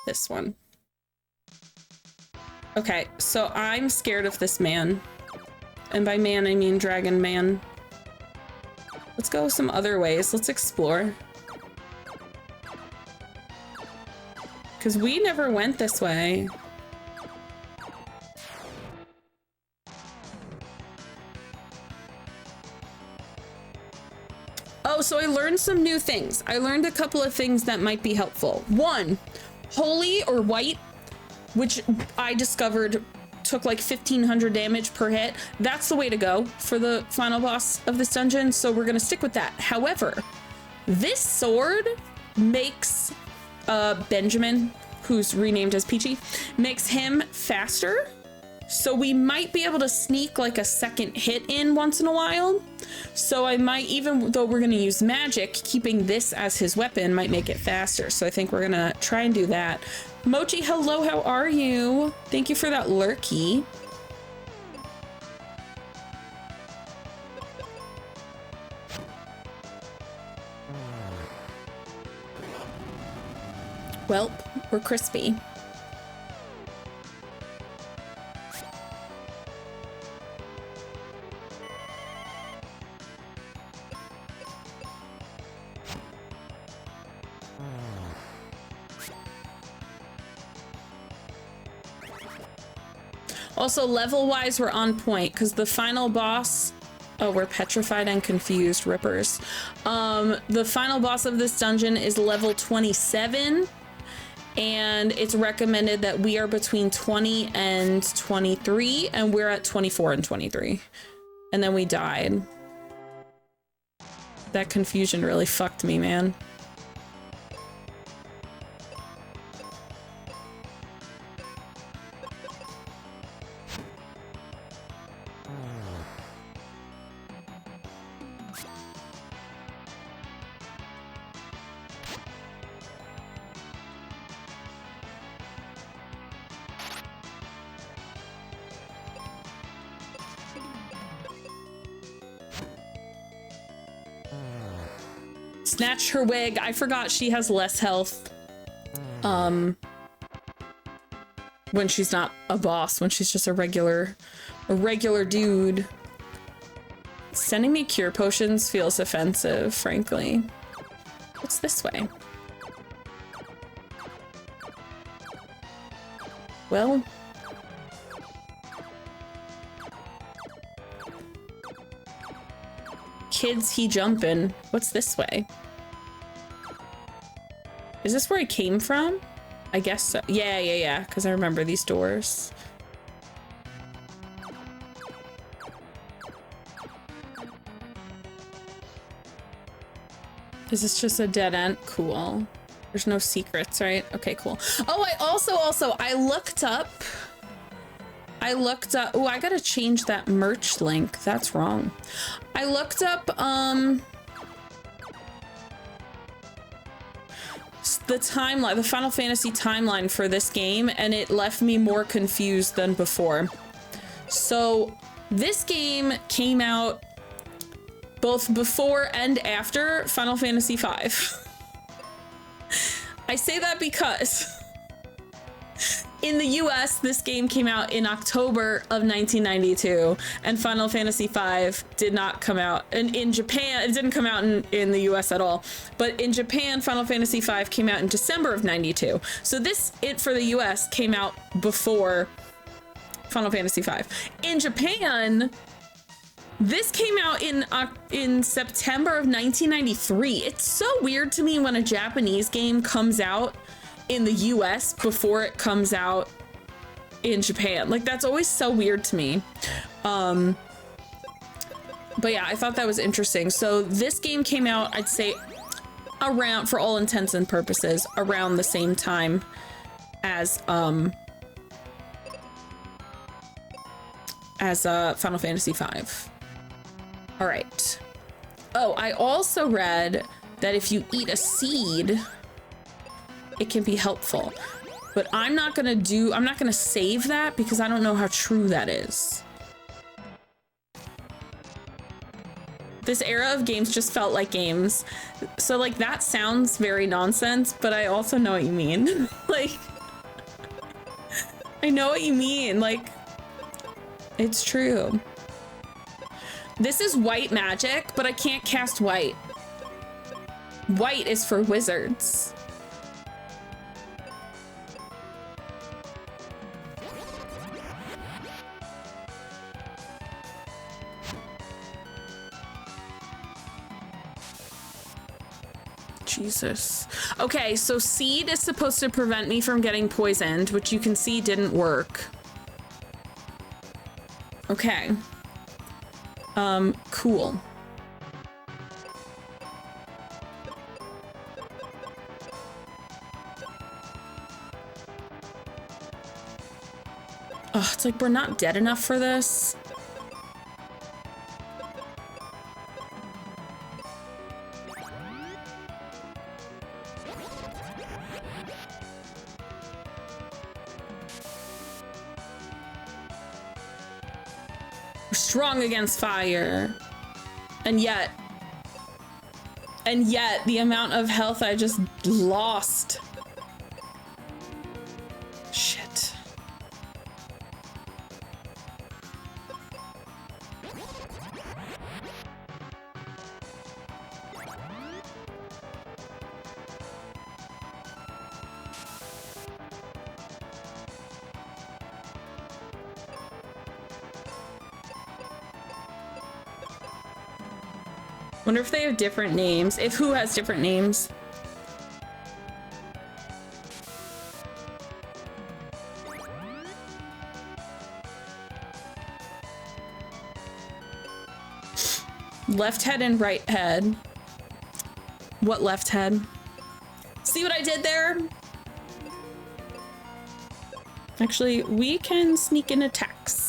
this one. Okay, so I'm scared of this man. And by man, I mean Dragon Man. Let's go some other ways. Let's explore. Because we never went this way. Oh, so I learned some new things. I learned a couple of things that might be helpful. One, holy or white, which I discovered took like 1500 damage per hit. That's the way to go for the final boss of this dungeon, so we're gonna stick with that. However, this sword makes Benjamin, who's renamed as Peachy, makes him faster. So we might be able to sneak like a second hit in once in a while. So I might, even though we're gonna use magic, keeping this as his weapon might make it faster. So I think we're gonna try and do that. Mochi, hello, how are you? Thank you for that lurky. Welp, we're crispy. Also, level-wise, we're on point, because the final boss... Oh, we're petrified and confused, rippers. The final boss of this dungeon is level 27, and it's recommended that we are between 20 and 23, and we're at 24 and 23. And then we died. That confusion really fucked me, man. Snatch her wig. I forgot she has less health when she's not a boss, when she's just a regular dude. Sending me cure potions feels offensive, frankly. What's this way? Well, kids, he jumping. What's this way? Is this where I came from? I guess so. Yeah, because I remember these doors. Is this just a dead end? Cool. There's no secrets, right? Okay, cool. Oh, I also, I looked up, oh, I gotta change that merch link. That's wrong. I looked up, the timeline, the Final Fantasy timeline for this game, and it left me more confused than before. So this game came out both before and after Final Fantasy V. I say that because in the US, this game came out in October of 1992, and Final Fantasy V did not come out. And in Japan, it didn't come out in the US at all. But in Japan, Final Fantasy V came out in December of 92. So it for the US came out before Final Fantasy V. In Japan, this came out in September of 1993. It's so weird to me when a Japanese game comes out in the US before it comes out in Japan. Like, that's always so weird to me. But yeah, I thought that was interesting. So this game came out, I'd say, around, for all intents and purposes, around the same time as Final Fantasy V. All right. Oh, I also read that if you eat a seed, it can be helpful, but I'm not gonna save that because I don't know how true that is. This era of games just felt like games. So like, that sounds very nonsense, but I also know what you mean. Like, I know what you mean. Like, it's true. This is white magic, but I can't cast white. White is for wizards. Jesus. Okay, so seed is supposed to prevent me from getting poisoned, which you can see didn't work. Okay. Cool. Oh, it's like we're not dead enough for this. We're strong against fire. And yet the amount of health I just lost. Shit. Wonder if they have different names. If who has different names. Left head and right head. What left head? See what I did there? Actually, we can sneak in attacks.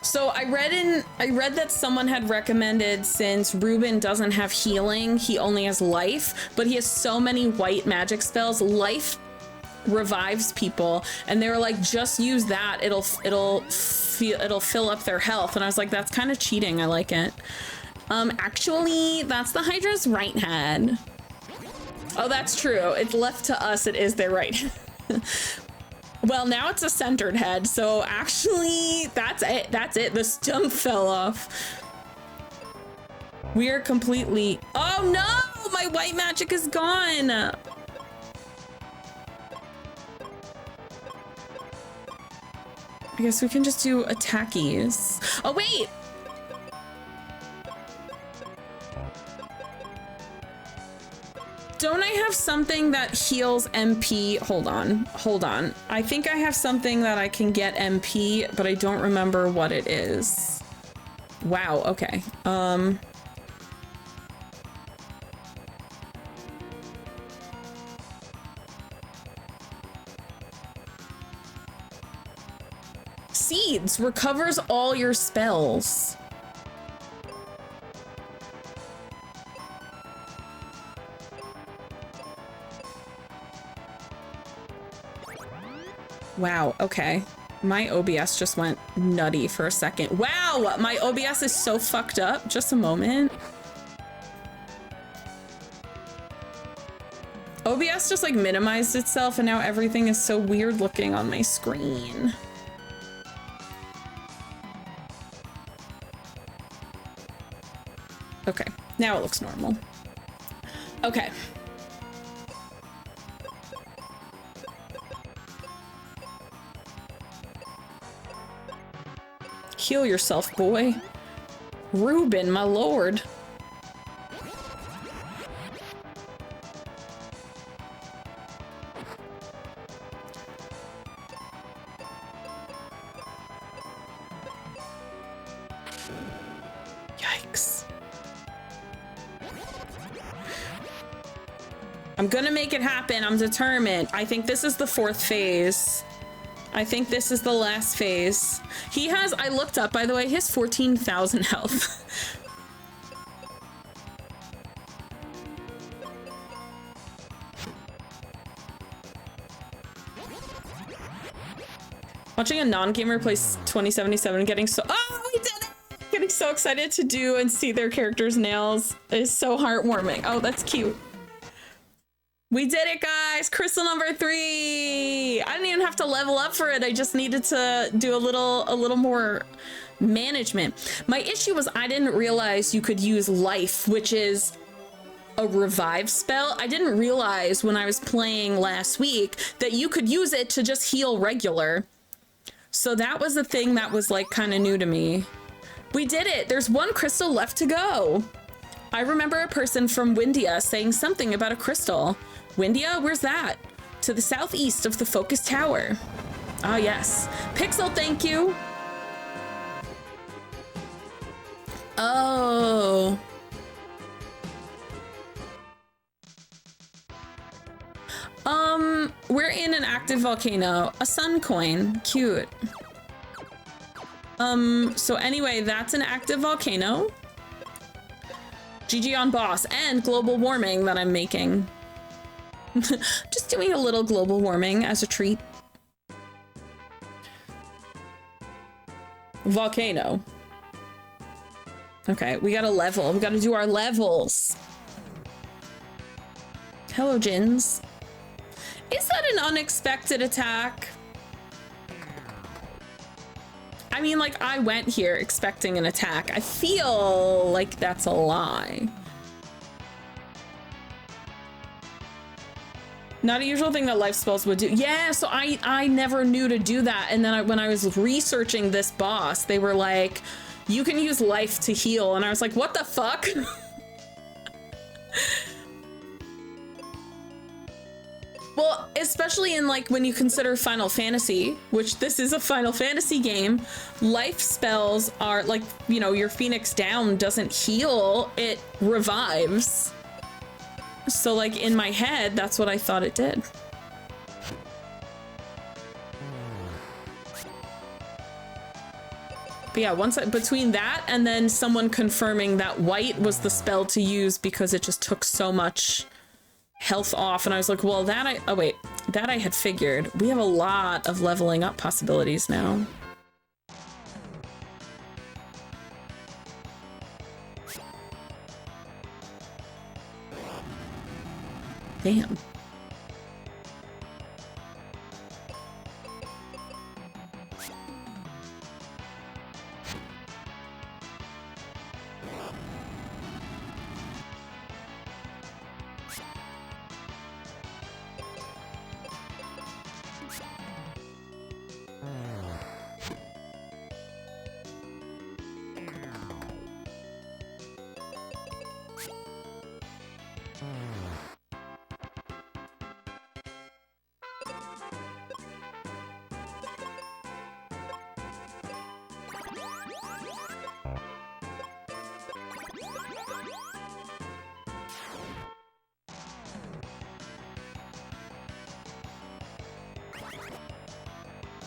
So I read that someone had recommended, since Ruben doesn't have healing, he only has life, but he has so many white magic spells, life revives people, and they were like, just use that, it'll fill up their health. And I was like, that's kind of cheating. I like it. Actually, that's the Hydra's right head. Oh, that's true. It's left to us. It is their right head. Well, now it's a centered head, so actually, that's it. That's it. The stump fell off. We are completely... Oh no! My white magic is gone! I guess we can just do attackies. Oh, wait! Don't I have something that heals MP? Hold on. I think I have something that I can get MP, but I don't remember what it is. Wow, okay. Seeds recovers all your spells. Wow, okay. My OBS just went nutty for a second. Wow, my OBS is so fucked up. Just a moment. OBS just like minimized itself and now everything is so weird looking on my screen. Okay, now it looks normal. Okay. Heal yourself, boy. Ruben, my lord. Yikes. I'm gonna make it happen. I'm determined. I think this is the 4th phase. I think this is the last phase. He has, I looked up, by the way, he has 14,000 health. Watching a non-gamer play 2077 getting so— oh, we did it! Getting so excited to do and see their characters' nails is so heartwarming. Oh, that's cute. We did it, guys! Crystal number 3! I didn't even have to level up for it. I just needed to do a little more management. My issue was I didn't realize you could use life, which is a revive spell. I didn't realize when I was playing last week that you could use it to just heal regular. So that was the thing that was like kind of new to me. We did it! There's one crystal left to go. I remember a person from Windia saying something about a crystal. Windia, where's that? To the southeast of the Focus Tower. Ah, yes. Pixel, thank you. Oh. We're in an active volcano. A sun coin. Cute. So anyway, that's an active volcano. GG on boss and global warming that I'm making. Just doing a little global warming as a treat. Volcano. Okay, we gotta level. We gotta do our levels. Hello, Jins. Is that an unexpected attack? I mean, like, I went here expecting an attack. I feel like that's a lie. Not a usual thing that life spells would do. Yeah, so I never knew to do that. And then when I was researching this boss, they were like, you can use life to heal. And I was like, what the fuck? Well, especially in like when you consider Final Fantasy, which this is a Final Fantasy game, life spells are like, you know, your Phoenix Down doesn't heal, it revives. So like in my head, that's what I thought it did. But yeah, between that and then someone confirming that white was the spell to use because it just took so much health off, and I was like, well, that I had figured. We have a lot of leveling up possibilities now. Damn.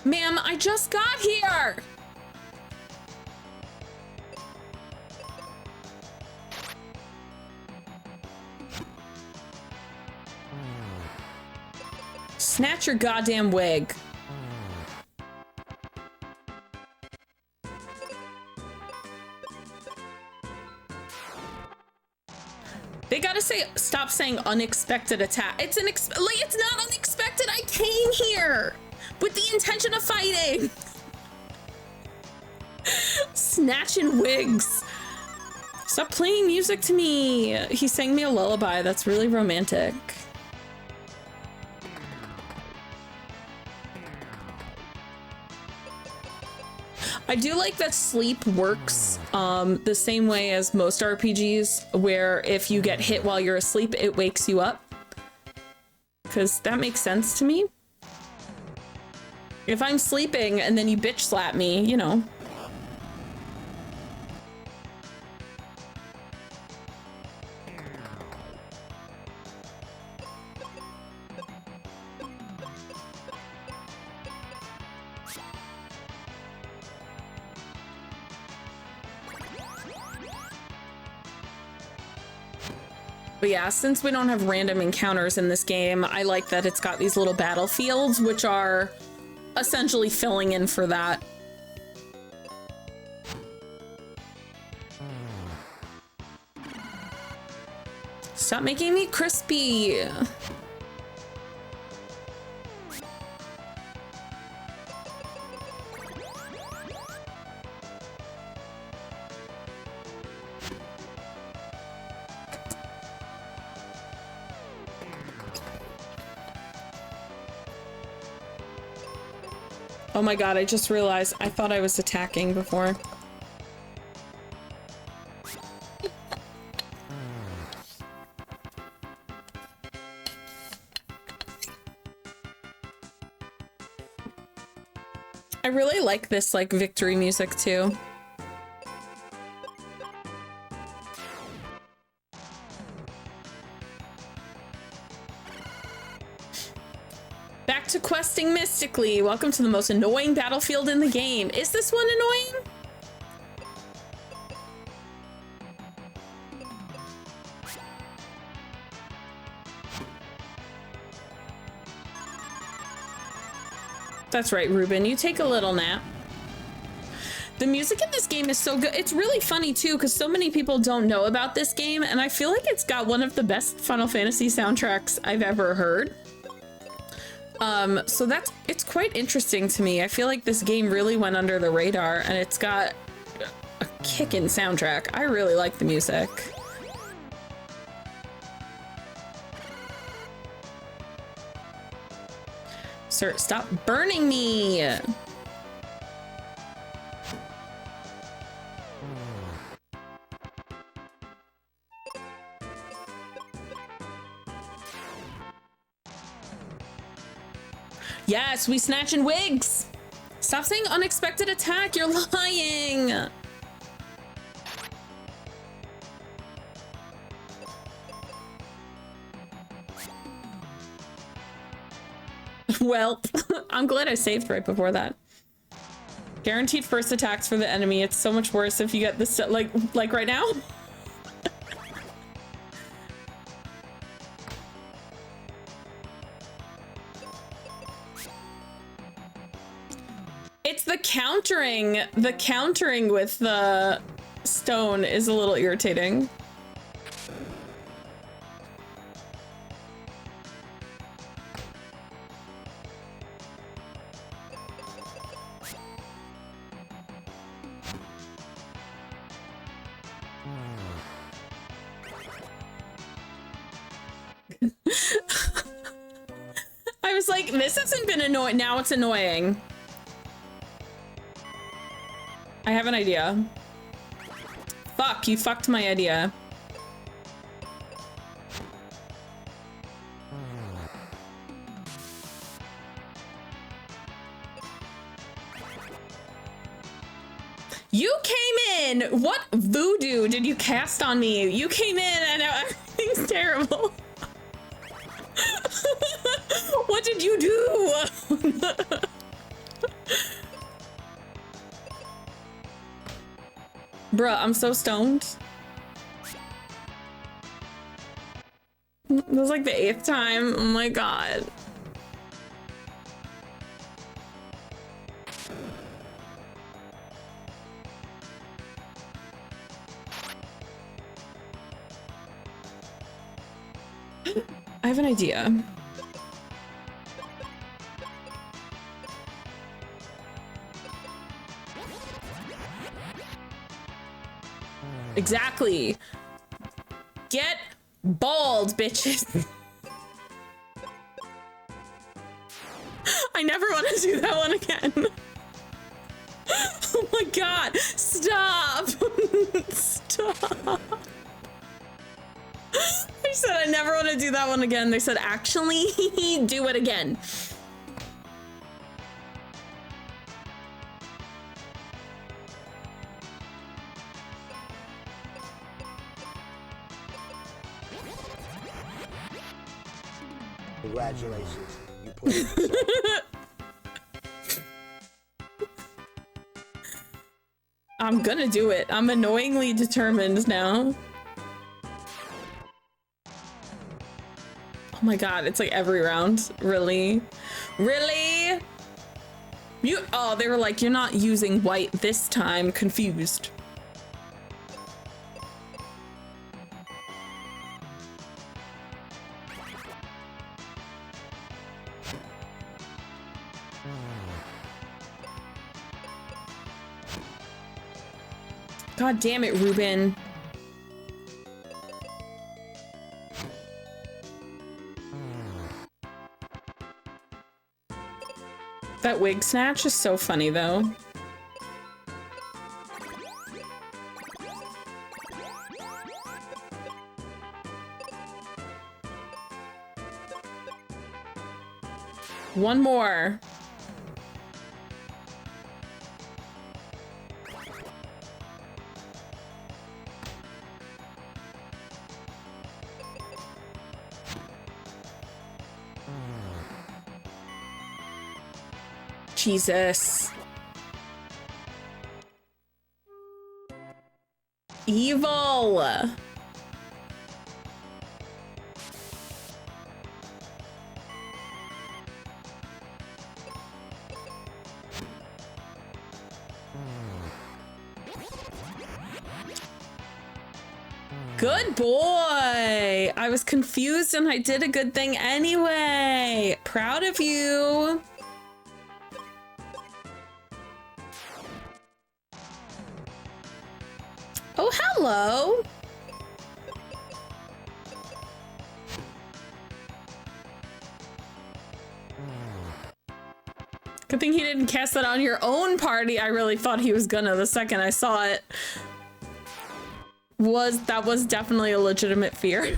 Ma'am, I just got here! Snatch your goddamn wig. They gotta stop saying unexpected attack. It's it's not unexpected. I came here with the intention of fighting. Snatching wigs. Stop playing music to me. He sang me a lullaby. That's really romantic. I do like that sleep works the same way as most RPGs, where if you get hit while you're asleep, it wakes you up. Because that makes sense to me. If I'm sleeping and then you bitch slap me, you know. But yeah, since we don't have random encounters in this game, I like that it's got these little battlefields, which are essentially filling in for that. Stop making me crispy. Oh my god, I just realized I thought I was attacking before. I really like this, like, victory music, too. Back to questing mystically. Welcome to the most annoying battlefield in the game. Is this one annoying? That's right, Ruben. You take a little nap. The music in this game is so good. It's really funny, too, because so many people don't know about this game, and I feel like it's got one of the best Final Fantasy soundtracks I've ever heard. So it's quite interesting to me. I feel like this game really went under the radar, and it's got a kickin' soundtrack. I really like the music. Sir, stop burning me! Yes, we snatching wigs! Stop saying unexpected attack, you're lying! Well, I'm glad I saved right before that. Guaranteed first attacks for the enemy. It's so much worse if you get this, like right now. It's the countering. The countering with the stone is a little irritating. I was like, this hasn't been annoying. Now it's annoying. I have an idea. Fuck, you fucked my idea. You came in! What voodoo did you cast on me? You came in and now everything's terrible. What did you do? Bruh, I'm so stoned. That was like the 8th time. Oh my god. I have an idea. Exactly. Get bald, bitches. I never want to do that one again. Oh my god. Stop. Stop. I said I never want to do that one again. They said, actually, do it again. Congratulations, you played. I'm gonna do it. I'm annoyingly determined now. Oh my god, it's like every round. Really? Really? Oh, they were like, you're not using white this time. Confused. God damn it, Ruben. That wig snatch is so funny, though. One more. Jesus. Evil. Good boy. I was confused and I did a good thing anyway. Proud of you. Oh, hello. Good thing he didn't cast that on your own party. I really thought he was gonna the second I saw it. That was definitely a legitimate fear.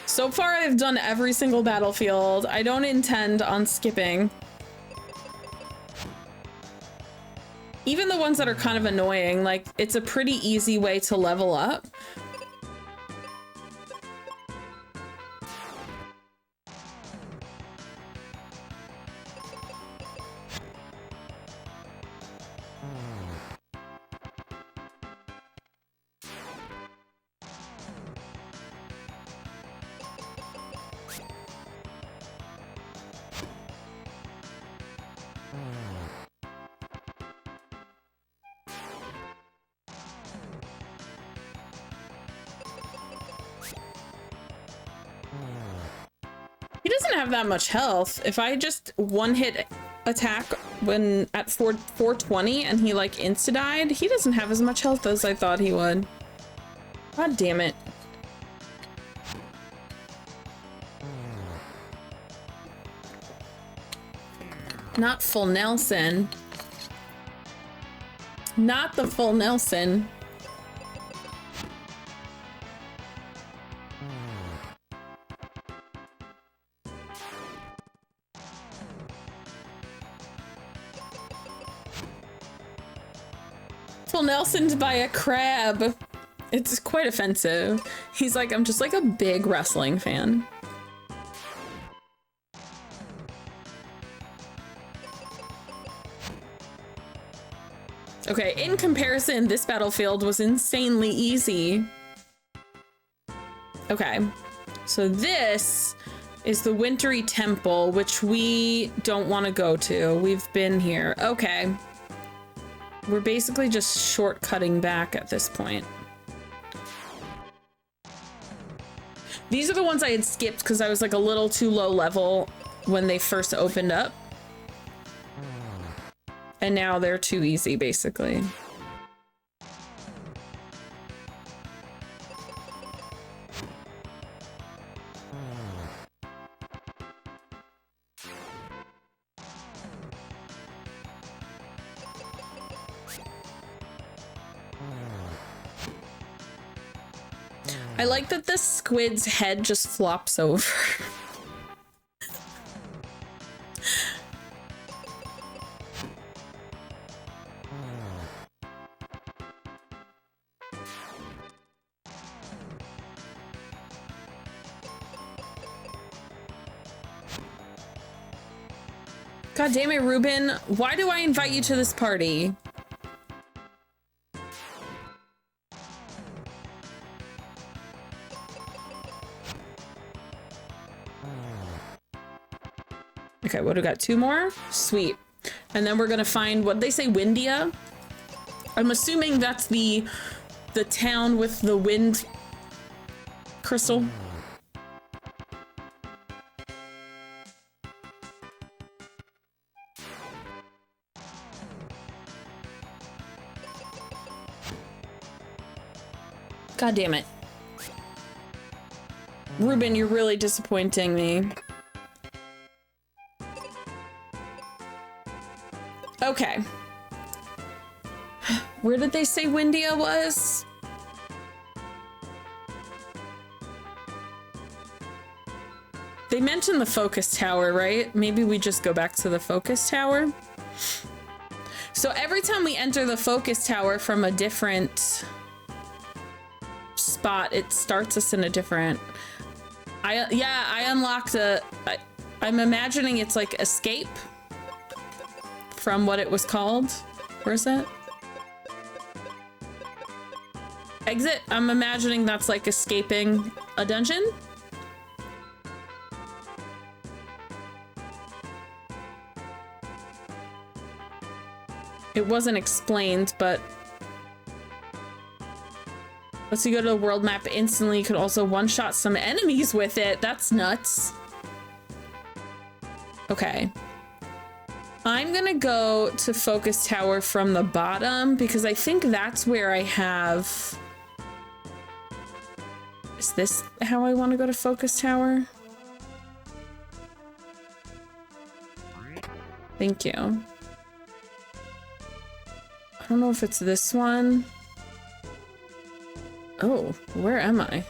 So far, I've done every single battlefield. I don't intend on skipping. Even the ones that are kind of annoying, like, it's a pretty easy way to level up. He doesn't have that much health. If I just one-hit attack when at 420 and he like insta-died, he doesn't have as much health as I thought he would. God damn it. Not full Nelson. Not the full Nelson. Full Nelson's by a crab. It's quite offensive. He's like, I'm just like a big wrestling fan. Okay, in comparison, this battlefield was insanely easy. Okay, so this is the Wintry Temple, which we don't want to go to. We've been here. Okay. We're basically just shortcutting back at this point. These are the ones I had skipped because I was like a little too low level when they first opened up. And now they're too easy, basically. I like that the squid's head just flops over. God damn it, Ruben. Why do I invite you to this party? Okay, what do we got? 2 more? Sweet. And then we're gonna find, what they say, Windia? I'm assuming that's the town with the wind crystal. God damn it. Ruben, you're really disappointing me. Okay. Where did they say Windia was? They mentioned the focus tower, right? Maybe we just go back to the focus tower. So every time we enter the focus tower from a different spot, it starts us in a different... I unlocked I'm imagining it's like escape from what it was called. Where is that? Exit? I'm imagining that's like escaping a dungeon. It wasn't explained, but once you go to the world map instantly, you could also one-shot some enemies with it. That's nuts. Okay. I'm gonna go to Focus Tower from the bottom because I think that's where I have... Is this how I want to go to Focus Tower? Thank you. I don't know if it's this one. Oh, where am I?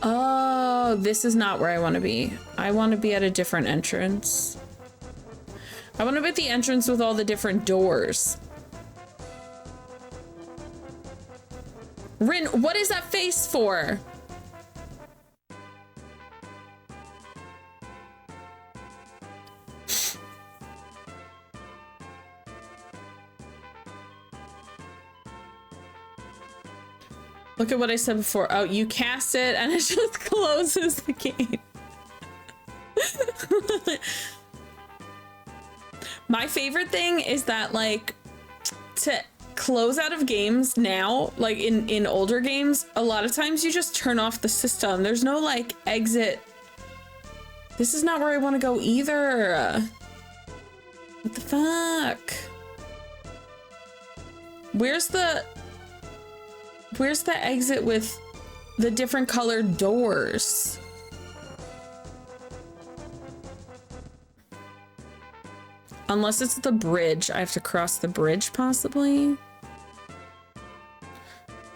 Oh, this is not where I want to be. I want to be at a different entrance. I want to be at the entrance with all the different doors. Rin, what is that face for? Look at what I said before. Oh, you cast it and it just closes the game. My favorite thing is that, like, to close out of games now, like in older games, a lot of times you just turn off the system. There's no, like, exit. This is not where I want to go either. What the fuck? Where's the exit with the different colored doors? Unless it's the bridge. I have to cross the bridge, possibly.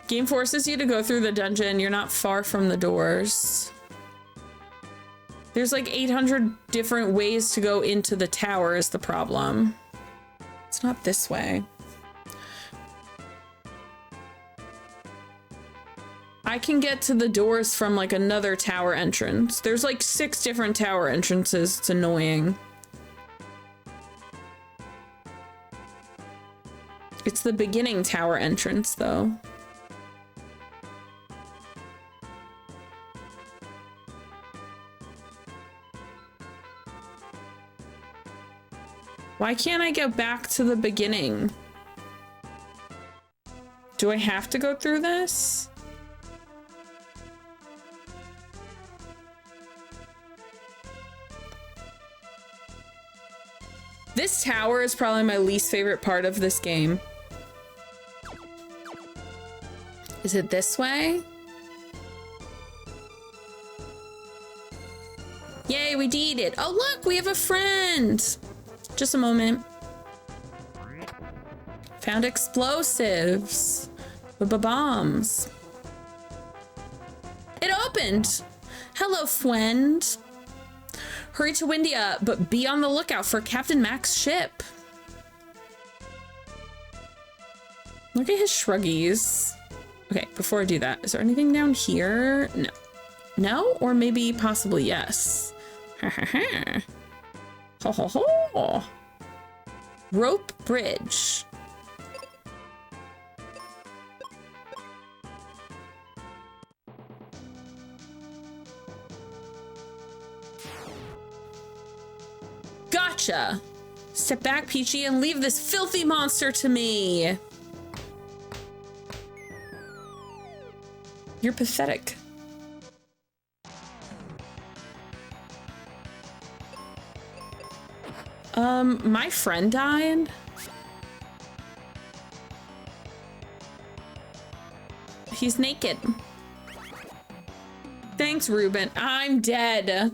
Game forces you to go through the dungeon. You're not far from the doors. There's like 800 different ways to go into the tower is the problem. It's not this way. I can get to the doors from like another tower entrance. There's like 6 different tower entrances. It's annoying. It's the beginning tower entrance though. Why can't I get back to the beginning? Do I have to go through this? This tower is probably my least favorite part of this game. Is it this way? Yay, we did it. Oh, look, we have a friend. Just a moment. Found explosives. Bombs. It opened. Hello, friend. Hurry to Windia, but be on the lookout for Captain Mac's ship. Look at his shruggies. Okay, before I do that, is there anything down here? No. No? Or maybe possibly yes. Ha ha ha. Ho ho ho. Rope bridge. Gotcha. Step back, Peachy, and leave this filthy monster to me. You're pathetic. My friend died. He's naked. Thanks, Ruben. I'm dead.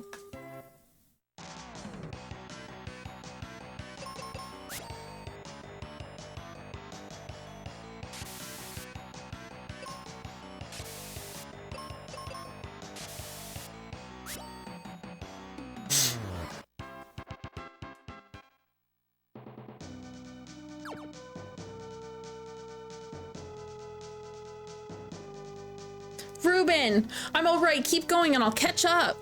Ruben, I'm all right. Keep going and I'll catch up.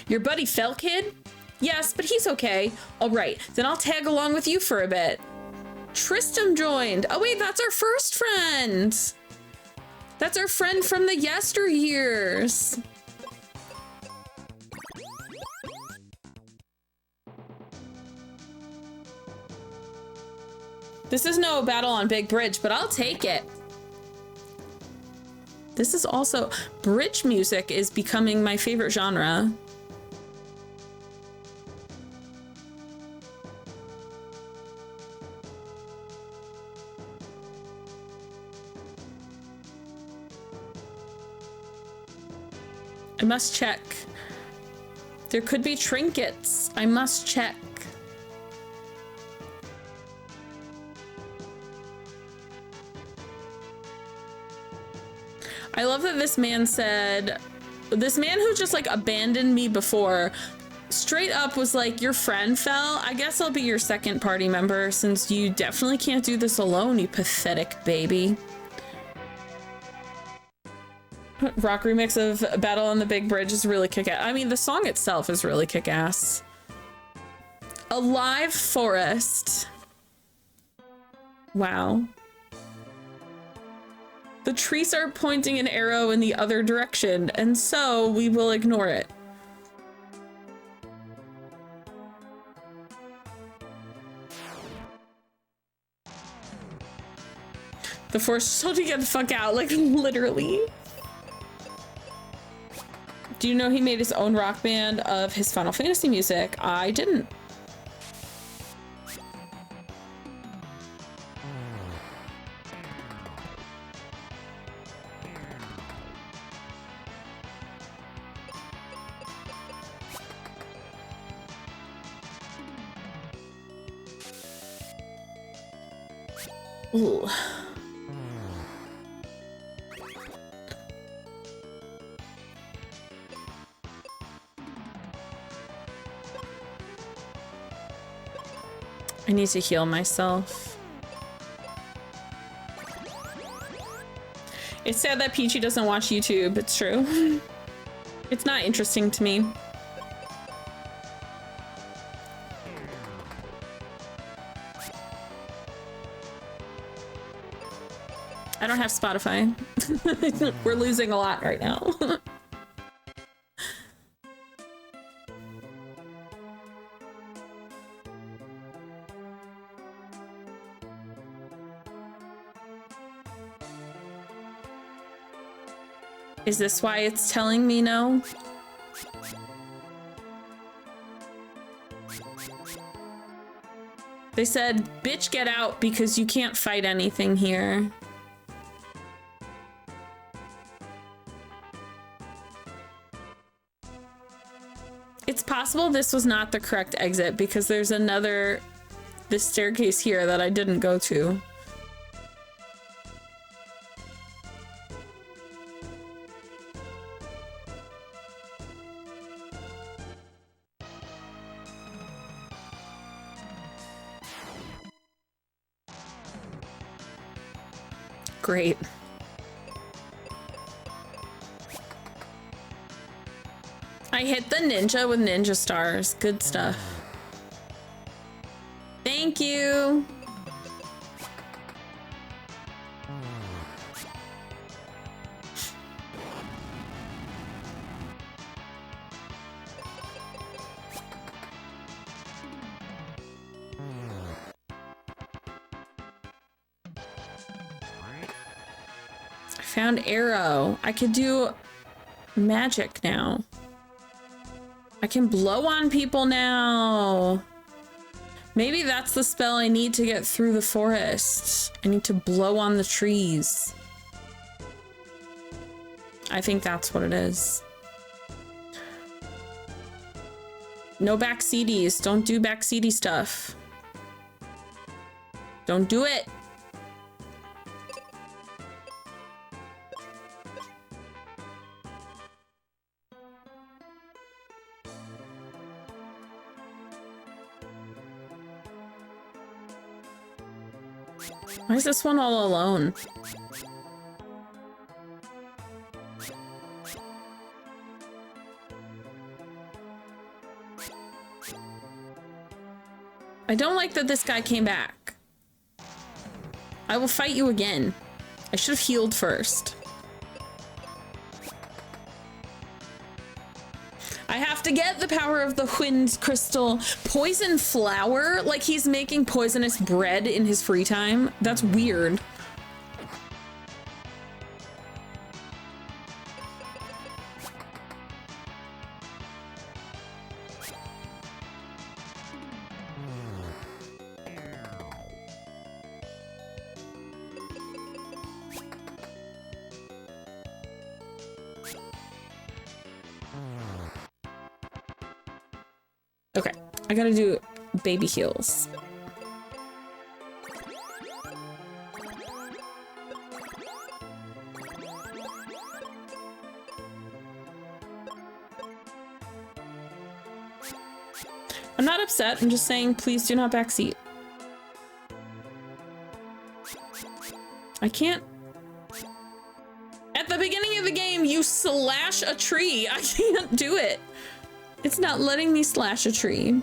Your buddy fell, kid? Yes, but he's okay. All right, then I'll tag along with you for a bit. Tristram joined. Oh wait, that's our first friend. That's our friend from the yesteryears. This is no battle on Big Bridge, but I'll take it. This is also, bridge music is becoming my favorite genre. I must check. There could be trinkets. I must check. I love that this man said, this man who just like abandoned me before, straight up was like, your friend fell. I guess I'll be your second party member since you definitely can't do this alone, you pathetic baby. Rock remix of Battle on the Big Bridge is really kick-ass. I mean, the song itself is really kick-ass. A live forest. Wow. The trees are pointing an arrow in the other direction, and so we will ignore it. The forest told you to get the fuck out, like literally. Do you know he made his own rock band of his Final Fantasy music? I didn't. Ooh. I need to heal myself. It's sad that Peachy doesn't watch YouTube. It's true. It's not interesting to me. I don't have Spotify. We're losing a lot right now. Is this why it's telling me no? They said, bitch, get out because you can't fight anything here. It's possible this was not the correct exit because there's this staircase here that I didn't go to. Great. I hit the ninja with ninja stars. Good stuff. Thank you. I found arrow. I could do magic now. I can blow on people now. Maybe that's the spell I need to get through the forest. I need to blow on the trees. I think that's what it is. No backseaties. Don't do backseaty stuff. Don't do it. Why is this one all alone? I don't like that this guy came back. I will fight you again. I should have healed first. I have to get the power of the wind crystal. Poison flower? Like he's making poisonous bread in his free time? That's weird. Okay, I gotta do baby heals. I'm not upset, I'm just saying please do not backseat. I can't. At the beginning of the game, you slash a tree. I can't do it. It's not letting me slash a tree.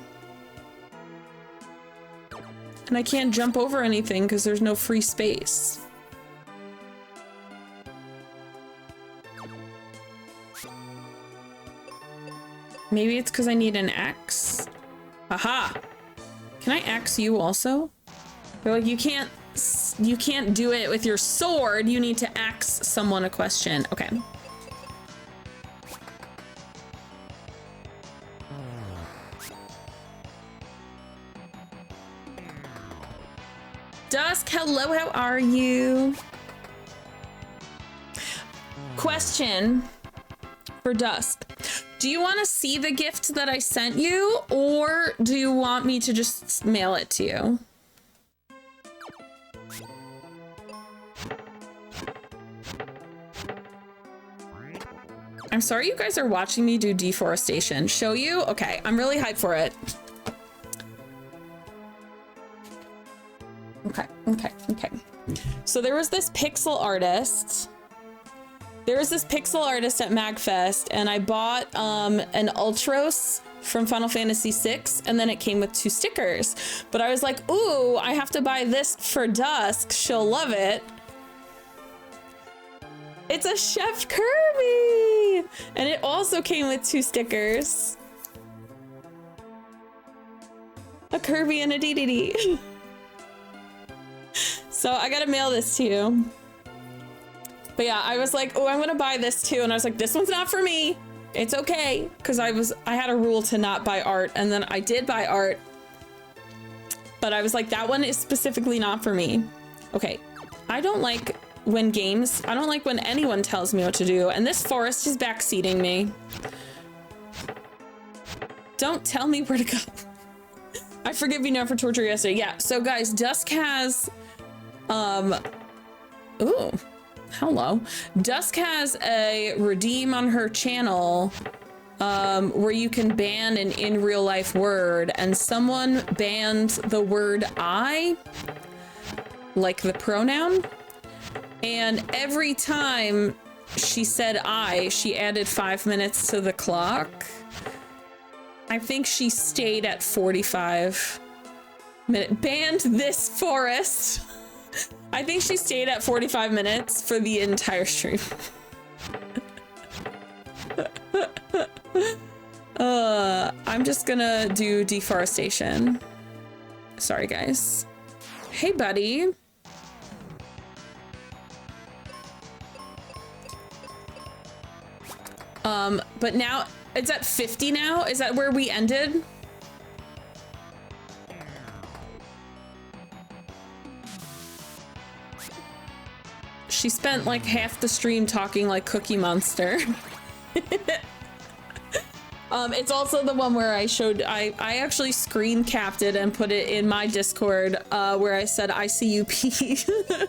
And I can't jump over anything because there's no free space. Maybe it's because I need an axe. Aha! Can I axe you also? They're like, you can't do it with your sword. You need to axe someone a question. Okay. Dusk, hello, how are you? Question for Dusk. Do you want to see the gift that I sent you, or do you want me to just mail it to you? I'm sorry you guys are watching me do deforestation. Show you? Okay, I'm really hyped for it. Okay. So there was this pixel artist. There was this pixel artist at MagFest, and I bought an Ultros from Final Fantasy VI, and then it came with 2 stickers. But I was like, ooh, I have to buy this for Dusk. She'll love it. It's a Chef Kirby! And it also came with 2 stickers. A Kirby and a DDD. So I gotta mail this to you. But yeah, I was like, oh, I'm gonna buy this too. And I was like, this one's not for me. It's okay. Cause I had a rule to not buy art, and then I did buy art. But I was like, that one is specifically not for me. Okay. I don't like when anyone tells me what to do. And this forest is backseating me. Don't tell me where to go. I forgive you now for torture yesterday. Yeah, so guys, Dusk has, ooh, hello. Dusk has a redeem on her channel, where you can ban an in real life word, and someone banned the word I, like the pronoun. And every time she said she added 5 minutes to the clock. I think she stayed at 45 minutes. Banned this forest. I think she stayed at 45 minutes for the entire stream. I'm just gonna do deforestation. Sorry, guys. Hey, buddy. But now it's at 50 now. Is that where we ended? She spent like half the stream talking like Cookie Monster. It's also the one where I showed, I actually screen capped it and put it in my Discord, where I said ICUP.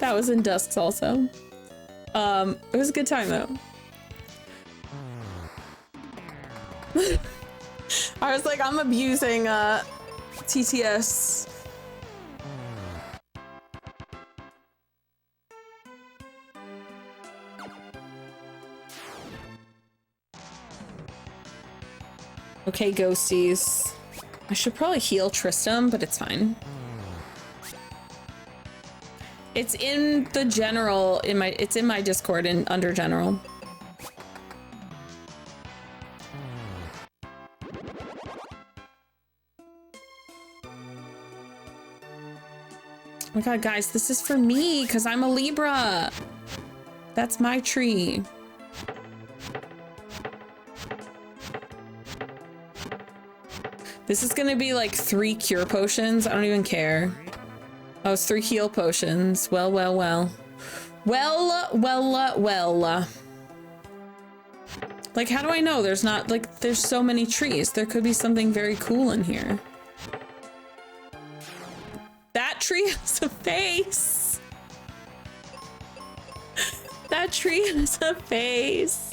That was in Dusks also. It was a good time though. I was like, I'm abusing, TTS. Okay, ghosties. I should probably heal Tristram, but it's fine. It's in the general, it's in my Discord and under general. Oh my god, guys, this is for me because I'm a Libra. That's my tree. This is gonna be like 3 cure potions. I don't even care. Oh, it's 3 heal potions. Well, well, well. Well. Like, how do I know there's not, like, there's so many trees? There could be something very cool in here. That tree has a face. That tree has a face.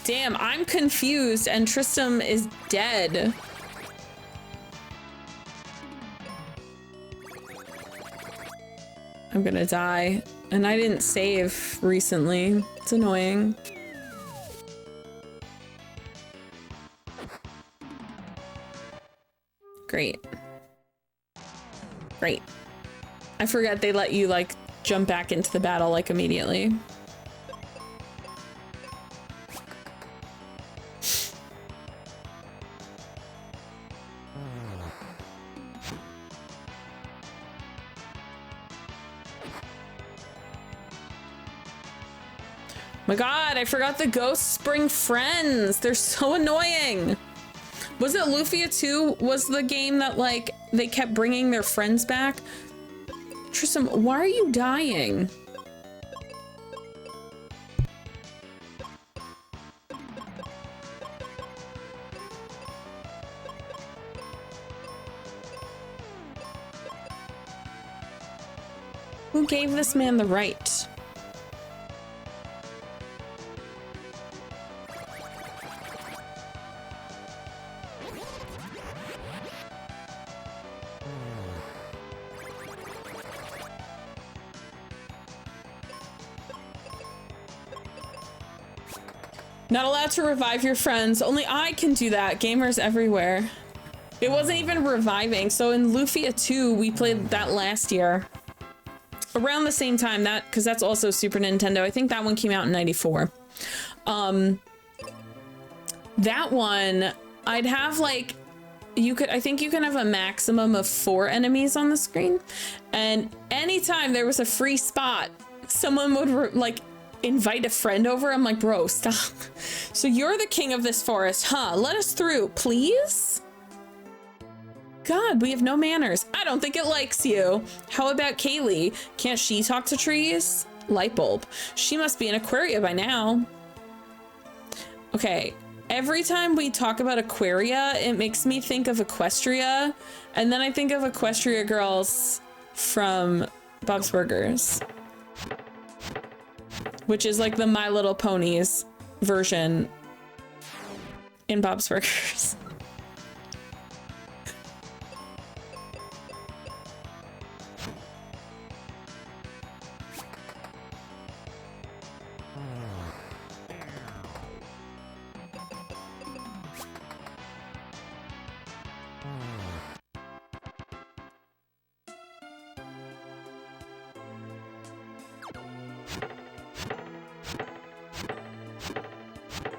Damn, I'm confused and Tristram is dead. I'm gonna die. And I didn't save recently. It's annoying. Great. Great. I forgot they let you like jump back into the battle like immediately. My god, I forgot the ghosts bring friends. They're so annoying. Was it Lufia 2 was the game that like they kept bringing their friends back? Tristram, why are you dying? Who gave this man the right? Not allowed to revive your friends. Only I can do that. Gamers everywhere. It wasn't even reviving. So in Lufia 2, we played that last year. Around the same time, because that's also Super Nintendo. I think that one came out in '94. That one, I'd have like, I think you can have a maximum of 4 enemies on the screen. And anytime there was a free spot, someone would like, invite a friend over. I'm like, bro, stop. So you're the king of this forest, huh? Let us through, please. God, we have no manners. I don't think it likes you. How about Kaylee? Can't she talk to trees? Light bulb. She must be an Aquaria by now. Okay, every time we talk about Aquaria, it makes me think of Equestria, and then I think of Equestria girls from Bob's Burgers. which is like the My Little Ponies version in Bob's Burgers.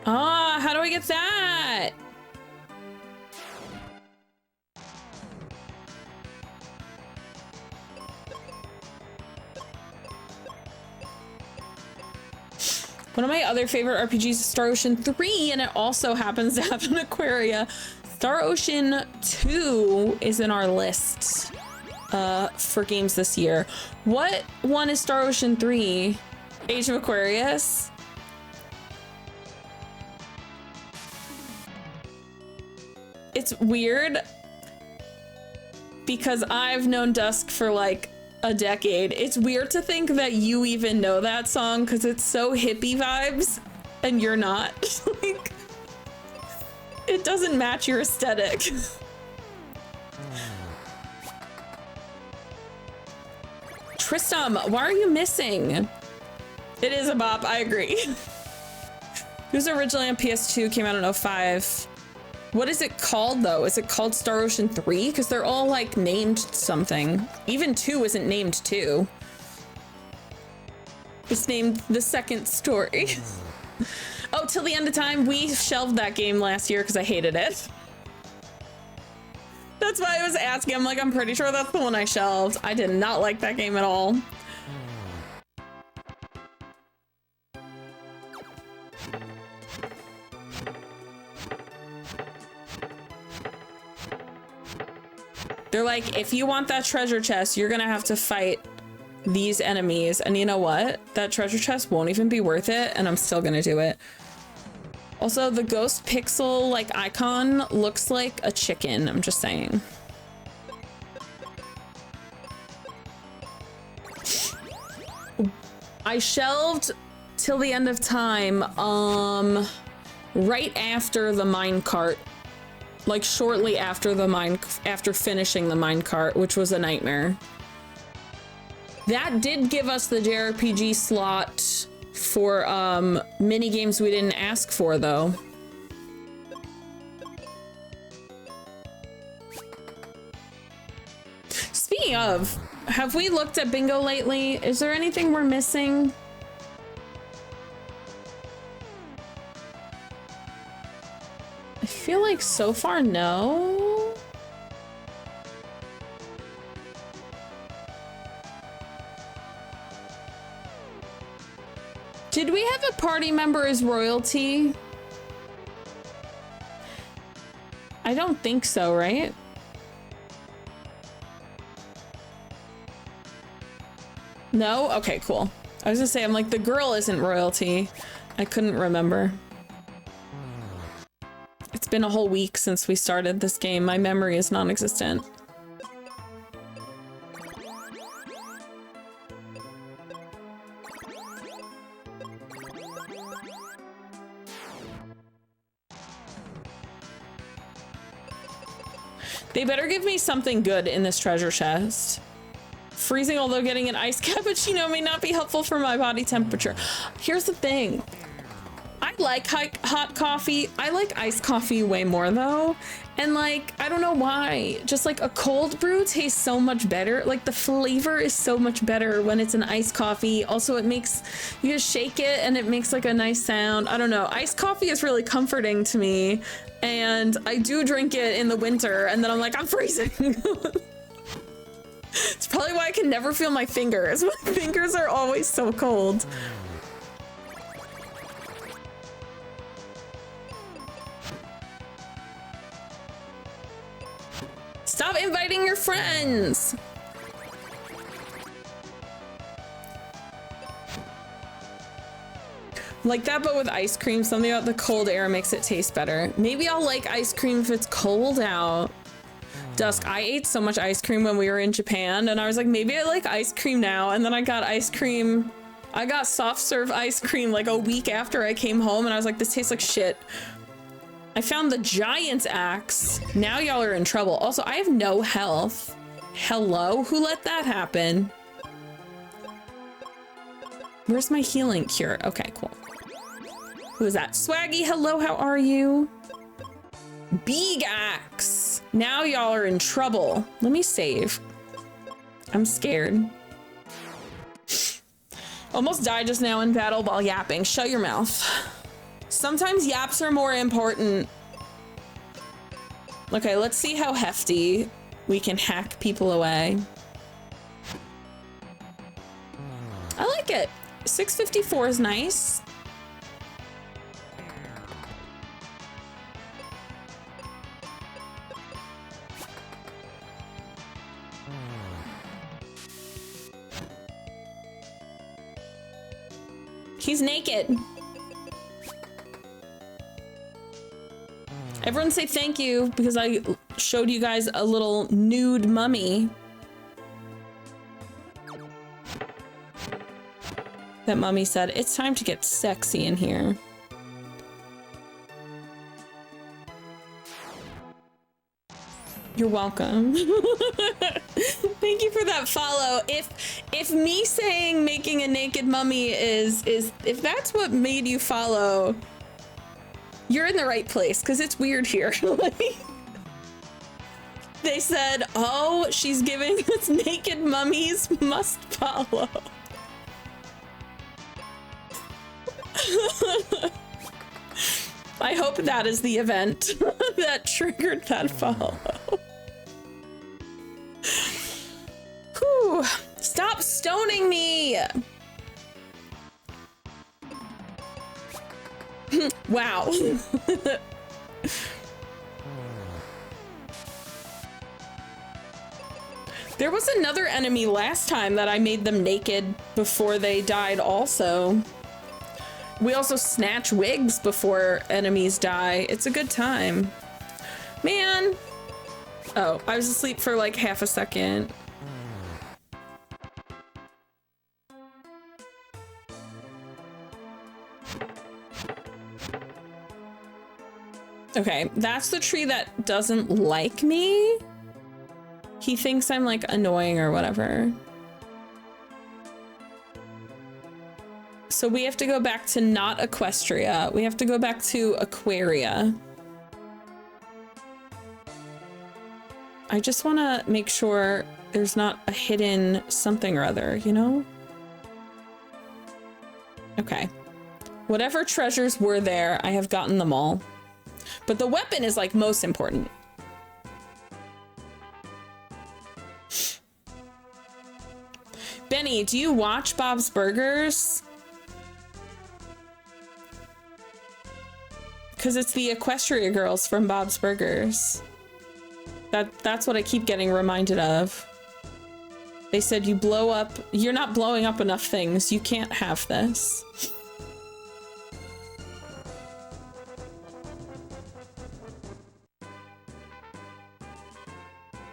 Ah, how do I get that? One of my other favorite RPGs is Star Ocean 3, and it also happens to have an Aquaria. Star Ocean 2 is in our list for games this year. What one is Star Ocean 3? Age of Aquarius? It's weird because I've known Dusk for like a decade. It's weird to think that you even know that song because it's so hippie vibes and you're not. Like, it doesn't match your aesthetic. Tristram, why are you missing? It is a bop, I agree. It was originally on PS2, came out in 05. What is it called though? Is it called Star Ocean 3? Because they're all like named something. Even 2 isn't named 2. It's named The Second Story. Oh, Till the End of Time. We shelved that game last year because I hated it. That's why I was asking. I'm like, I'm pretty sure that's the one I shelved. I did not like that game at all. They're like, if you want that treasure chest, you're gonna have to fight these enemies. And you know what? That treasure chest won't even be worth it, and I'm still gonna do it. Also, the ghost pixel like icon looks like a chicken. I'm just saying. I shelved Till the End of Time right after the minecart. Like shortly after after finishing the minecart, which was a nightmare. That did give us the JRPG slot for mini games we didn't ask for though. Speaking of, have we looked at bingo lately? Is there anything we're missing? I feel like so far, no. Did we have a party member as royalty? I don't think so, right? No? Okay, cool. I was gonna say, I'm like, the girl isn't royalty. I couldn't remember. It's been a whole week since we started this game. My memory is non-existent. They better give me something good in this treasure chest. Freezing, although getting an iced cappuccino may not be helpful for my body temperature. Here's the thing. I like hot coffee. I like iced coffee way more though. And like, I don't know why. Just like a cold brew tastes so much better. Like the flavor is so much better when it's an iced coffee. Also, it makes, you just shake it and it makes like a nice sound. I don't know. Iced coffee is really comforting to me. And I do drink it in the winter and then I'm like, I'm freezing. It's probably why I can never feel my fingers. My fingers are always so cold. Stop inviting your friends. Like that, but with ice cream. Something about the cold air makes it taste better. Maybe I'll like ice cream if it's cold out. Dusk, I ate so much ice cream when we were in Japan and I was like, maybe I like ice cream now. And then I got ice cream I got soft serve ice cream like a week after I came home and I was like, this tastes like shit. I found the giant's axe. Now y'all are in trouble. Also, I have no health. Hello? Who let that happen? Where's my healing cure? Okay, cool. Who is that? Swaggy, hello, how are you? Big axe. Now y'all are in trouble. Let me save. I'm scared. Almost died just now in battle while yapping. Shut your mouth. Sometimes yaps are more important. Okay, let's see how hefty we can hack people away. I like it. 654 is nice. He's naked. Everyone say thank you because I showed you guys a little nude mummy. That mummy said, it's time to get sexy in here. You're welcome. Thank you for that follow. If me saying making a naked mummy is if that's what made you follow, you're in the right place because it's weird here. They said, oh, she's giving us naked mummies, must follow. I hope that is the event that triggered that follow. Whew. Stop stoning me! Wow. There was another enemy last time that I made them naked before they died also. We also snatch wigs before enemies die. It's a good time. Man. Oh, I was asleep for like half a second. Okay, that's the tree that doesn't like me. He thinks I'm like annoying or whatever. So we have to go back to not Equestria. We have to go back to Aquaria. I just want to make sure there's not a hidden something or other, you know? Okay. Whatever treasures were there, I have gotten them all. But the weapon is like most important. Benny, do you watch Bob's Burgers? Because it's the Equestria girls from Bob's Burgers. That's what I keep getting reminded of. They said you blow up, you're not blowing up enough things. You can't have this.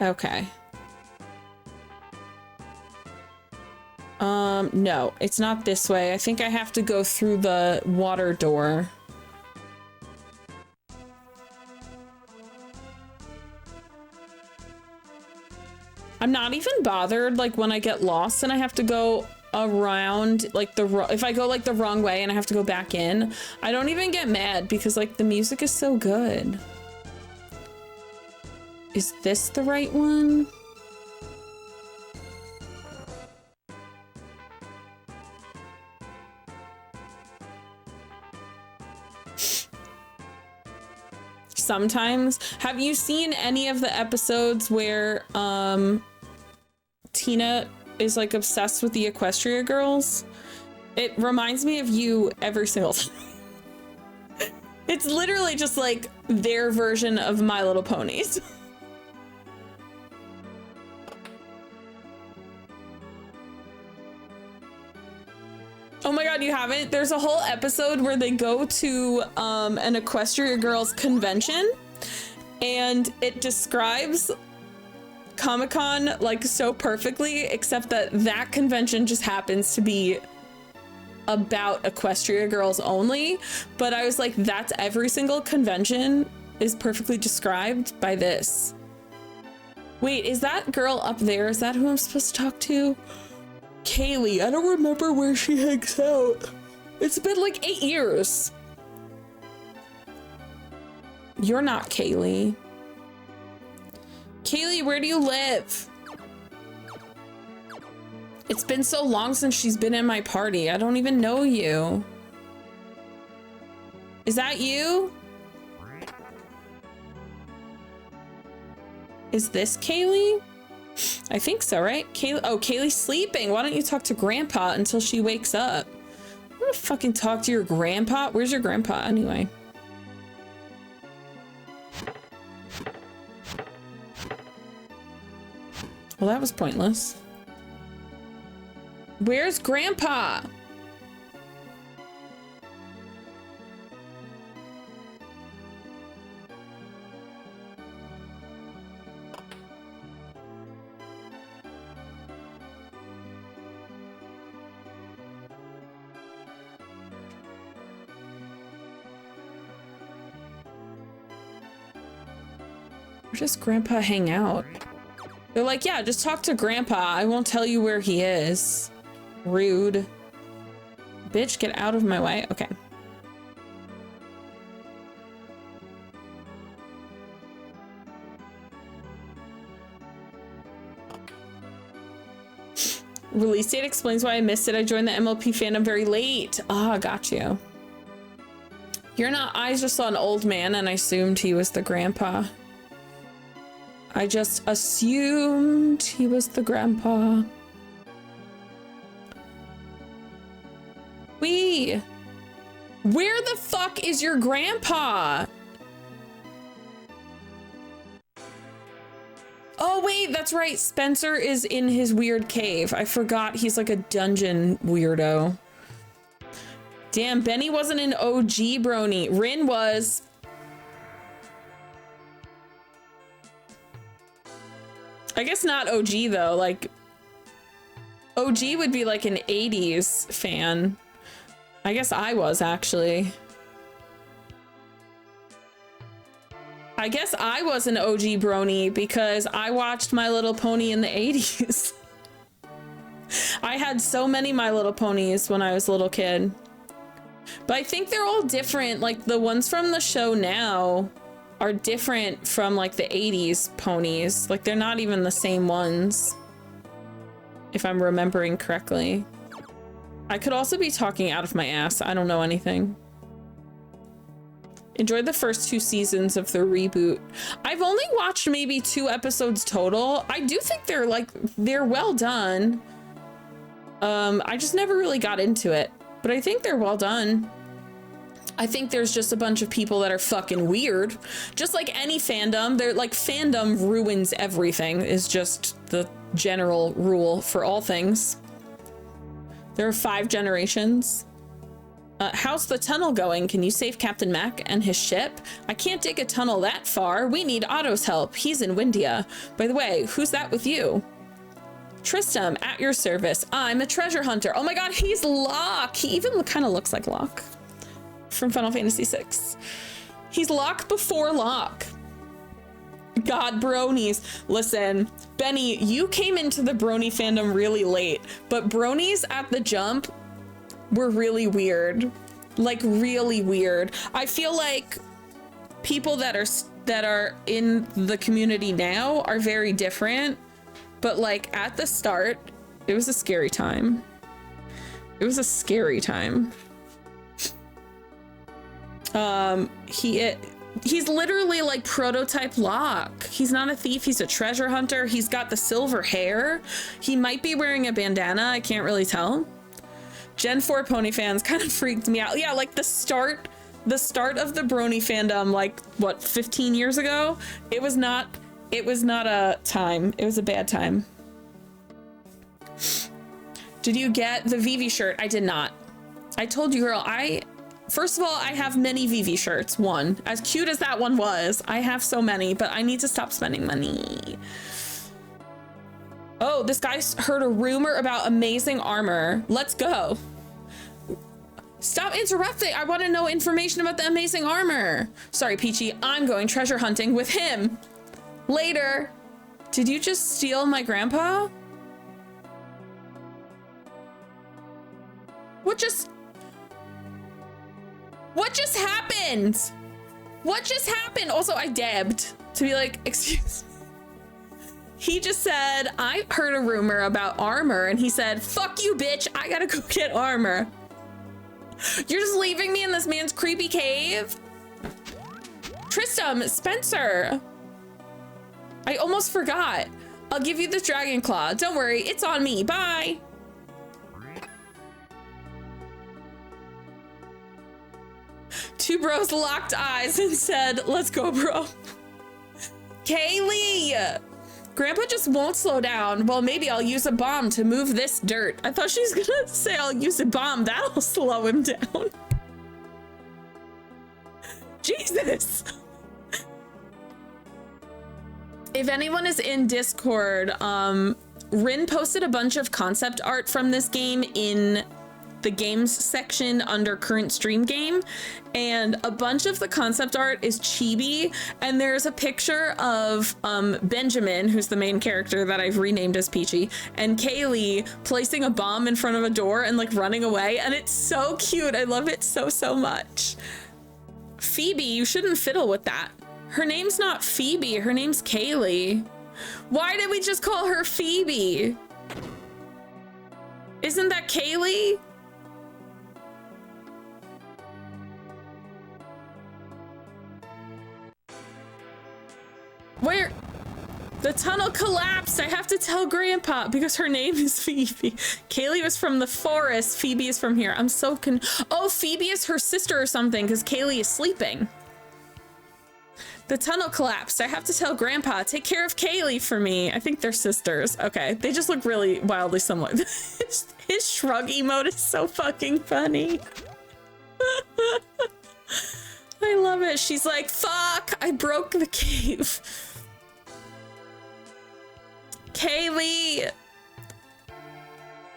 Okay. No, it's not this way. I think I have to go through the water door. I'm not even bothered, like, when I get lost and I have to go around, like, if I go, like, the wrong way and I have to go back in, I don't even get mad because, like, the music is so good. Is this the right one? Sometimes. Have you seen any of the episodes where Tina is like obsessed with the Equestria girls? It reminds me of you every single time. It's literally just like their version of My Little Ponies. Oh my god, you haven't? There's a whole episode where they go to an Equestria Girls convention and it describes Comic-Con like so perfectly, except that that convention just happens to be about Equestria girls only, but I was like, that's every single convention is perfectly described by this. Wait, is that girl up there? Is that who I'm supposed to talk to? Kaylee, I don't remember where she hangs out. It's been like 8 years. You're not Kaylee. Kaylee, where do you live? It's been so long since she's been in my party. I don't even know you. Is that you? Is this Kaylee? I think so, right? Kaylee, oh, Kaylee's sleeping. Why don't you talk to Grandpa until she wakes up? I'm gonna fucking talk to your grandpa. Where's your grandpa anyway? Well, that was pointless. Where's Grandpa? Where does Grandpa hang out? They're like, yeah, just talk to Grandpa. I won't tell you where he is. Rude. Bitch, get out of my way. Okay. Release date explains why I missed it. I joined the MLP fandom very late. Ah, got you. You're not. I just saw an old man and I assumed he was the grandpa. I just assumed he was the grandpa. Where the fuck is your grandpa? Oh wait, that's right. Spencer is in his weird cave. I forgot he's like a dungeon weirdo. Damn, Benny wasn't an OG brony. Rin was. I guess not OG though, like OG would be like an 80s fan. I guess I was actually. I guess I was an OG brony because I watched My Little Pony in the 80s. I had so many My Little Ponies when I was a little kid. But I think they're all different. Like the ones from the show now are different from like the 80s ponies. Like they're not even the same ones, if I'm remembering correctly. I could also be talking out of my ass. I don't know anything. Enjoyed the first 2 seasons of the reboot. I've only watched maybe 2 episodes total. I do think they're well done. I just never really got into it, but I think they're well done. I think there's just a bunch of people that are fucking weird. Just like any fandom, they're like fandom ruins everything is just the general rule for all things. There are 5 generations. How's the tunnel going? Can you save Captain Mac and his ship? I can't dig a tunnel that far. We need Otto's help. He's in Windia. By the way, who's that with you? Tristram, at your service. I'm a treasure hunter. Oh my god, he's Locke. He even kind of looks like Locke from Final Fantasy VI. He's Locke before Locke. God, bronies. Listen, Benny, you came into the brony fandom really late, but bronies at the jump were really weird. Like really weird. I feel like people that are in the community now are very different, but like at the start, it was a scary time. It was a scary time. He's literally like prototype Locke. He's not a thief, he's a treasure hunter. He's got the silver hair. He might be wearing a bandana, I can't really tell. Gen 4 pony fans kind of freaked me out. Yeah, like the start of the brony fandom, like what, 15 years ago? It was not a time. It was a bad time. Did you get the Vivi shirt? I did not. I told you, girl, first of all, I have many Vivi shirts. One, as cute as that one was, I have so many, but I need to stop spending money. Oh, this guy's heard a rumor about amazing armor. Let's go. Stop interrupting. I want to know information about the amazing armor. Sorry, Peachy. I'm going treasure hunting with him. Later. Did you just steal my grandpa? What just happened? What just happened? Also, I dabbed to be like, excuse me. He just said, I heard a rumor about armor, and he said, fuck you, bitch. I gotta go get armor. You're just leaving me in this man's creepy cave? Tristram, Spencer. I almost forgot. I'll give you the dragon claw. Don't worry, it's on me. Bye. Two bros locked eyes and said, let's go, bro. Kaylee! Grandpa just won't slow down. Well, maybe I'll use a bomb to move this dirt. I thought she was gonna say I'll use a bomb. That'll slow him down. Jesus. If anyone is in Discord, Rin posted a bunch of concept art from this game in the games section under current stream game, and a bunch of the concept art is chibi, and there's a picture of Benjamin, who's the main character that I've renamed as Peachy, and Kaylee placing a bomb in front of a door and like running away, and it's so cute. I love it so much. Phoebe, you shouldn't fiddle with that. Her name's not Phoebe, her name's Kaylee. Why did we just call her Phoebe? Isn't that Kaylee? Where? The tunnel collapsed. I have to tell Grandpa because her name is Phoebe. Kaylee was from the forest. Phoebe is from here. I'm so oh, Phoebe is her sister or something because Kaylee is sleeping. The tunnel collapsed. I have to tell Grandpa. Take care of Kaylee for me. I think they're sisters. Okay. They just look really wildly similar. His shrug emote is so fucking funny. I love it. She's like, fuck, I broke the cave. Kaylee.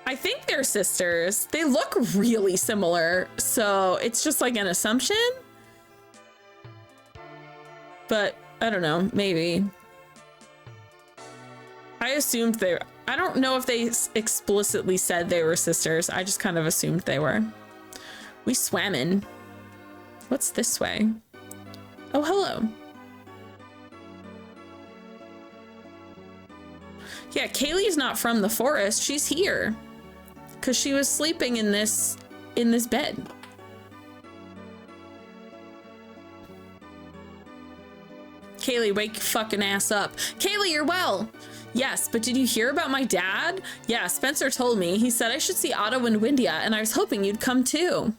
I think they're sisters. They look really similar. So it's just like an assumption. But I don't know, maybe. I assumed I don't know if they explicitly said they were sisters. I just kind of assumed they were. We swam in. What's this way? Oh, hello. Yeah, Kaylee's not from the forest. She's here because she was sleeping in this bed. Kaylee, wake your fucking ass up. Kaylee, you're well. Yes, but did you hear about my dad? Yeah, Spencer told me. He said I should see Otto and Windia, and I was hoping you'd come too.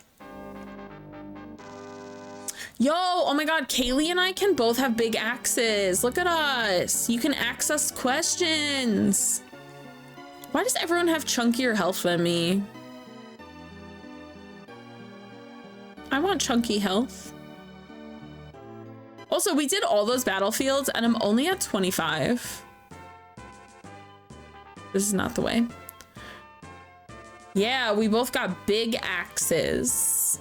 Yo, oh my god, Kaylee and I can both have big axes. Look at us. You can ask us questions. Why does everyone have chunkier health than me? I want chunky health. Also, we did all those battlefields and I'm only at 25. This is not the way. Yeah, we both got big axes.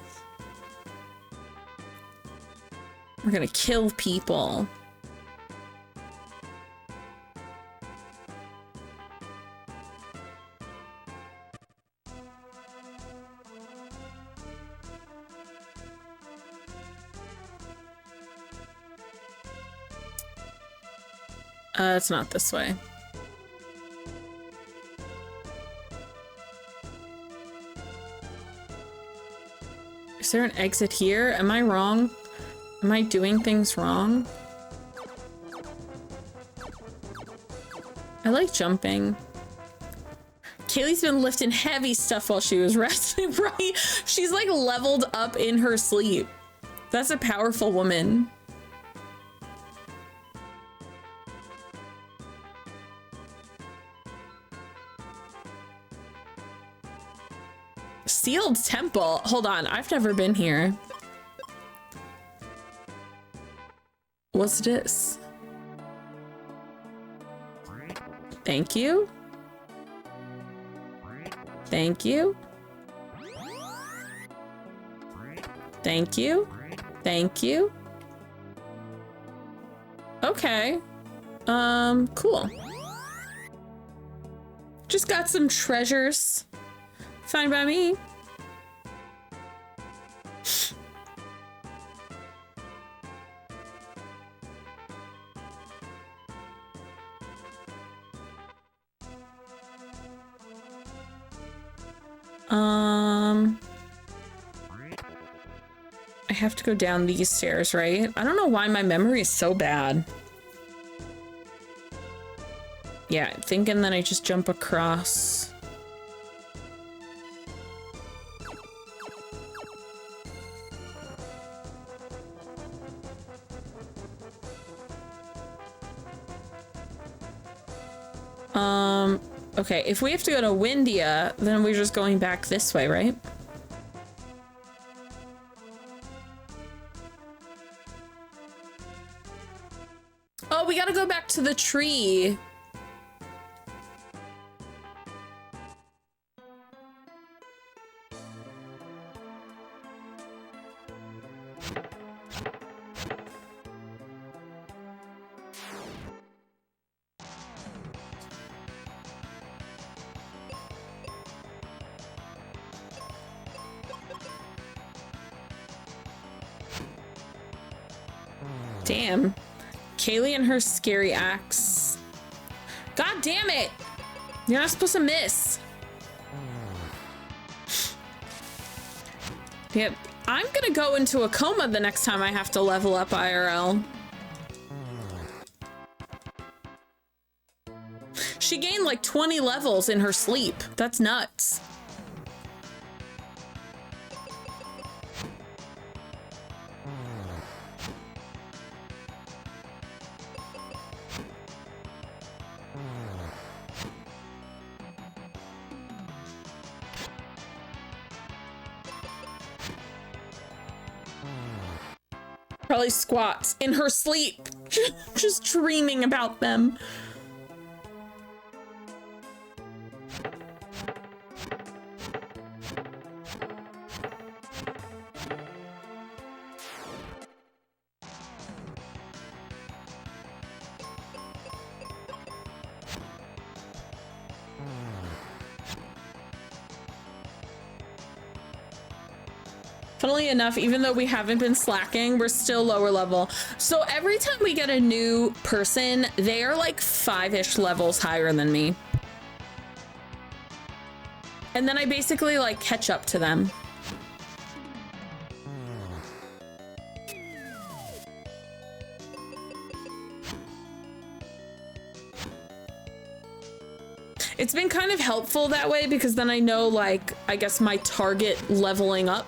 We're gonna kill people. It's not this way. Is there an exit here? Am I wrong? Am I doing things wrong? I like jumping. Kaylee's been lifting heavy stuff while she was resting, right? She's like leveled up in her sleep. That's a powerful woman. Sealed temple? Hold on, I've never been here. What's this? Thank you. Thank you. Thank you. Thank you. Okay. Cool. Just got some treasures. Fine by me. I have to go down these stairs, right? I don't know why my memory is so bad. Yeah, thinking that I just jump across. Okay, if we have to go to Windia, then we're just going back this way, right? Oh, we gotta go back to the tree. Damn. Kaylee and her scary axe. God damn it! You're not supposed to miss. Yep. I'm gonna go into a coma the next time I have to level up IRL. She gained like 20 levels in her sleep. That's nuts. Probably squats in her sleep, just dreaming about them. Funnily enough, even though we haven't been slacking, we're still lower level. So every time we get a new person, they are like 5-ish levels higher than me. And then I basically like catch up to them. It's been kind of helpful that way because then I know, like, I guess my target leveling up.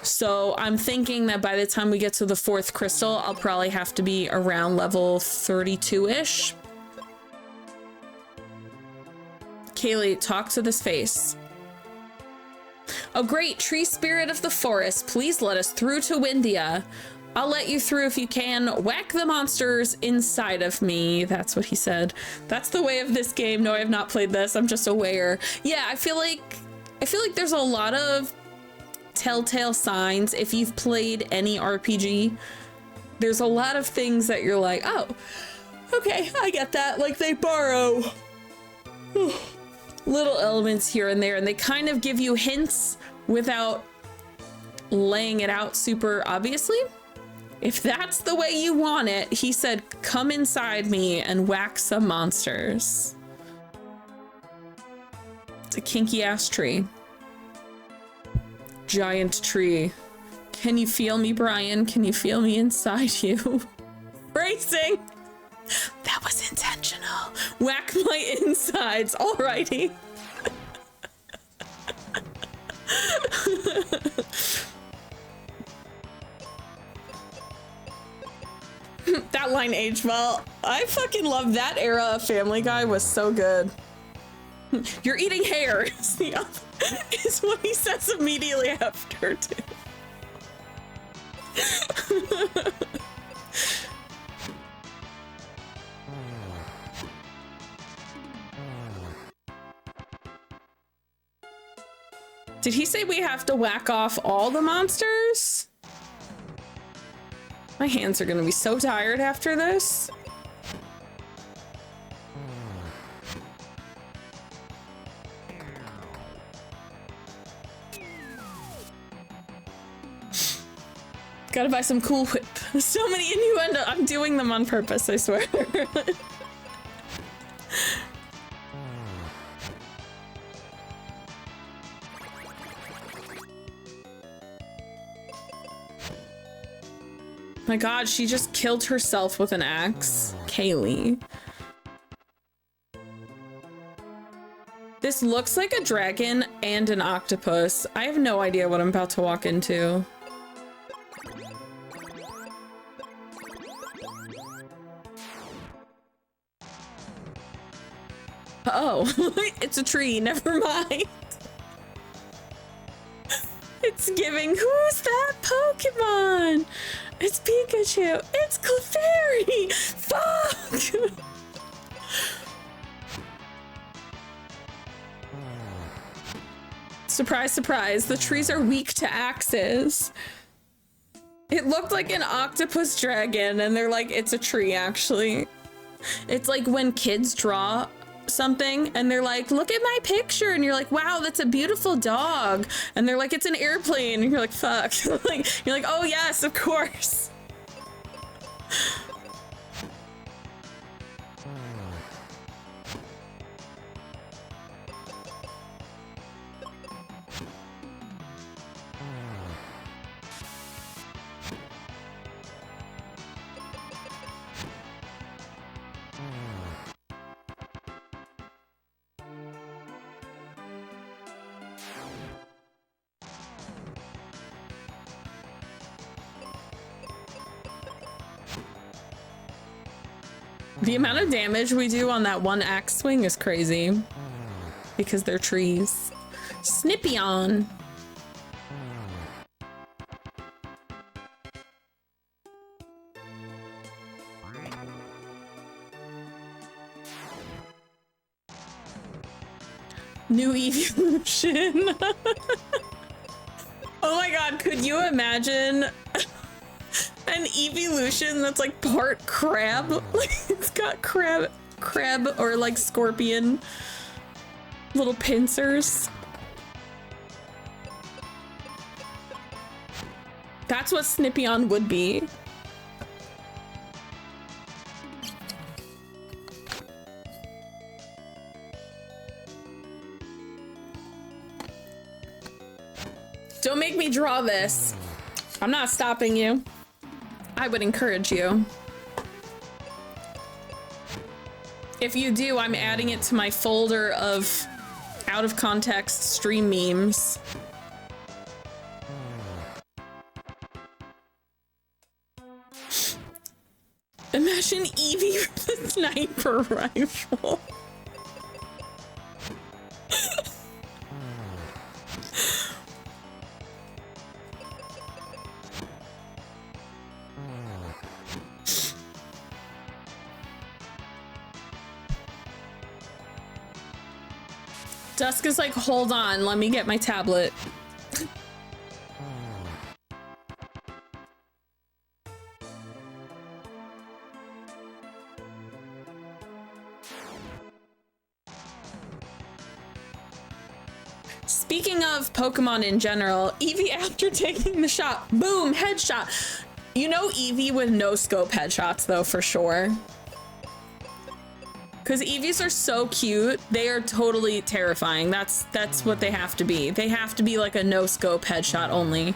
So I'm thinking that by the time we get to the 4th crystal, I'll probably have to be around level 32-ish. Kaylee, talk to this face. Oh great, tree spirit of the forest, please let us through to Windia. I'll let you through if you can. Whack the monsters inside of me. That's what he said. That's the way of this game. No, I have not played this. I'm just aware. Yeah, I feel like there's a lot of telltale signs. If you've played any RPG, there's a lot of things that you're like, oh, okay, I get that. Like they borrow little elements here and there, and they kind of give you hints without laying it out super obviously. If that's the way you want it, he said, come inside me and whack some monsters. It's a kinky ass tree. Giant tree. Can you feel me, Brian? Can you feel me inside you? Racing! That was intentional. Whack my insides, alrighty. That line aged well. I fucking love that era of Family Guy, was so good. You're eating hair is what he says immediately after, too. Did he say we have to whack off all the monsters? My hands are gonna be so tired after this. Gotta buy some Cool Whip. So many innuendo. I'm doing them on purpose, I swear. My god, she just killed herself with an axe. Kaylee. This looks like a dragon and an octopus. I have no idea what I'm about to walk into. Oh, it's a tree, never mind. It's giving, who's that Pokemon? It's Pikachu, it's Clefairy, fuck! Surprise, surprise, the trees are weak to axes. It looked like an octopus dragon and they're like, it's a tree actually. It's like when kids draw something and they're like, look at my picture, and you're like, wow, that's a beautiful dog, and they're like, it's an airplane, and you're like, fuck. Like, you're like, oh yes, of course. The amount of damage we do on that one axe swing is crazy. Because they're trees. Snippy-on. New evolution. Oh my god, could you imagine an evolution that's like part crab? Like it's got crab or like scorpion little pincers. That's what Snippy-on would be. Don't make me draw this. I'm not stopping you. I would encourage you. If you do, I'm adding it to my folder of out of context stream memes. Imagine Eevee with a sniper rifle. Dusk is like, hold on, let me get my tablet. Speaking of Pokemon in general, Eevee after taking the shot, boom, headshot. You know Eevee with no scope headshots though, for sure. Because Eevees are so cute, they are totally terrifying. That's what they have to be. They have to be like a no scope headshot only.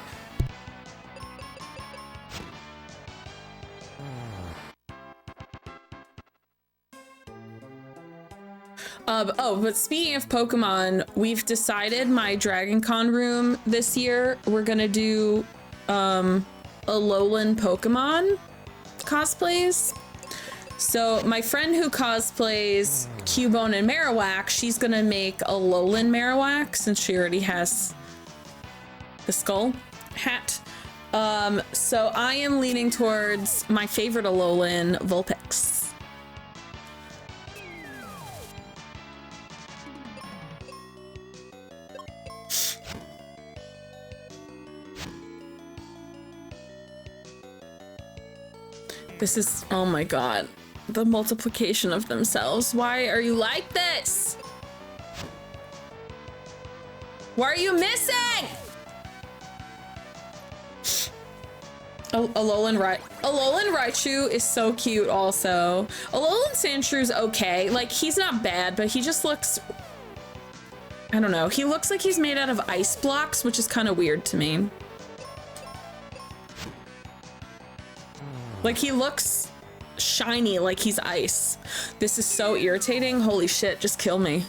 Oh, but speaking of Pokemon, we've decided my Dragon Con room this year, we're gonna do Alolan Pokemon cosplays. So my friend who cosplays Cubone and Marowak, she's gonna make a Alolan Marowak since she already has the skull hat. So I am leaning towards my favorite Alolan, Vulpix. This is, oh my god. The multiplication of themselves. Why are you like this? Why are you missing? Alolan Raichu is so cute also. Alolan Sandshrews okay. Like, he's not bad, but he just looks... I don't know. He looks like he's made out of ice blocks, which is kind of weird to me. Like, he looks shiny like he's ice. This is so irritating. Holy shit, just kill me.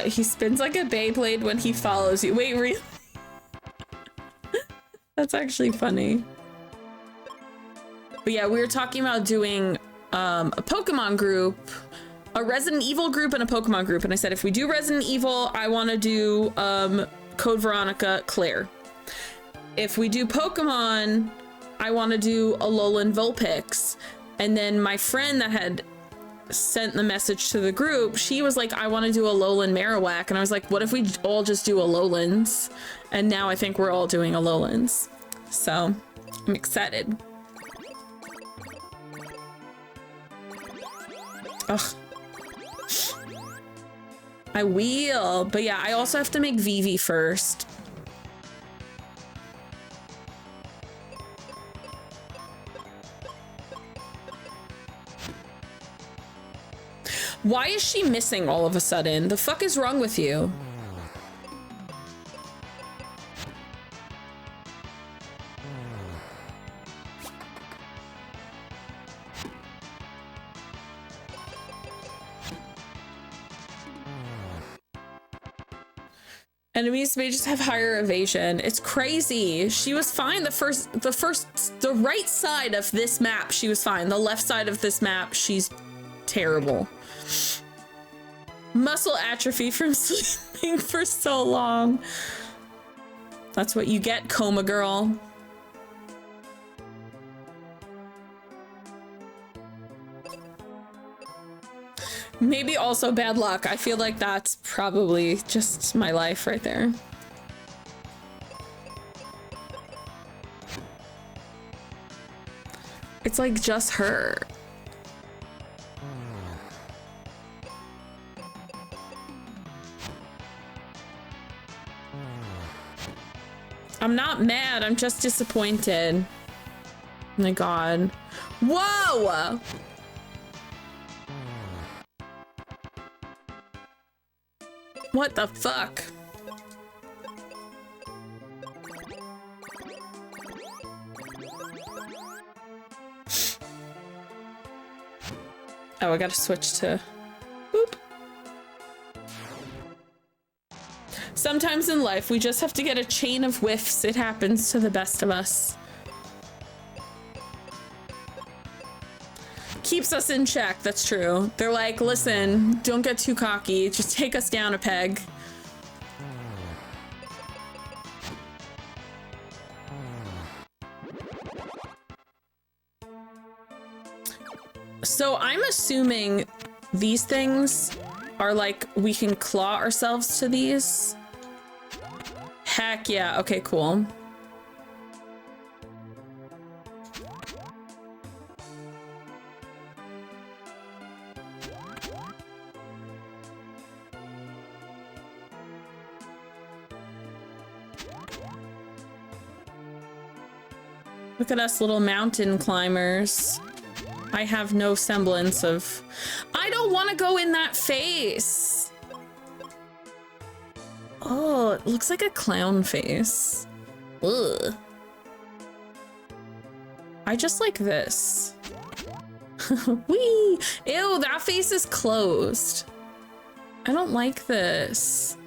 He spins like a Beyblade when he follows you. Wait, really? That's actually funny. But yeah, we were talking about doing a Pokemon group, a Resident Evil group, and a Pokemon group. And I said, if we do Resident Evil, I want to do Code Veronica, Claire. If we do Pokemon, I want to do Alolan Vulpix. And then my friend that had sent the message to the group, she was like, I want to do Alolan Marowak. And I was like, what if we all just do Alolans? And now I think we're all doing Alolans. So I'm excited. Ugh. I will, but yeah, I also have to make Vivi first. Why is she missing all of a sudden? The fuck is wrong with you? Enemies may just have higher evasion. It's crazy. She was fine the right side of this map, she was fine. The left side of this map, she's terrible. Muscle atrophy from sleeping for so long. That's what you get, coma girl. Maybe also bad luck. I feel like that's probably just my life right there. It's like just her. I'm not mad, I'm just disappointed. Oh my god. Whoa! What the fuck? Oh, I gotta switch to... Boop. Sometimes in life, we just have to get a chain of whiffs. It happens to the best of us. Keeps us in check, that's true. They're like, listen, don't get too cocky. Just take us down a peg. So I'm assuming these things are like, we can claw ourselves to these. Heck yeah, okay, cool. Look at us little mountain climbers. I have no semblance of... I don't want to go in that face. Oh, it looks like a clown face. Ugh. I just like this. Whee! Ew, that face is closed. I don't like this.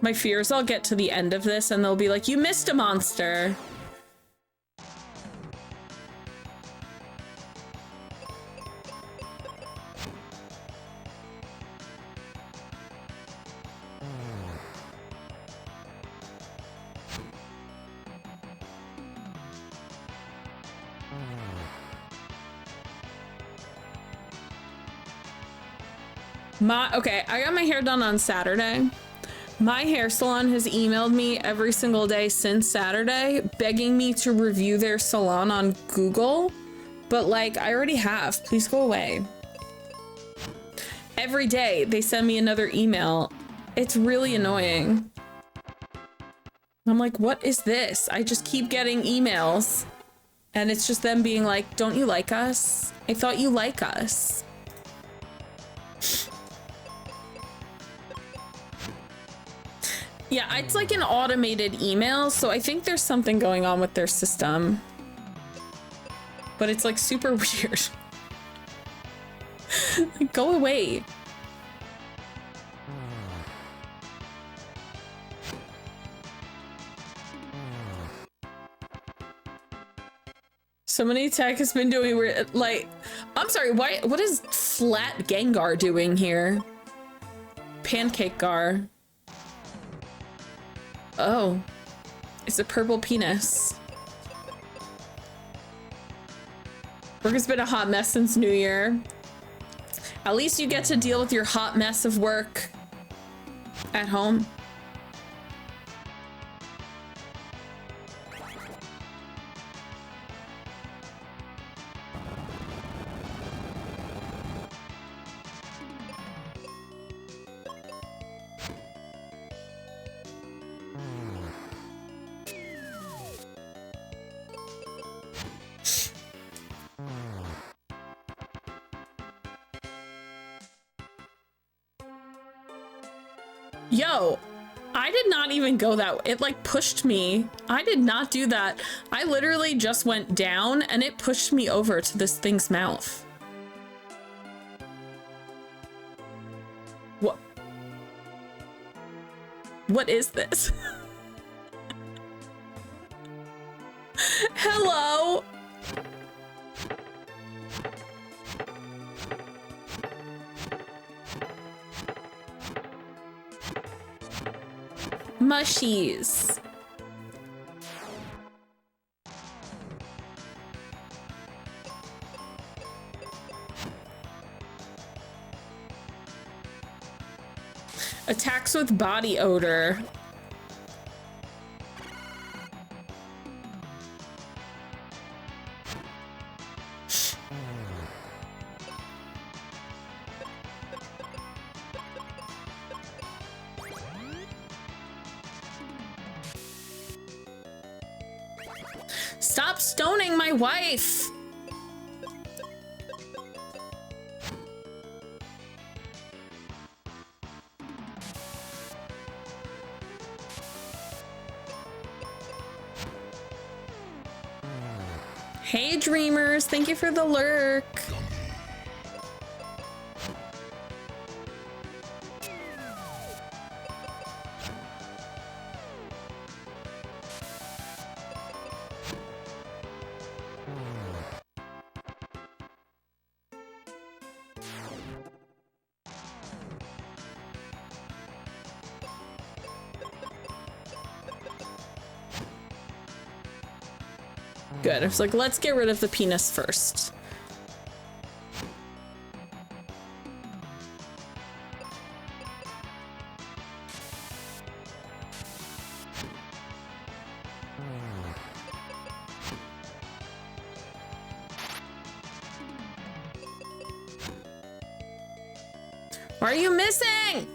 My fear is I'll get to the end of this and they'll be like, you missed a monster. Okay, I got my hair done on Saturday. My hair salon has emailed me every single day since Saturday, begging me to review their salon on Google. But like, I already have, please go away. Every day they send me another email. It's really annoying. I'm like, what is this? I just keep getting emails and it's just them being like, don't you like us? I thought you like us. Yeah, it's like an automated email, so I think there's something going on with their system. But it's like super weird. Like, go away. Somebody tech has been doing weird, like, I'm sorry, what is Flat Gengar doing here? Pancake Gar. Oh, it's a purple penis. Work has been a hot mess since New Year. At least you get to deal with your hot mess of work at home. Yo, I did not even go that way. It like pushed me. I did not do that. I literally just went down and it pushed me over to this thing's mouth. What? What is this? Hello? Mushies. Attacks with body odor. Stop stoning my wife! Hey dreamers, thank you for the lurk. Good. I was like, let's get rid of the penis first. What are you missing?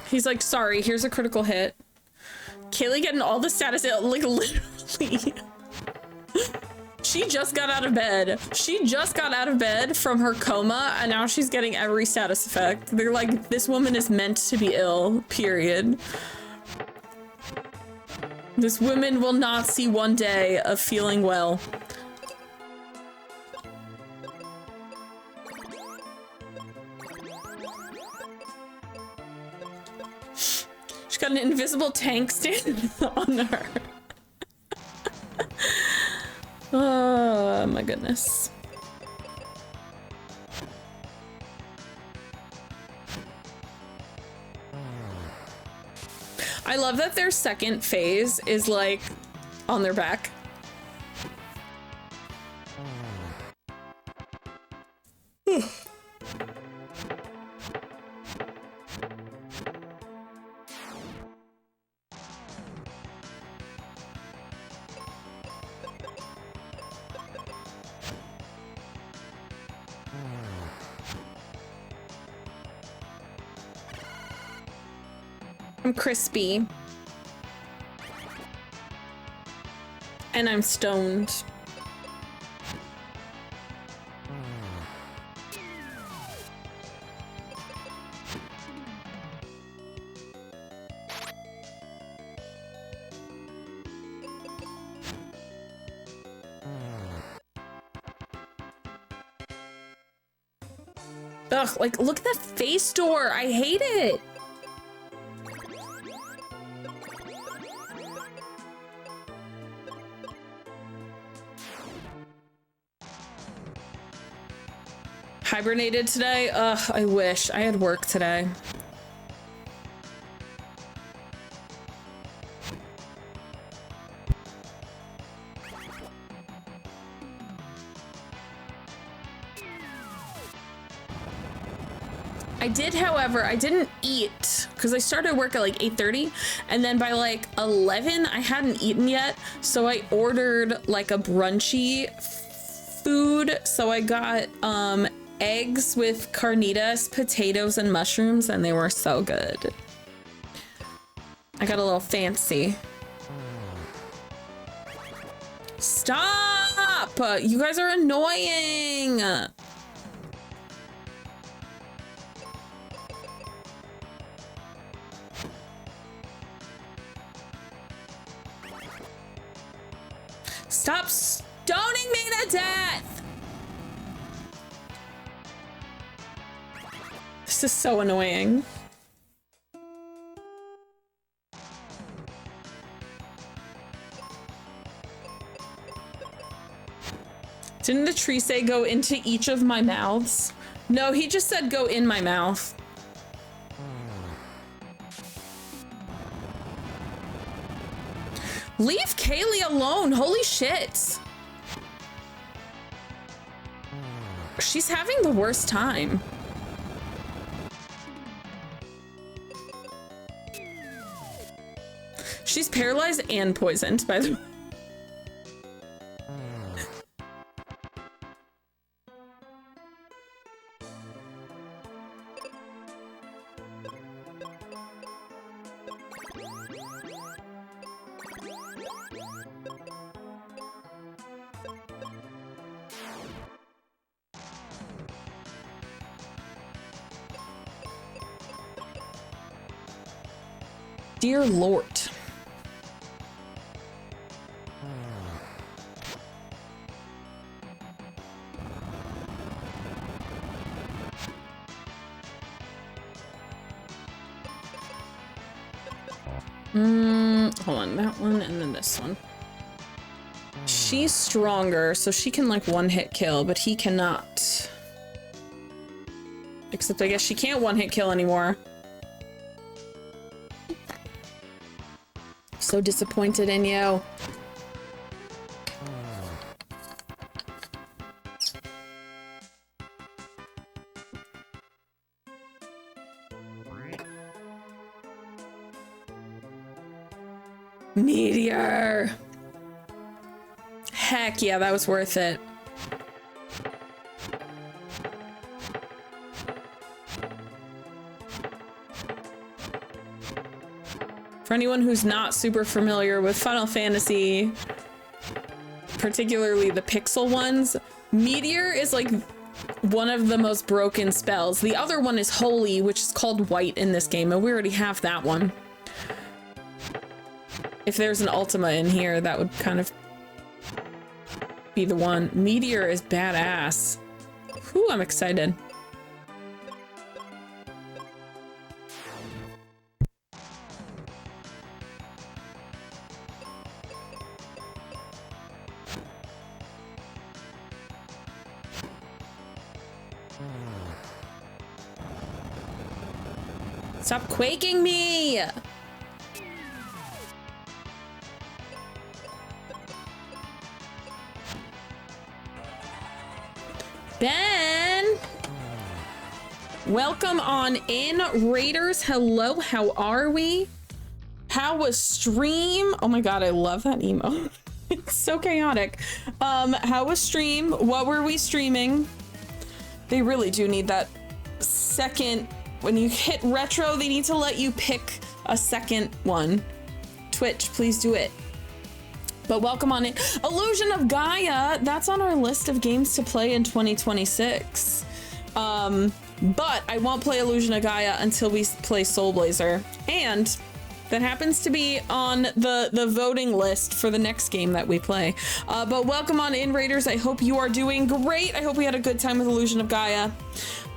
He's like, sorry, here's a critical hit. Kaylee getting all the status, like literally. She just got out of bed. She just got out of bed from her coma and now she's getting every status effect. They're like, this woman is meant to be ill, period. This woman will not see one day of feeling well. She's got an invisible tank standing on her. Oh my goodness. I love that their second phase is like on their back. I'm crispy. And I'm stoned. Ugh, like, look at that face door. I hate it. Hibernated today? Ugh, I wish. I had work today. I did, however, I didn't eat because I started work at like 8:30 and then by like 11 I hadn't eaten yet, so I ordered like a brunchy food. So I got eggs with carnitas, potatoes, and mushrooms, and they were so good. I got a little fancy. Stop! You guys are annoying! Stop stoning me to death! This is so annoying. Didn't the tree say go into each of my mouths? No, he just said go in my mouth. Leave Kaylee alone, holy shit. She's having the worst time. She's paralyzed and poisoned, by the way. Dear Lord. Hold on, that one and then this one. She's stronger, so she can like one-hit kill, but he cannot. Except I guess she can't one-hit kill anymore. So disappointed in you. Meteor. Heck yeah, that was worth it. For anyone who's not super familiar with Final Fantasy, particularly the pixel ones, Meteor is like one of the most broken spells. The other one is Holy, which is called White in this game, and we already have that one. If there's an Ultima in here, that would kind of be the one. Meteor is badass. Whew, I'm excited. Stop quaking me! Ben! Welcome on in, Raiders. Hello, how are we? How was stream? Oh my god, I love that emo. It's so chaotic. How was stream? What were we streaming? They really do need that second. When you hit retro, they need to let you pick a second one. Twitch, please do it. But welcome on in. Illusion of Gaia, that's on our list of games to play in 2026. But I won't play Illusion of Gaia until we play Soul Blazer. And that happens to be on the voting list for the next game that we play. But welcome on in, Raiders. I hope you are doing great. I hope we had a good time with Illusion of Gaia.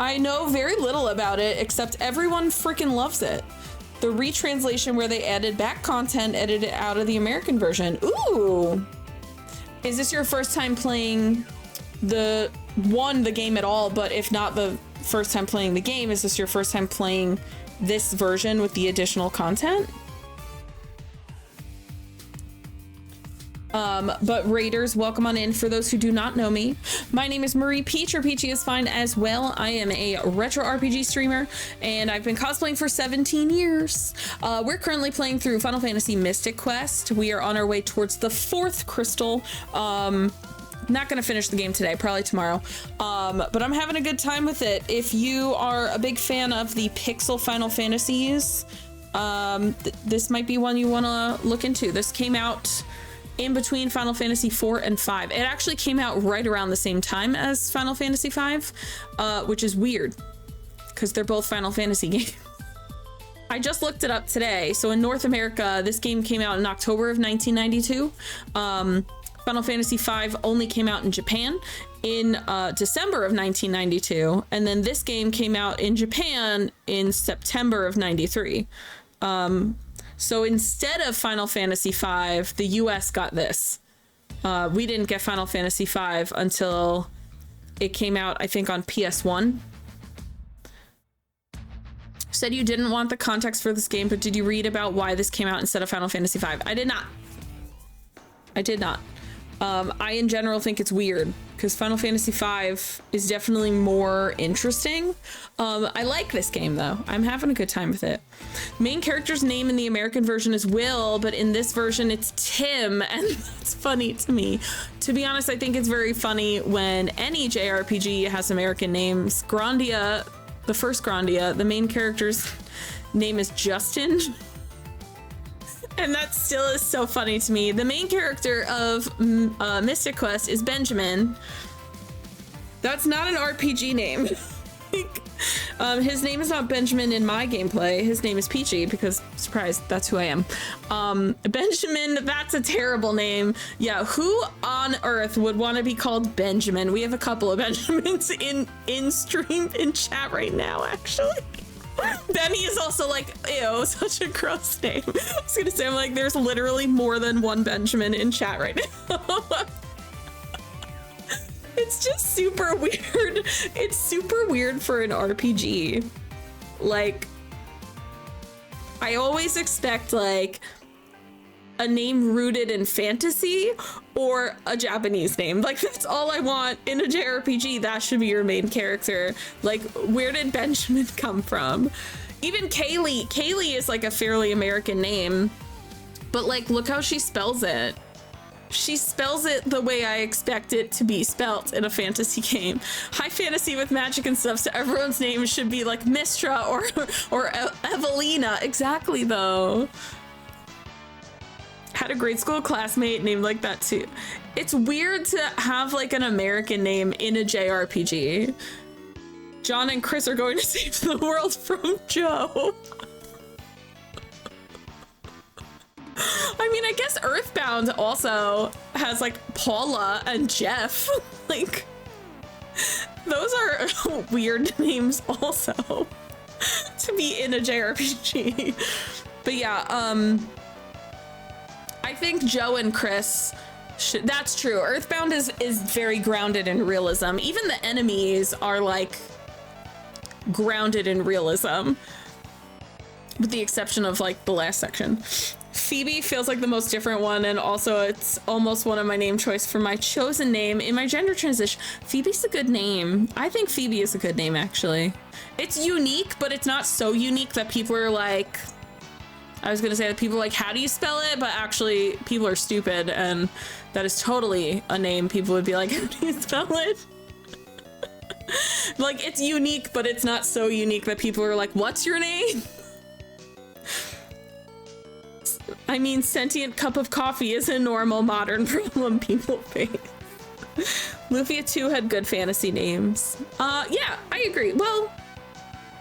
I know very little about it, except everyone freaking loves it. The retranslation where they added back content, edited out of the American version. Ooh! Is this your first time playing the game at all? But if not the first time playing the game, is this your first time playing this version with the additional content? But Raiders, welcome on in. For those who do not know me, my name is Marie Peach, or Peachy is fine as well. I am a retro RPG streamer, and I've been cosplaying for 17 years. We're currently playing through Final Fantasy Mystic Quest. We are on our way towards the 4th crystal. Not gonna finish the game today, probably tomorrow. But I'm having a good time with it. If you are a big fan of the pixel Final Fantasies, this might be one you wanna look into. This came out in between Final Fantasy 4 and 5. It actually came out right around the same time as Final Fantasy 5, which is weird because they're both Final Fantasy games. I just looked it up today. So in North America, this game came out in October of 1992. Final Fantasy V only came out in Japan in December of 1992. And then this game came out in Japan in September of 93. So instead of Final Fantasy V, the US got this. We didn't get Final Fantasy V until it came out, I think, on PS1. Said you didn't want the context for this game, but did you read about why this came out instead of Final Fantasy V? I did not. I did not. I, in general, think it's weird because Final Fantasy V is definitely more interesting. I like this game, though. I'm having a good time with it. Main character's name in the American version is Will, but in this version, it's Tim, and that's funny to me. To be honest, I think it's very funny when any JRPG has American names. Grandia, the first Grandia, the main character's name is Justin. And that still is so funny to me. The main character of Mystic Quest is Benjamin. That's not an RPG name. His name is not Benjamin in my gameplay. His name is Peachy because, surprise, that's who I am. Benjamin, that's a terrible name. Yeah, who on earth would want to be called Benjamin? We have a couple of Benjamins in stream, in chat right now, actually. Benny is also like, ew, such a gross name. I was gonna say, I'm like, there's literally more than one Benjamin in chat right now. It's just super weird. It's super weird for an RPG. Like, I always expect like a name rooted in fantasy or a Japanese name. Like, that's all I want in a JRPG. That should be your main character. Like, where did Benjamin come from? Even Kaylee. Kaylee is like a fairly American name, but like, look how she spells it. She spells it the way I expect it to be spelt in a fantasy game. High fantasy with magic and stuff, so everyone's name should be like Mistra or Evelina. Exactly, though. Had a grade school classmate named like that too. It's weird to have like an American name in a JRPG. John and Chris are going to save the world from Joe. I mean, I guess Earthbound also has like Paula and Jeff. Like, those are weird names also to be in a JRPG. But yeah, I think Joe and Chris That's true. Earthbound is very grounded in realism. Even the enemies are like grounded in realism, with the exception of like the last section. Phoebe feels like the most different one, and also it's almost one of my name choice for my chosen name in my gender transition. Phoebe's a good name. I think Phoebe is a good name, actually. It's unique, but it's not so unique that people are like, I was gonna say that people are like, how do you spell it? But actually people are stupid, and that is totally a name people would be like, how do you spell it? Like, it's unique, but it's not so unique that people are like, what's your name? I mean, sentient cup of coffee is a normal modern problem people face. Lufia 2 had good fantasy names. Yeah, I agree. Well,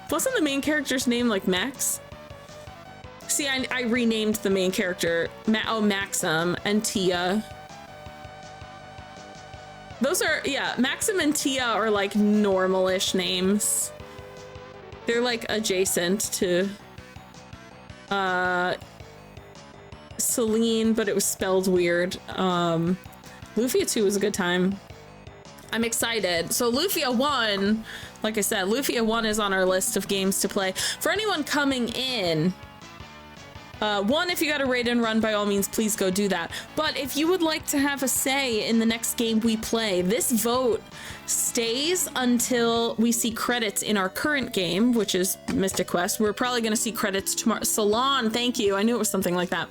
wasn't the main character's name like Max? See, I renamed the main character. Maxim and Tia. Those are, yeah, Maxim and Tia are like normal-ish names. They're like adjacent to Celine, but it was spelled weird. Lufia 2 was a good time. I'm excited. So Lufia 1, like I said, Lufia 1 is on our list of games to play. For anyone coming in, one, if you got a raid and run, by all means, please go do that. But if you would like to have a say in the next game we play, this vote stays until we see credits in our current game, which is Mystic Quest. We're probably going to see credits tomorrow. Salon, thank you. I knew it was something like that.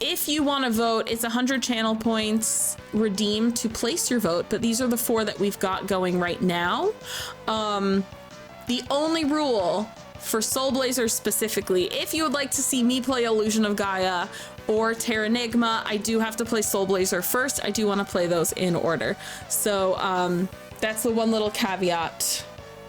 If you want to vote, it's 100 channel points redeemed to place your vote, but these are the 4 that we've got going right now. The only rule for Soul Blazer specifically, if you would like to see me play Illusion of Gaia or Terranigma, I do have to play Soul Blazer first. I do want to play those in order. So that's the one little caveat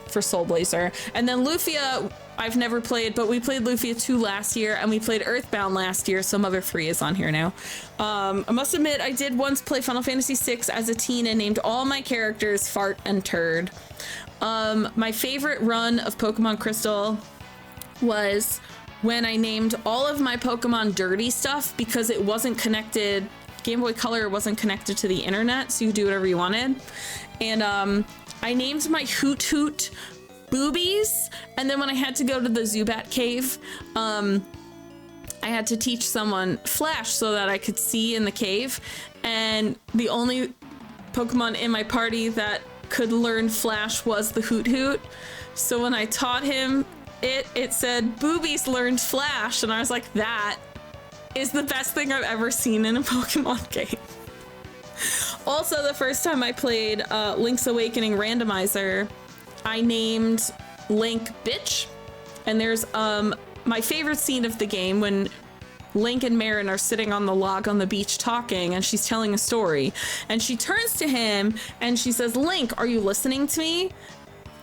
for Soul Blazer. And then Lufia, I've never played, but we played Lufia 2 last year, and we played Earthbound last year, so Mother 3 is on here now. I must admit, I did once play Final Fantasy VI as a teen and named all my characters Fart and Turd. My favorite run of Pokemon Crystal was when I named all of my Pokemon Dirty Stuff because it wasn't connected. Game Boy Color wasn't connected to the internet, so you do whatever you wanted. And I named my Hoot Hoot Boobies, and then when I had to go to the Zubat cave, I had to teach someone Flash so that I could see in the cave, and the only Pokemon in my party that could learn Flash was the Hoot Hoot. So when I taught him it said Boobies learned Flash, and I was like, that is the best thing I've ever seen in a Pokemon game. Also, the first time I played Link's Awakening Randomizer, I named Link Bitch, and there's my favorite scene of the game when Link and Marin are sitting on the log on the beach talking, and she's telling a story, and she turns to him and she says, Link, are you listening to me?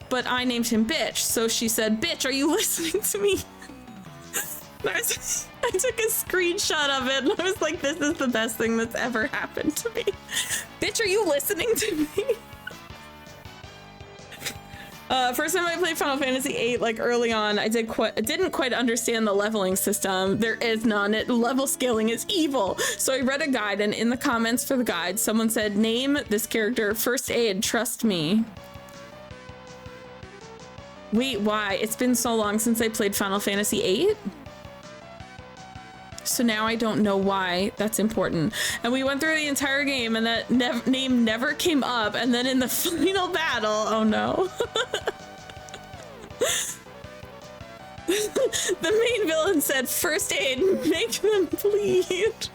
But I named him Bitch, so she said, Bitch, are you listening to me? I took a screenshot of it, and I was like, this is the best thing that's ever happened to me. Bitch, are you listening to me? First time I played Final Fantasy VIII, like early on, I didn't quite understand the leveling system. There is none. Level scaling is evil. So I read a guide, and in the comments for the guide, someone said, name this character First Aid, trust me. Wait, why? It's been so long since I played Final Fantasy VIII? So now I don't know why that's important. And we went through the entire game, and that name never came up. And then in the final battle, oh no. The main villain said, First Aid, make them bleed.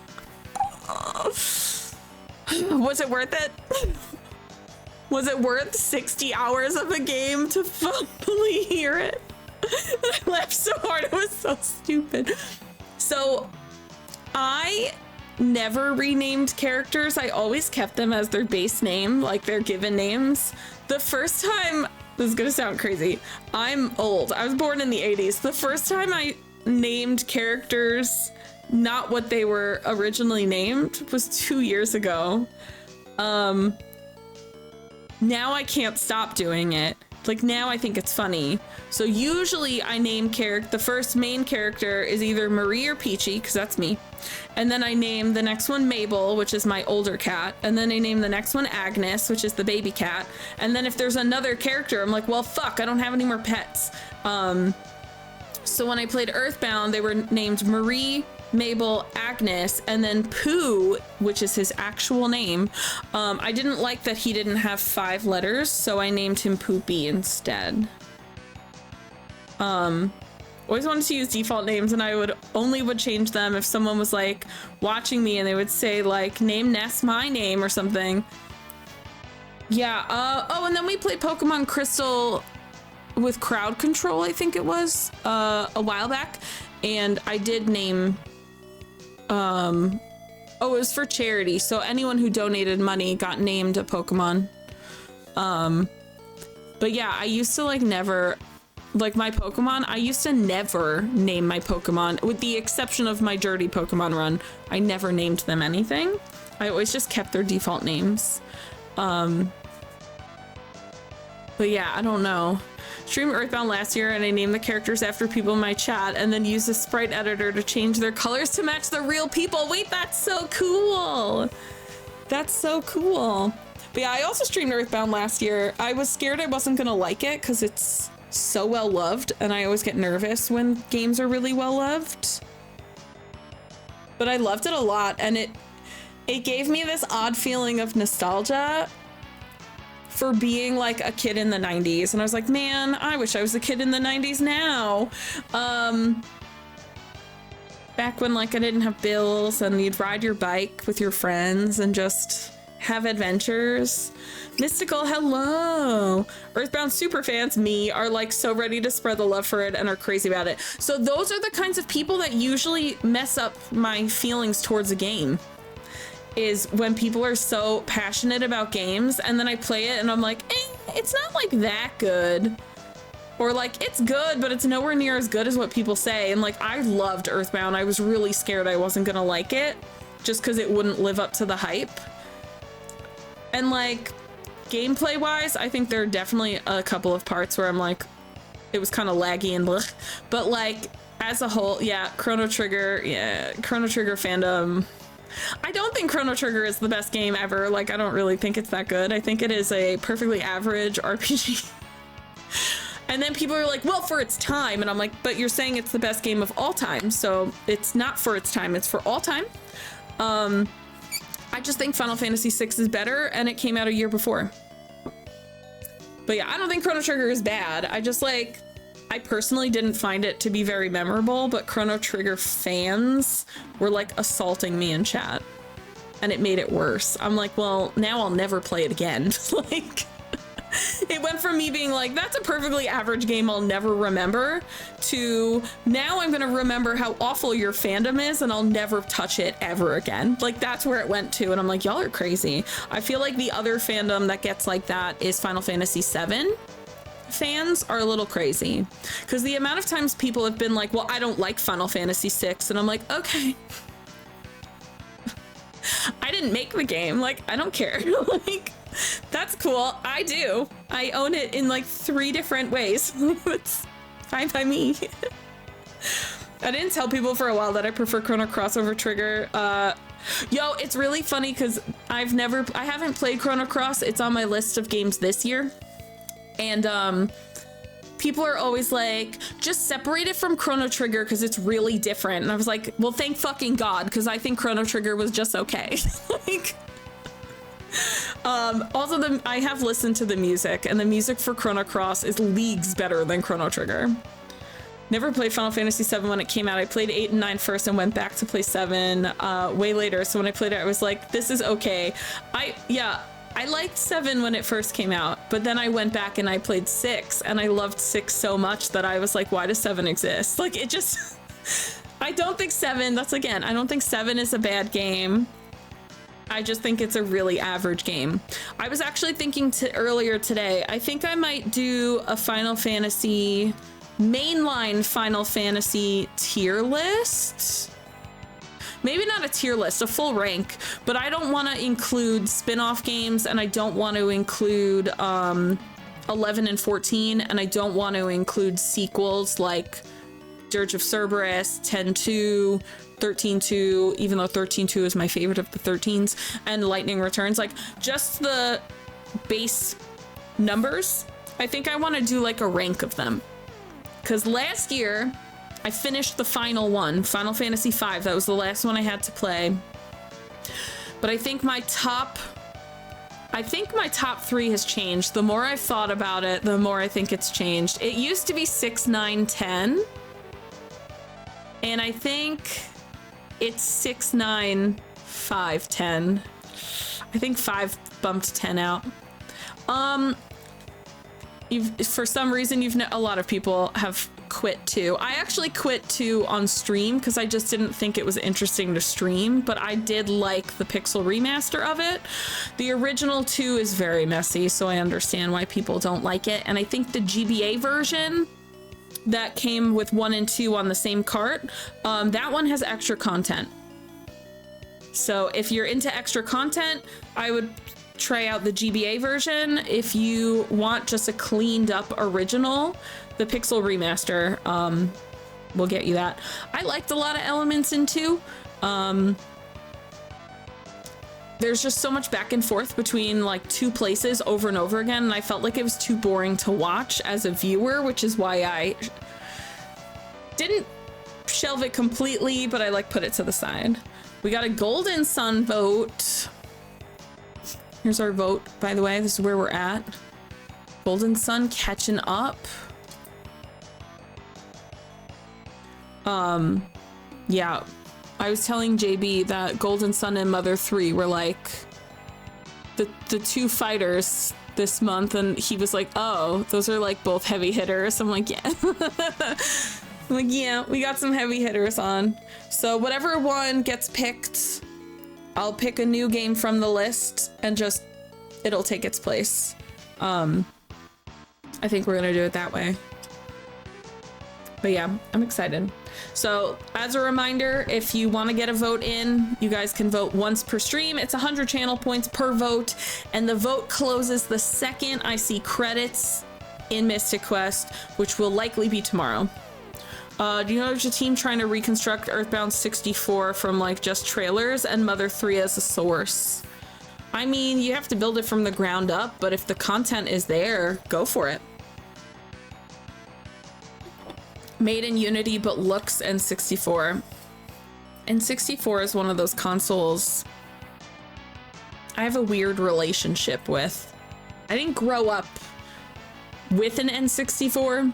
Was it worth it? Was it worth 60 hours of a game to finally hear it? I laughed so hard, it was so stupid. So I never renamed characters. I always kept them as their base name, like their given names. The first time, this is gonna sound crazy, I'm old. I was born in the 80s. The first time I named characters not what they were originally named was 2 years ago. Now I can't stop doing it. Like now I think it's funny. So usually I name the first main character is either Marie or Peachy, because that's me. And then I name the next one Mabel, which is my older cat. And then I name the next one Agnes, which is the baby cat. And then if there's another character, I'm like, well, fuck, I don't have any more pets. So when I played Earthbound, they were named Marie, Mabel, Agnes, and then Pooh, which is his actual name. I didn't like that he didn't have 5 letters, so I named him Poopy instead. Always wanted to use default names, and I would change them if someone was like watching me and they would say like, name Ness my name or something. Yeah, oh, and then we played Pokemon Crystal with crowd control, I think it was, a while back. And I did name, it was for charity. So anyone who donated money got named a Pokemon. But yeah, I used to like never, like my Pokemon, I used to never name my Pokemon, with the exception of my dirty Pokemon run. I never named them anything. I always just kept their default names. But yeah, I don't know. Streamed Earthbound last year and I named the characters after people in my chat and then used a sprite editor to change their colors to match the real people. Wait, that's so cool. That's so cool. But yeah, I also streamed Earthbound last year. I was scared I wasn't gonna like it because it's so well loved and I always get nervous when games are really well loved. But I loved it a lot and it gave me this odd feeling of nostalgia for being like a kid in the 90s. And I was like, man, I wish I was a kid in the 90s now. Back when like I didn't have bills and you'd ride your bike with your friends and just have adventures. Mystical, hello. Earthbound superfans, me, are like so ready to spread the love for it and are crazy about it. So those are the kinds of people that usually mess up my feelings towards a game. Is when people are so passionate about games and then I play it and I'm like, it's not like that good. Or like, it's good, but it's nowhere near as good as what people say. And like, I loved Earthbound. I was really scared I wasn't gonna like it just because it wouldn't live up to the hype. And like, gameplay wise, I think there are definitely a couple of parts where I'm like, it was kind of laggy and blech. But like, as a whole, yeah, Chrono Trigger fandom. I don't think Chrono Trigger is the best game ever. Like, I don't really think it's that good. I think it is a perfectly average RPG. And then people are like, well, for its time. And I'm like, but you're saying it's the best game of all time. So it's not for its time, it's for all time. I just think Final Fantasy VI is better and it came out a year before. But yeah, I don't think Chrono Trigger is bad. I just like, I personally didn't find it to be very memorable, but Chrono Trigger fans were like assaulting me in chat and it made it worse. I'm like, well, now I'll never play it again. Like, it went from me being like, that's a perfectly average game I'll never remember, to now I'm gonna remember how awful your fandom is and I'll never touch it ever again. Like, that's where it went to. And I'm like, y'all are crazy. I feel like the other fandom that gets like that is Final Fantasy VII. Fans are a little crazy because the amount of times people have been like, well, I don't like Final Fantasy VI, and I'm like, okay. I didn't make the game, like, I don't care. Like, that's cool. I do. I own it in like 3 different ways. It's fine by me. I didn't tell people for a while that I prefer Chrono Cross over Trigger. Yo, it's really funny because I haven't played Chrono Cross. It's on my list of games this year. And people are always like, just separate it from Chrono Trigger because it's really different. And I was like, well, thank fucking God, because I think Chrono Trigger was just okay. Like, also I have listened to the music, and the music for Chrono Cross is leagues better than Chrono Trigger. Never played Final Fantasy VII when it came out. I played 8 and 9 first and went back to play 7 way later. So when I played it, I was like, this is okay. I liked 7 when it first came out, but then I went back and I played 6 and I loved 6 so much that I was like, why does 7 exist? Like, it just, I don't think 7, I don't think 7 is a bad game. I just think it's a really average game. I was actually thinking earlier today, I think I might do a mainline Final Fantasy tier list. Maybe not a tier list, a full rank, but I don't want to include spin-off games and I don't want to include 11 and 14, and I don't want to include sequels like Dirge of Cerberus, 10-2, 13-2, even though 13-2 is my favorite of the 13s, and Lightning Returns. Like, just the base numbers. I think I want to do like a rank of them. Because last year, I finished the final one, Final Fantasy V. That was the last one I had to play. But I think my top 3 has changed. The more I've thought about it, the more I think it's changed. It used to be 6, 9, 10. And I think it's 6, 9, 5, 10. I think 5 bumped 10 out. For some reason, a lot of people have quit 2. I actually quit 2 on stream because I just didn't think it was interesting to stream, but I did like the pixel remaster of it. The original 2 is very messy, so I understand why people don't like it. And I think the GBA version that came with 1 and 2 on the same cart, that one has extra content. So if you're into extra content, I would try out the GBA version. If you want just a cleaned up original, the pixel remaster will get you that. I liked a lot of elements in 2. There's just so much back and forth between like 2 places over and over again, and I felt like it was too boring to watch as a viewer, which is why I didn't shelve it completely, but I like put it to the side. We got a Golden Sun vote. Here's our vote, by the way. This is where we're at. Golden Sun catching up. Yeah. I was telling JB that Golden Sun and Mother 3 were like the 2 fighters this month, and he was like, oh, those are like both heavy hitters. I'm like, yeah. I'm like, yeah, we got some heavy hitters on. So whatever one gets picked, I'll pick a new game from the list and just, it'll take its place. I think we're gonna do it that way. But yeah, I'm excited. So as a reminder, if you want to get a vote in, you guys can vote once per stream. It's 100 channel points per vote, and the vote closes the second I see credits in Mystic Quest, which will likely be tomorrow. Do you know there's a team trying to reconstruct Earthbound 64 from like just trailers and Mother 3 as a source? I mean, you have to build it from the ground up, but if the content is there, go for it. Made in Unity, but looks N64. N64 is one of those consoles I have a weird relationship with. I didn't grow up with an N64,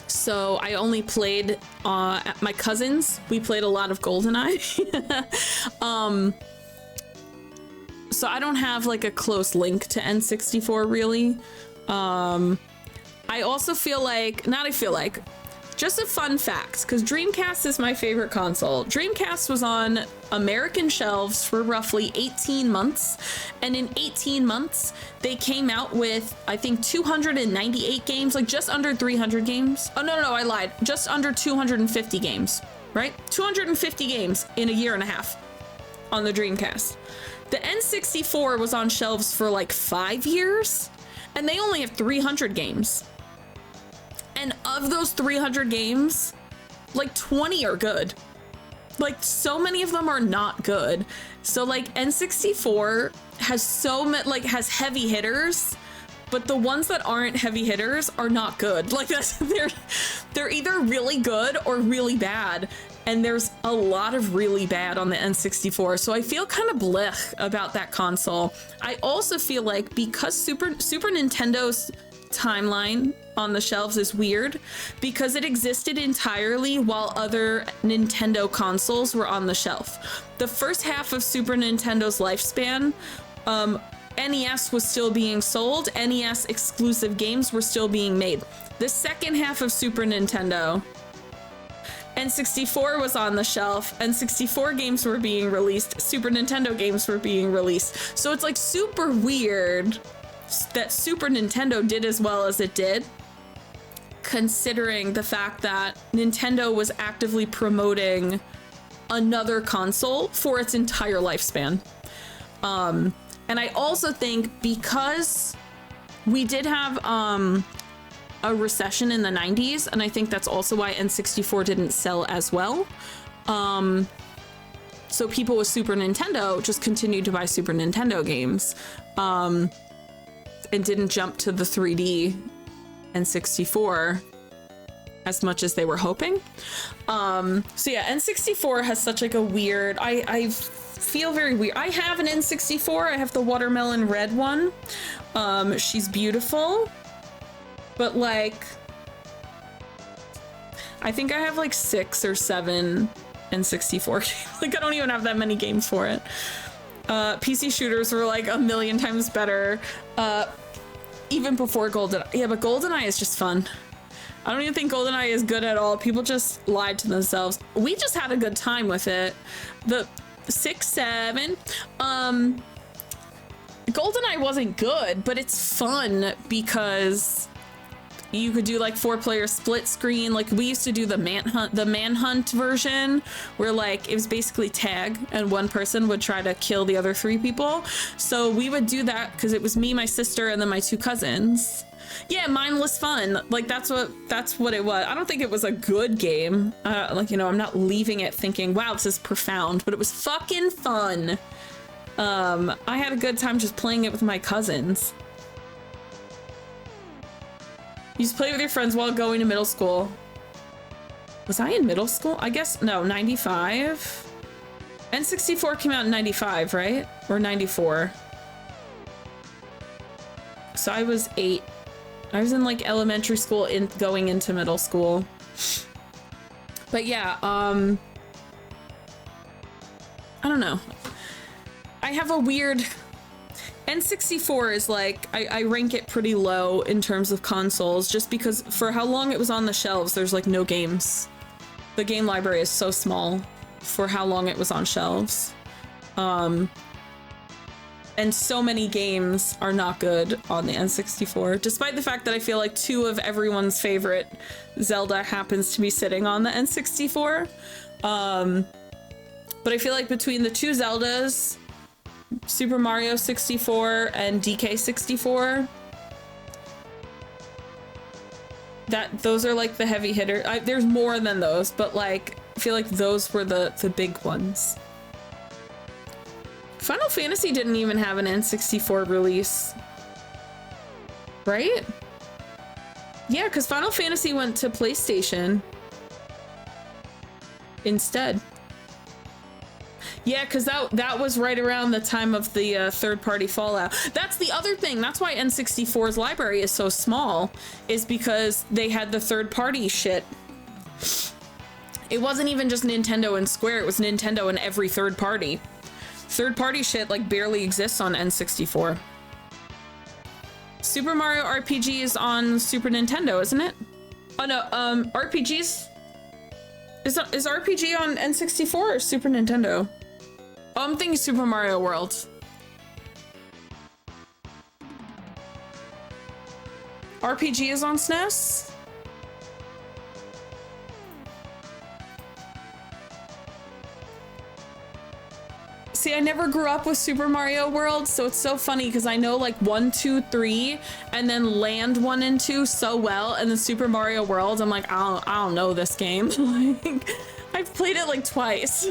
so I only played at my cousin's. We played a lot of GoldenEye. So I don't have like a close link to N64 really. I also feel like, just a fun fact, because Dreamcast is my favorite console. Dreamcast was on American shelves for roughly 18 months, and in 18 months, they came out with, I think, 298 games, like just under 300 games. Oh, no, I lied. Just under 250 games, right? 250 games in a year and a half on the Dreamcast. The N64 was on shelves for like 5 years, and they only have 300 games. And of those 300 games, like 20 are good. Like so many of them are not good. So like N64 has has heavy hitters, but the ones that aren't heavy hitters are not good. Like they're either really good or really bad. And there's a lot of really bad on the N64. So I feel kind of blech about that console. I also feel like because Super Nintendo's timeline on the shelves is weird, because it existed entirely while other Nintendo consoles were on the shelf. The first half of Super Nintendo's lifespan, NES was still being sold, NES exclusive games were still being made. The second half of Super Nintendo, N64 was on the shelf, N64 games were being released, Super Nintendo games were being released. So it's like super weird that Super Nintendo did as well as it did, considering the fact that Nintendo was actively promoting another console for its entire lifespan. And I also think because We did have a recession in the 90s, and I think that's also why N64 didn't sell as well. So people with Super Nintendo just continued to buy Super Nintendo games, and didn't jump to the 3D N64 as much as they were hoping. So yeah, N64 has such like a weird, I feel very weird. I have an N64. I have the watermelon red one. She's beautiful, but like, I think I have like 6 or 7 N64 games. Like, I don't even have that many games for it. PC shooters were like a million times better, even before GoldenEye. Yeah, but GoldenEye is just fun. I don't even think GoldenEye is good at all. People just lied to themselves. We just had a good time with it. The 6, 7. GoldenEye wasn't good, but it's fun because you could do like 4-player split screen. Like, we used to do the manhunt version where like it was basically tag and one person would try to kill the other 3 people. So we would do that because it was me, my sister, and then my 2 cousins. Yeah, mindless fun. Like, that's what it was. I don't think it was a good game. Like, you know, I'm not leaving it thinking, wow, this is profound, but it was fucking fun. I had a good time just playing it with my cousins. You just play with your friends while going to middle school. Was I in middle school? I guess, no, 95? N64 came out in 95, right? Or 94. So I was 8. I was in like elementary school going into middle school. But yeah, I don't know. I have a weird... N64 is like, I rank it pretty low in terms of consoles, just because for how long it was on the shelves, there's like no games. The game library is so small for how long it was on shelves. And so many games are not good on the N64, despite the fact that I feel like 2 of everyone's favorite Zelda happens to be sitting on the N64. But I feel like between the 2 Zeldas, Super Mario 64 and DK 64, those are like the heavy hitter. There's more than those, but like I feel like those were the big ones. Final Fantasy didn't even have an N64 release, right? Yeah, because Final Fantasy went to PlayStation instead. Yeah, because that was right around the time of the third-party Fallout. That's the other thing. That's why N64's library is so small, is because they had the third-party shit. It wasn't even just Nintendo and Square. It was Nintendo and every third party. Third-party shit like barely exists on N64. Super Mario RPG is on Super Nintendo, isn't it? Oh no, RPGs? Is RPG on N64 or Super Nintendo? Oh, I'm thinking Super Mario World. RPG is on SNES? See, I never grew up with Super Mario World, so it's so funny because I know like 1, 2, 3, and then Land 1 and 2 so well, and then Super Mario World, I'm like, I don't know this game. Like, I've played it like twice.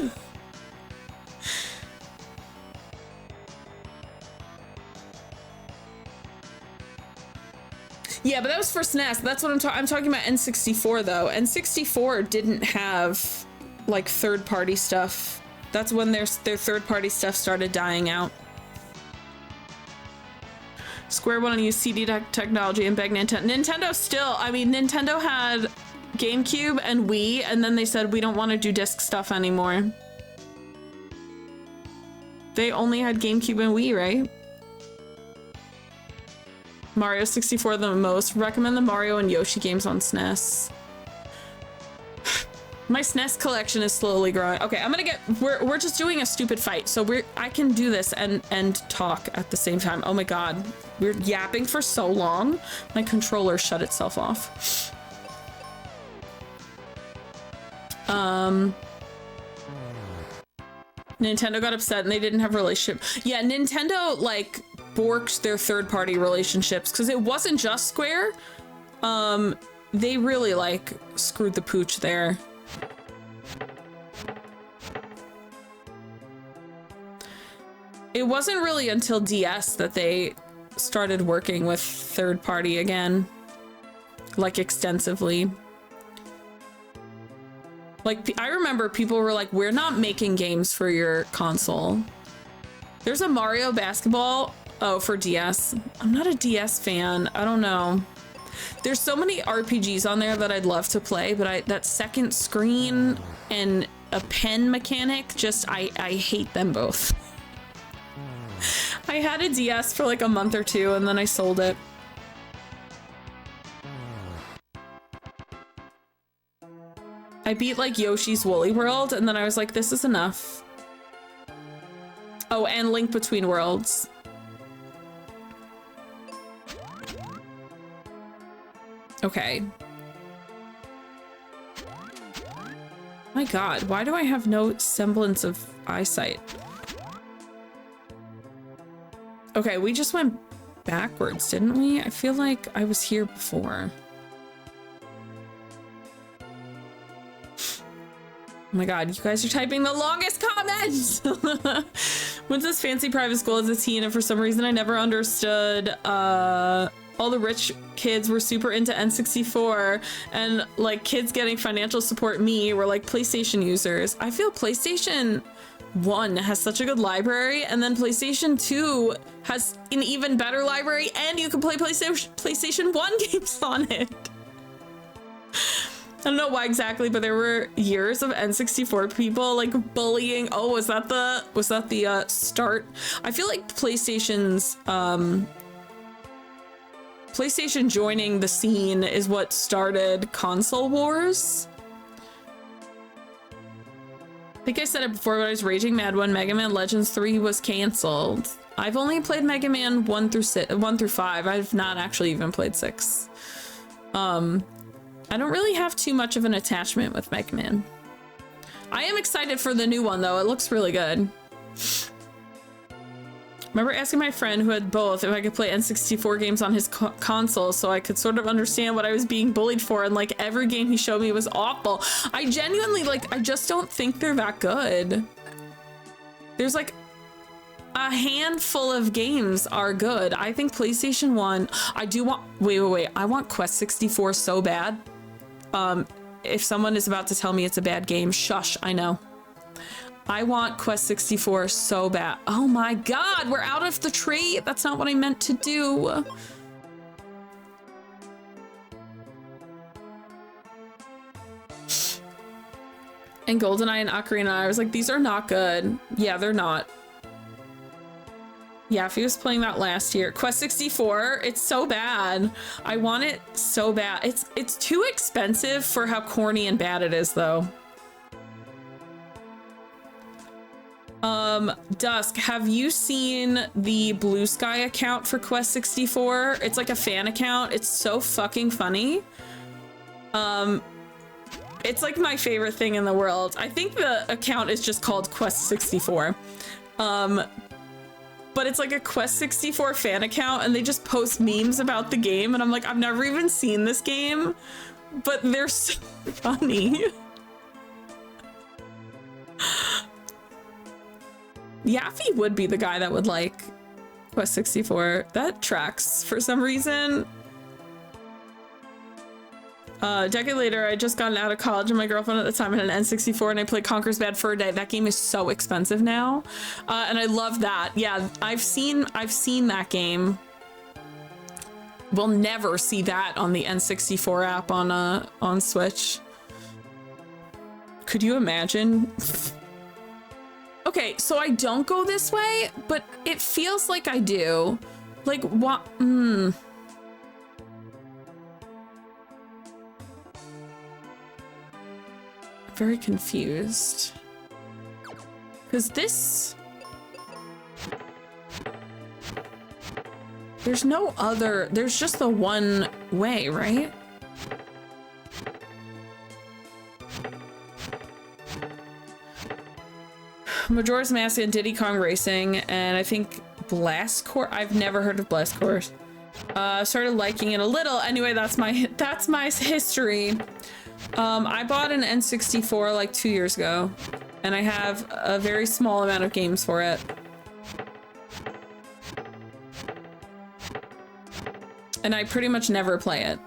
Yeah, but that was for SNES. That's what I'm talking about N64 though. N64 didn't have like third-party stuff. That's when their third-party stuff started dying out. Square wanted to use CD technology and beg Nintendo. Nintendo still, I mean, Nintendo had GameCube and Wii, and then they said, we don't want to do disc stuff anymore. They only had GameCube and Wii, right? Mario 64 the most. Recommend the Mario and Yoshi games on SNES. My SNES collection is slowly growing. Okay, I'm gonna get, we're just doing a stupid fight, so I can do this and talk at the same time. Oh my god, we're yapping for so long. My controller shut itself off. Nintendo got upset and they didn't have a relationship. Yeah, Nintendo, like, borked their third-party relationships, because it wasn't just Square. They really, like, screwed the pooch there. It wasn't really until DS that they started working with third-party again, like, extensively. Like, I remember people were like, we're not making games for your console. There's a Mario Basketball, oh, for DS. I'm not a DS fan, I don't know. There's so many RPGs on there that I'd love to play, but that second screen and a pen mechanic, just, I hate them both. I had a DS for like a month or two and then I sold it. I beat like Yoshi's Woolly World and then I was like, this is enough. Oh, and Link Between Worlds. Okay. My God, why do I have no semblance of eyesight? Okay, we just went backwards, didn't we? I feel like I was here before. Oh my God, you guys are typing the longest comments! Went to this fancy private school as a teen, and for some reason I never understood, all the rich kids were super into N64, and like kids getting financial support me were like PlayStation users. I feel PlayStation 1 has such a good library, and then PlayStation 2 has an even better library, and you can play PlayStation 1 games on it. I don't know why exactly, but there were years of N64 people like bullying. Oh, was that the start? I feel like PlayStation joining the scene is what started console wars. I think I said it before, but I was raging mad when Mega Man Legends 3 was canceled. I've only played Mega Man 1 through 5. I've not actually even played 6. I don't really have too much of an attachment with Mega Man. I am excited for the new one though. It looks really good. Remember asking my friend who had both if I could play N64 games on his console so I could sort of understand what I was being bullied for, and like every game he showed me was awful. I genuinely, like, I just don't think they're that good. There's like a handful of games are good. I think PlayStation 1, I do want, wait. I want Quest 64 so bad. If someone is about to tell me it's a bad game, shush, I know. I want Quest 64 so bad. Oh my God, we're out of the tree. That's not what I meant to do. And GoldenEye and Ocarina, I was like, these are not good. Yeah, they're not. Yeah, if he was playing that last year. Quest 64, it's so bad. I want it so bad. It's too expensive for how corny and bad it is though. Dusk, have you seen the Blue Sky account for Quest 64? It's like a fan account. It's so fucking funny. It's like my favorite thing in the world. I think the account is just called Quest 64. But it's like a Quest 64 fan account and they just post memes about the game and I'm like, I've never even seen this game, but they're so funny. Yaffy would be the guy that would like Quest 64. That tracks for some reason. A decade later, I just gotten out of college and my girlfriend at the time had an N64 and I played Conker's Bad Fur Day. That game is so expensive now. And I love that. Yeah, I've seen that game. We'll never see that on the N64 app on Switch. Could you imagine? Okay, so I don't go this way, but it feels like I do. Like, what? I'm very confused. Because this... There's no other... There's just the one way, right? Majora's Mask and Diddy Kong Racing, and I think Blast Course? I've never heard of Blast Course. Started liking it a little. Anyway, that's my history. I bought an N64 like 2 years ago, and I have a very small amount of games for it. And I pretty much never play it.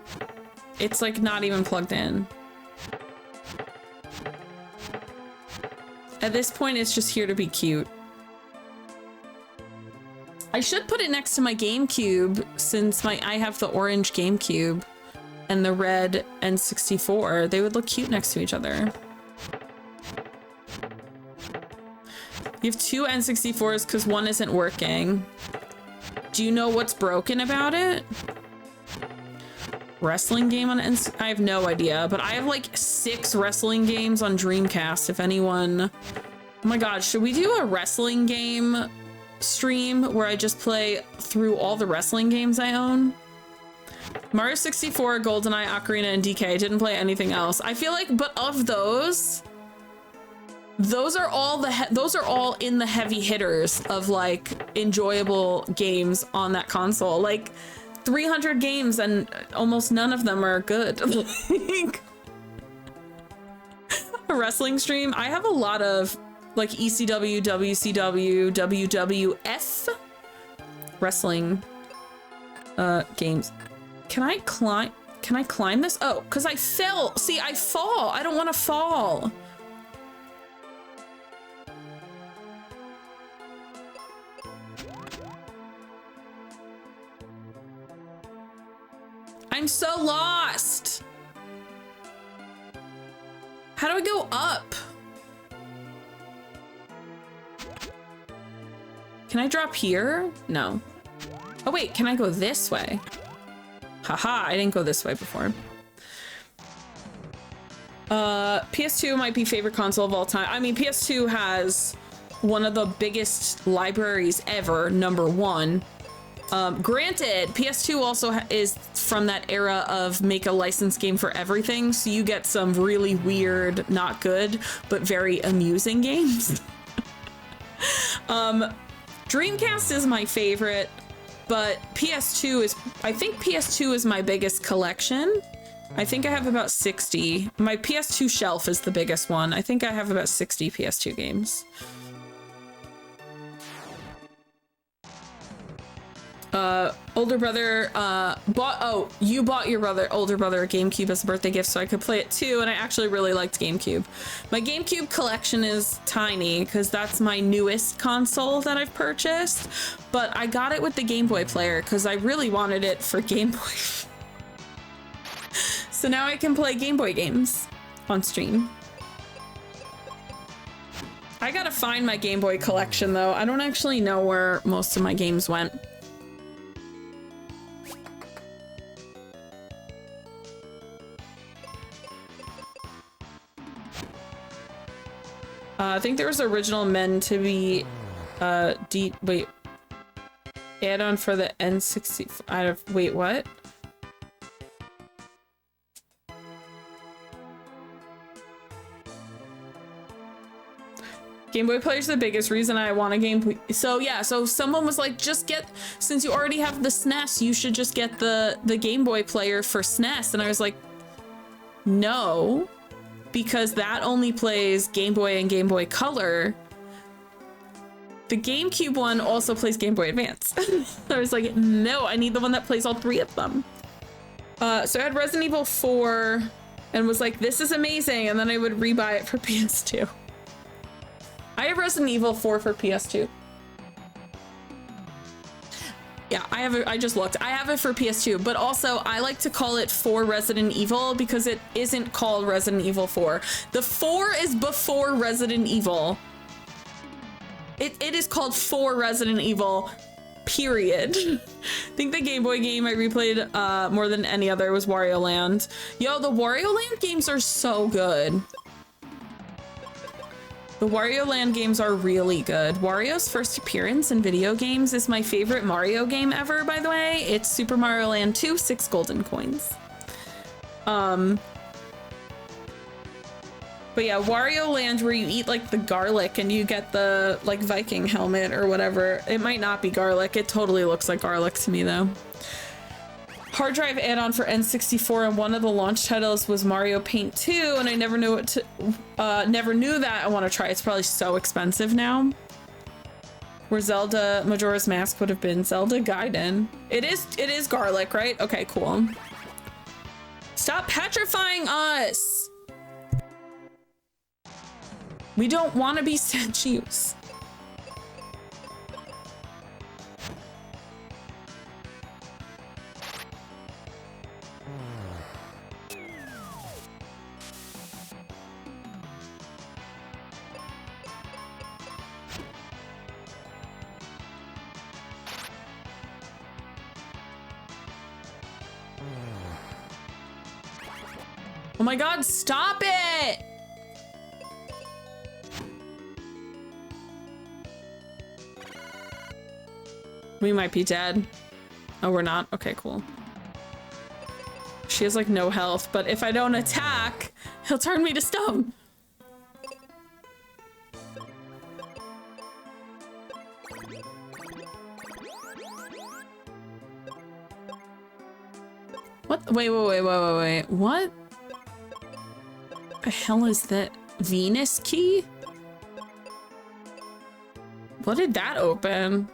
It's like not even plugged in. At this point, it's just here to be cute. I should put it next to my GameCube since I have the orange GameCube and the red N64. They would look cute next to each other. You have two N64s because one isn't working. Do you know what's broken about it? Wrestling game on I have no idea, but I have like 6 wrestling games on Dreamcast. If anyone, oh my god, should we do a wrestling game stream where I just play through all the wrestling games I own? Mario 64, GoldenEye, Ocarina, and DK. I didn't play anything else. I feel like, but of those are all in the heavy hitters of like enjoyable games on that console. Like 300 games and almost none of them are good. Like, a wrestling stream. I have a lot of like ECW, WCW, WWF wrestling games. Can I climb this? Oh, because I fell. See, I fall. I don't want to fall. I'm so lost. How do I go up? Can I drop here? No. Oh wait, can I go this way? Haha, I didn't go this way before. PS2 might be favorite console of all time. I mean, PS2 has one of the biggest libraries ever, #1. Granted, PS2 also is from that era of make a licensed game for everything, so you get some really weird, not good, but very amusing games. Dreamcast is my favorite, but I think PS2 is my biggest collection. I think I have about 60. My PS2 shelf is the biggest one. I think I have about 60 PS2 games. Older brother you bought your older brother a GameCube as a birthday gift so I could play it too, and I actually really liked GameCube. My GameCube collection is tiny because that's my newest console that I've purchased, but I got it with the Game Boy player because I really wanted it for Game Boy. So now I can play Game Boy games on stream. I gotta find my Game Boy collection though. I don't actually know where most of my games went. I think there was original meant to be add-on for the N60. Wait, what? Game Boy player's the biggest reason I want a Game Boy. So yeah, so someone was like, since you already have the SNES, you should just get the Game Boy player for SNES. And I was like, no, because that only plays Game Boy and Game Boy Color. The GameCube one also plays Game Boy Advance. I was like, no, I need the one that plays all 3 of them. So I had Resident Evil 4 and was like, this is amazing. And then I would rebuy it for PS2. I have Resident Evil 4 for PS2. Yeah, I have it. I just looked. I have it for PS2, but also I like to call it 4 Resident Evil because it isn't called Resident Evil 4. The 4 is before Resident Evil. It is called 4 Resident Evil, period. I think the Game Boy game I replayed more than any other was Wario Land. Yo, the Wario Land games are so good. The Wario Land games are really good. Wario's first appearance in video games is my favorite Mario game ever, by the way. It's Super Mario Land 2, 6 golden coins. But yeah, Wario Land, where you eat like the garlic and you get the like Viking helmet or whatever. It might not be garlic. It totally looks like garlic to me though. Hard drive add-on for N64, and one of the launch titles was Mario Paint 2, and I never knew what to, never knew that. I want to try. It's probably so expensive now. Where Zelda Majora's Mask would have been Zelda Gaiden. It is garlic, right? Okay, cool. Stop petrifying us. We don't want to be statues. Oh my god, stop it! We might be dead. Oh, we're not? Okay, cool. She has like no health, but if I don't attack, he'll turn me to stone. What? Wait. What? The hell is that? Venus key? What did that open?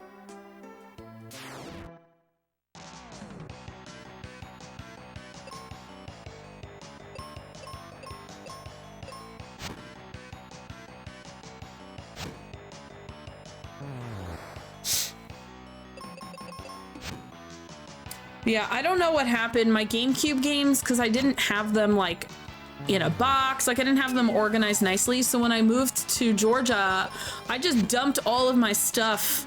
Yeah, I don't know what happened. My GameCube games, because I didn't have them like in a box, like I didn't have them organized nicely. So when I moved to Georgia, I just dumped all of my stuff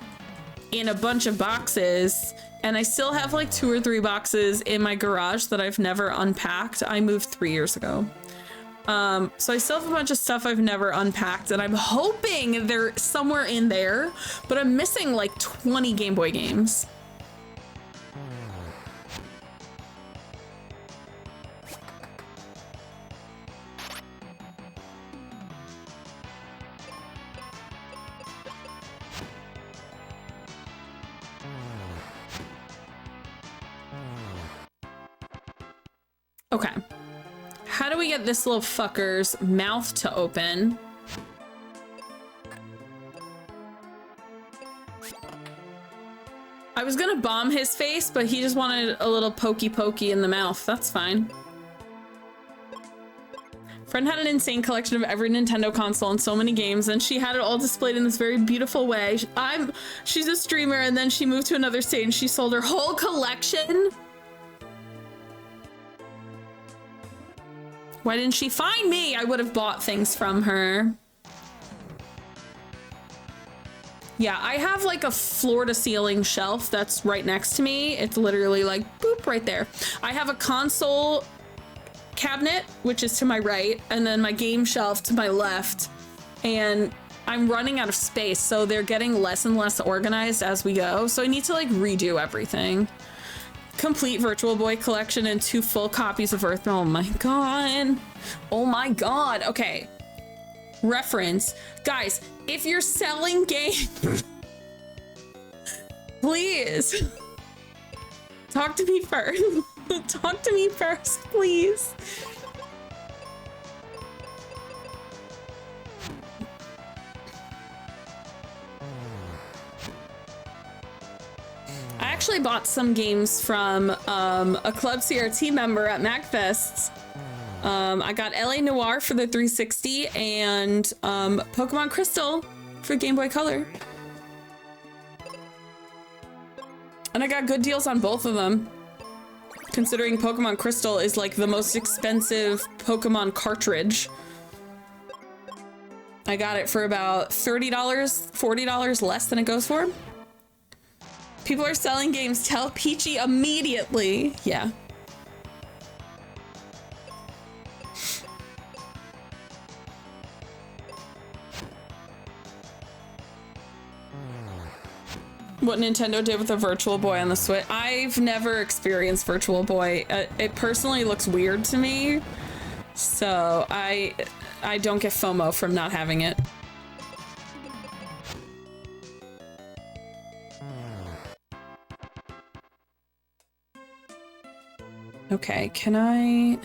in a bunch of boxes, and I still have like 2 or 3 boxes in my garage that I've never unpacked. I moved 3 years ago. So I still have a bunch of stuff I've never unpacked, and I'm hoping they're somewhere in there, but I'm missing like 20 Game Boy games. Okay. How do we get this little fucker's mouth to open? I was gonna bomb his face, but he just wanted a little pokey in the mouth. That's fine. Friend had an insane collection of every Nintendo console and so many games, and she had it all displayed in this very beautiful way. She's a streamer, and then she moved to another state and she sold her whole collection. Why didn't she find me? I would have bought things from her. Yeah, I have like a floor to ceiling shelf that's right next to me. It's literally like boop right there. I have a console cabinet, which is to my right, and then my game shelf to my left. And I'm running out of space, so they're getting less and less organized as we go. So I need to like redo everything. Complete Virtual Boy collection and 2 full copies of Earth. Oh my god. Oh my god. Okay. Reference. Guys, if you're selling games, please talk to me first. Talk to me first, please. I actually bought some games from a Club CRT member at MagFest. I got LA Noire for the 360 and Pokemon Crystal for Game Boy Color. And I got good deals on both of them, considering Pokemon Crystal is like the most expensive Pokemon cartridge. I got it for about $30, $40 less than it goes for. People are selling games. Tell Peachy immediately. Yeah. What Nintendo did with the Virtual Boy on the Switch. I've never experienced Virtual Boy. It personally looks weird to me. So I I don't get FOMO from not having it. Okay, can I...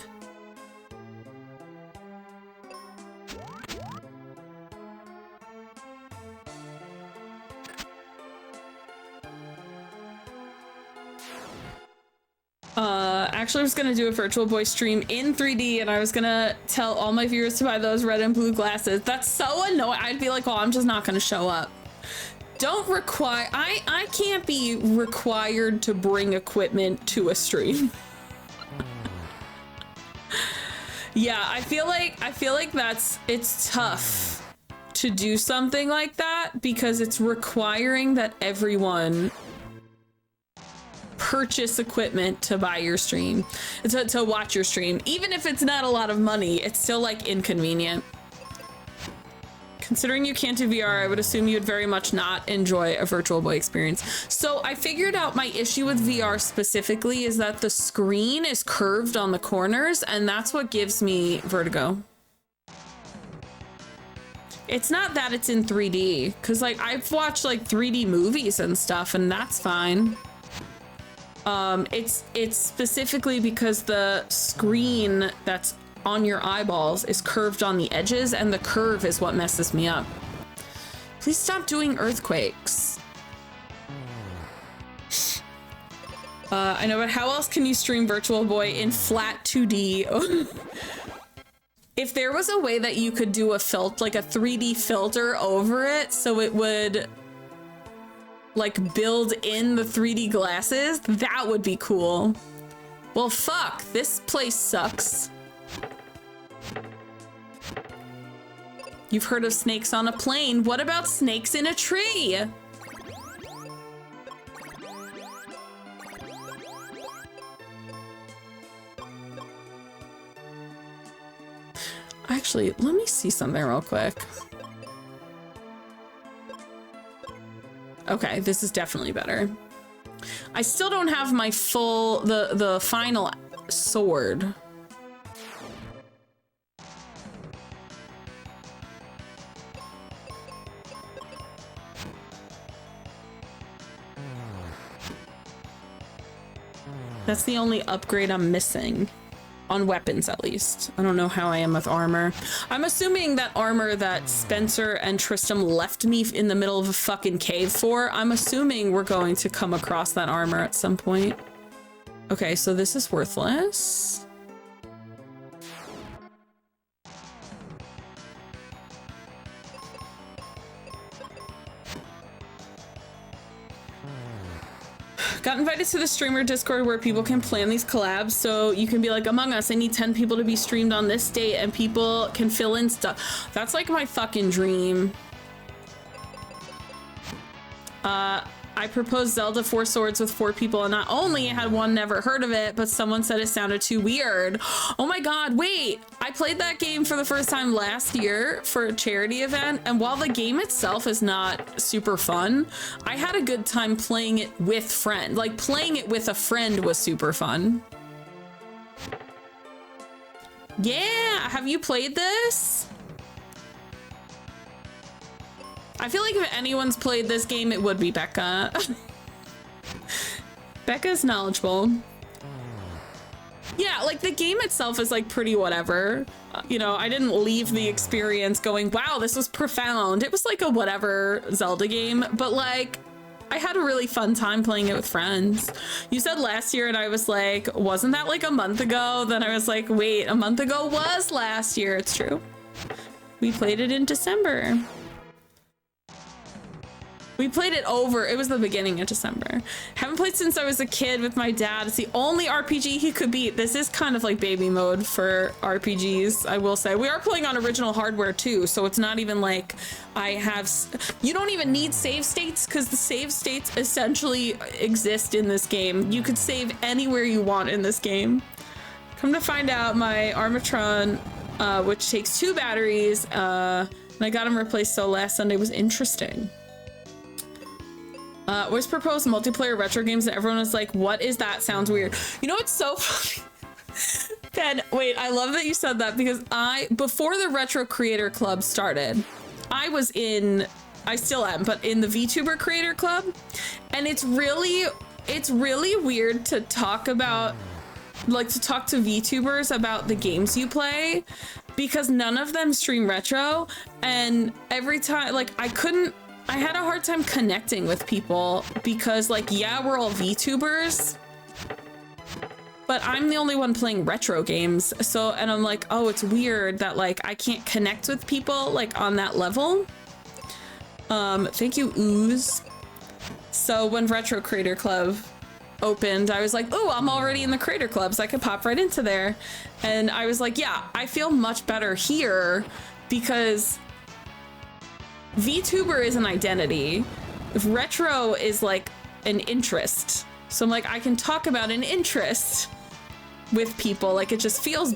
Actually, I was gonna do a Virtual Boy stream in 3D, and I was gonna tell all my viewers to buy those red and blue glasses. That's so annoying. I'd be like, oh, I'm just not gonna show up. Don't require... I can't be required to bring equipment to a stream. Yeah, I feel like it's tough to do something like that because it's requiring that everyone purchase equipment to buy your stream, to watch your stream. Even if it's not a lot of money, it's still like inconvenient. Considering you can't do VR, I would assume you'd very much not enjoy a Virtual Boy experience. So I figured out my issue with VR specifically is that the screen is curved on the corners, and that's what gives me vertigo. It's not that it's in 3D, because like I've watched like 3D movies and stuff, and that's fine. It's specifically because the screen that's on your eyeballs is curved on the edges, and the curve is what messes me up. Please stop doing earthquakes. I know, but how else can you stream Virtual Boy in flat 2D? If there was a way that you could do a like a 3D filter over it so it would like build in the 3D glasses, that would be cool. Well, fuck, this place sucks. You've heard of snakes on a plane. What about snakes in a tree? Actually, let me see something real quick. Okay, this is definitely better. I still don't have my full, the final sword. That's the only upgrade I'm missing. On weapons, at least. I don't know how I am with armor. I'm assuming that armor that Spencer and Tristram left me in the middle of a fucking cave for, I'm assuming we're going to come across that armor at some point. Okay, so this is worthless. Got invited to the streamer Discord where people can plan these collabs, so you can be like, Among Us, I need 10 people to be streamed on this date, and people can fill in stuff. That's like my fucking dream. I proposed Zelda 4 Swords with 4 people, and not only had one never heard of it, but someone said it sounded too weird. Oh my god, wait! I played that game for the first time last year for a charity event, and while the game itself is not super fun, I had a good time playing it with friends. Like, playing it with a friend was super fun. Yeah! Have you played this? I feel like if anyone's played this game, it would be Becca. Becca's knowledgeable. Yeah, like the game itself is like pretty whatever. You know, I didn't leave the experience going, wow, this was profound. It was like a whatever Zelda game, but like, I had a really fun time playing it with friends. You said last year and I was like, wasn't that like a month ago? Then I was like, wait, a month ago was last year. It's true. We played it in December. We played it over. It was the beginning of December. Haven't played since I was a kid with my dad. It's the only RPG he could beat. This is kind of like baby mode for RPGs, I will say. We are playing on original hardware too, so it's not even like I have... You don't even need save states because the save states essentially exist in this game. You could save anywhere you want in this game. Come to find out, my Armatron, which takes 2 batteries, and I got him replaced, so last Sunday was interesting. Was proposed multiplayer retro games and everyone was like, what is that? Sounds weird. You know what's so funny? Ken, wait, I love that you said that because before the Retro Creator Club started, I still am, but in the VTuber Creator Club, and it's really weird to talk about, like, to talk to VTubers about the games you play, because none of them stream retro, and every time, like, I had a hard time connecting with people because, like, yeah, we're all VTubers, but I'm the only one playing retro games. So, and I'm like, oh, it's weird that, like, I can't connect with people, like, on that level. Thank you, Ooze. So when Retro Creator Club opened, I was like, oh, I'm already in the Creator Club, so I could pop right into there. And I was like, yeah, I feel much better here because VTuber is an identity. Retro is like an interest. So I'm like, I can talk about an interest with people. Like, it just feels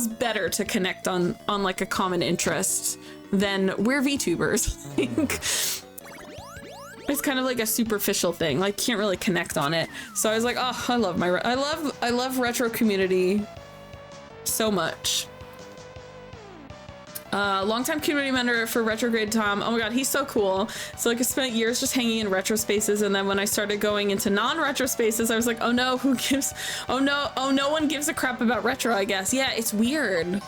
better to connect on like a common interest than we're VTubers. Like, it's kind of like a superficial thing. Like, can't really connect on it. So I was like, oh, I love retro community so much. Longtime community member for Retrograde Tom. Oh my god, he's so cool. So, like, I spent years just hanging in retro spaces, and then when I started going into non-retro spaces, I was like, oh no, no one gives a crap about retro, I guess. Yeah, it's weird.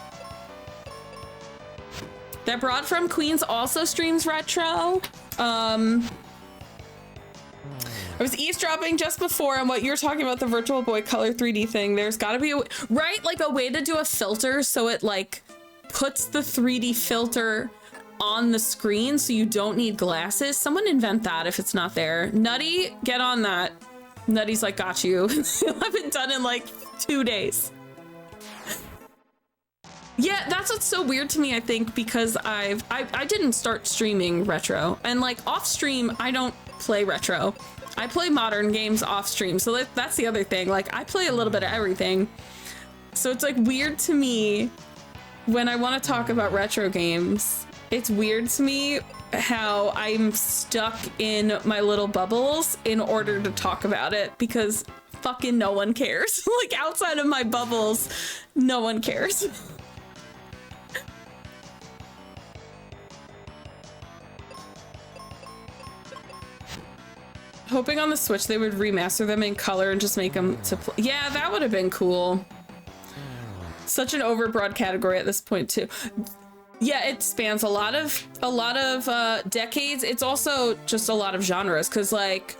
That broad from Queens also streams retro. I was eavesdropping just before on what you were talking about, the Virtual Boy Color 3D thing. There's gotta be right? Like a way to do a filter so it like puts the 3D filter on the screen so you don't need glasses. Someone invent that if it's not there. Nutty, get on that. Nutty's like, got you. I haven't done in like 2 days. Yeah, that's what's so weird to me, I think, because I didn't start streaming retro, and like off stream, I don't play retro. I play modern games off stream, so that's the other thing. Like, I play a little bit of everything. So it's like weird to me when I want to talk about retro games. It's weird to me how I'm stuck in my little bubbles in order to talk about it, because fucking no one cares. Like, outside of my bubbles, no one cares. Hoping on the Switch they would remaster them in color and just make them to play. Yeah, that would have been cool. Such an overbroad category at this point too. Yeah, it spans a lot of decades. It's also just a lot of genres, because like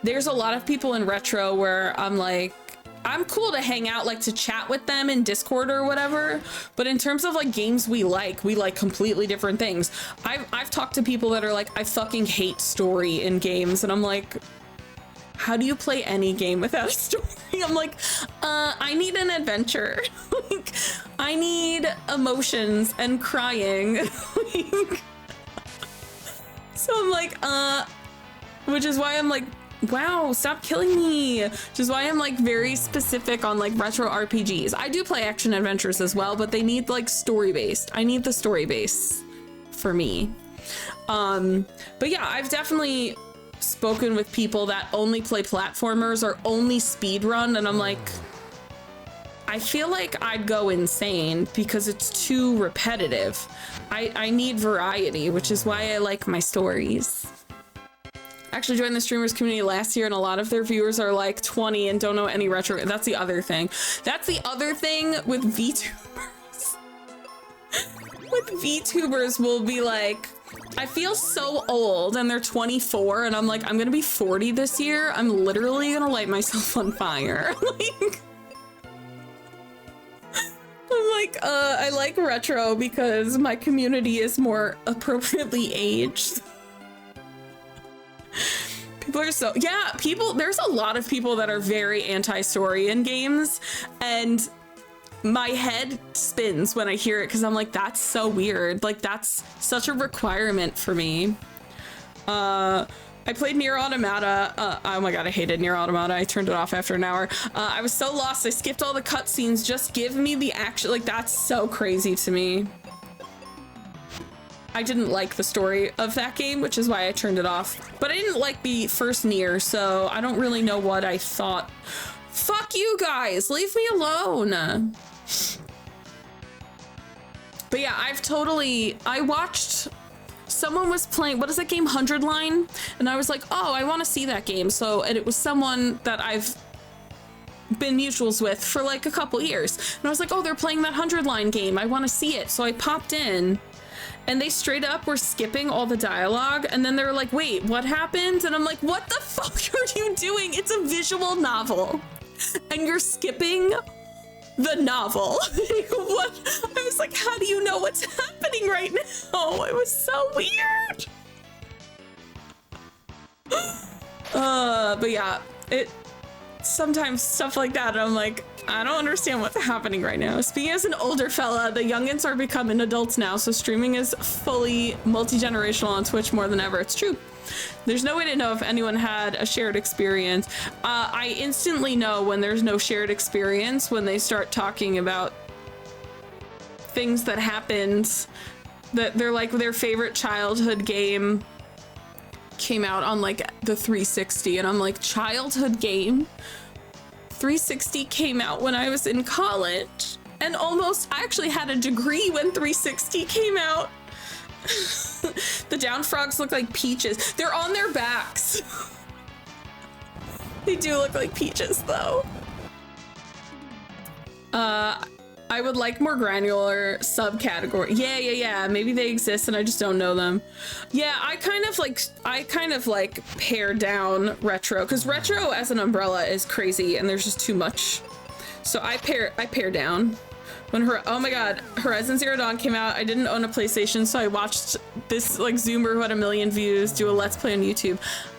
there's a lot of people in retro where I'm like, I'm cool to hang out, like to chat with them in Discord or whatever, but in terms of like games we like completely different things. I've talked to people that are like, I fucking hate story in games, and I'm like, how do you play any game without a story? I'm like, I need an adventure. Like, I need emotions and crying. Like, so I'm like, which is why I'm like, wow, stop killing me. Which is why I'm like very specific on like retro RPGs. I do play action adventures as well, but they need like story based. I need the story base for me. But yeah, I've definitely spoken with people that only play platformers or only speedrun, and I'm like, I feel like I'd go insane because it's too repetitive. I need variety, which is why I like my stories. Actually joined the streamers community last year, and a lot of their viewers are like 20 and don't know any retro. That's the other thing. That's the other thing with VTubers. With VTubers will be like, I feel so old, and they're 24, and I'm like, I'm gonna be 40 this year. I'm literally gonna light myself on fire. Like, I'm like, I like retro because my community is more appropriately aged. People are so, yeah, there's a lot of people that are very anti-story in games, and my head spins when I hear it, because I'm like, that's so weird. Like, that's such a requirement for me. I played Nier Automata. Oh my god, I hated Nier Automata. I turned it off after an hour. I was so lost, I skipped all the cutscenes. Just give me the action. Like, that's so crazy to me. I didn't like the story of that game, which is why I turned it off. But I didn't like the first Nier, so I don't really know what I thought. Fuck you guys, leave me alone. But yeah, I watched, someone was playing, what is that game, 100 Line? And I was like, oh, I want to see that game. So, and it was someone that I've been mutuals with for like a couple years. And I was like, oh, they're playing that 100 Line game. I want to see it. So I popped in and they straight up were skipping all the dialogue. And then they're like, wait, what happened? And I'm like, what the fuck are you doing? It's a visual novel and you're skipping the novel. What? I was like, how do you know what's happening right now? It was so weird. But yeah, sometimes stuff like that, I'm like, I don't understand what's happening right now. Speaking as an older fella, the youngins are becoming adults now, so streaming is fully multi-generational on Twitch more than ever. It's true. There's no way to know if anyone had a shared experience. I instantly know when there's no shared experience when they start talking about things that happened, that they're like their favorite childhood game came out on like the 360, and I'm like, childhood game? 360 came out when I was in college, and I actually had a degree when 360 came out. The down frogs look like peaches. They're on their backs. They do look like peaches though. I would like more granular subcategory. Yeah. Maybe they exist and I just don't know them. Yeah, I kind of like pare down retro, because retro as an umbrella is crazy and there's just too much. So I pare down. When oh my god, Horizon Zero Dawn came out, I didn't own a PlayStation, so I watched this like Zoomer who had 1 million views do a Let's Play on YouTube.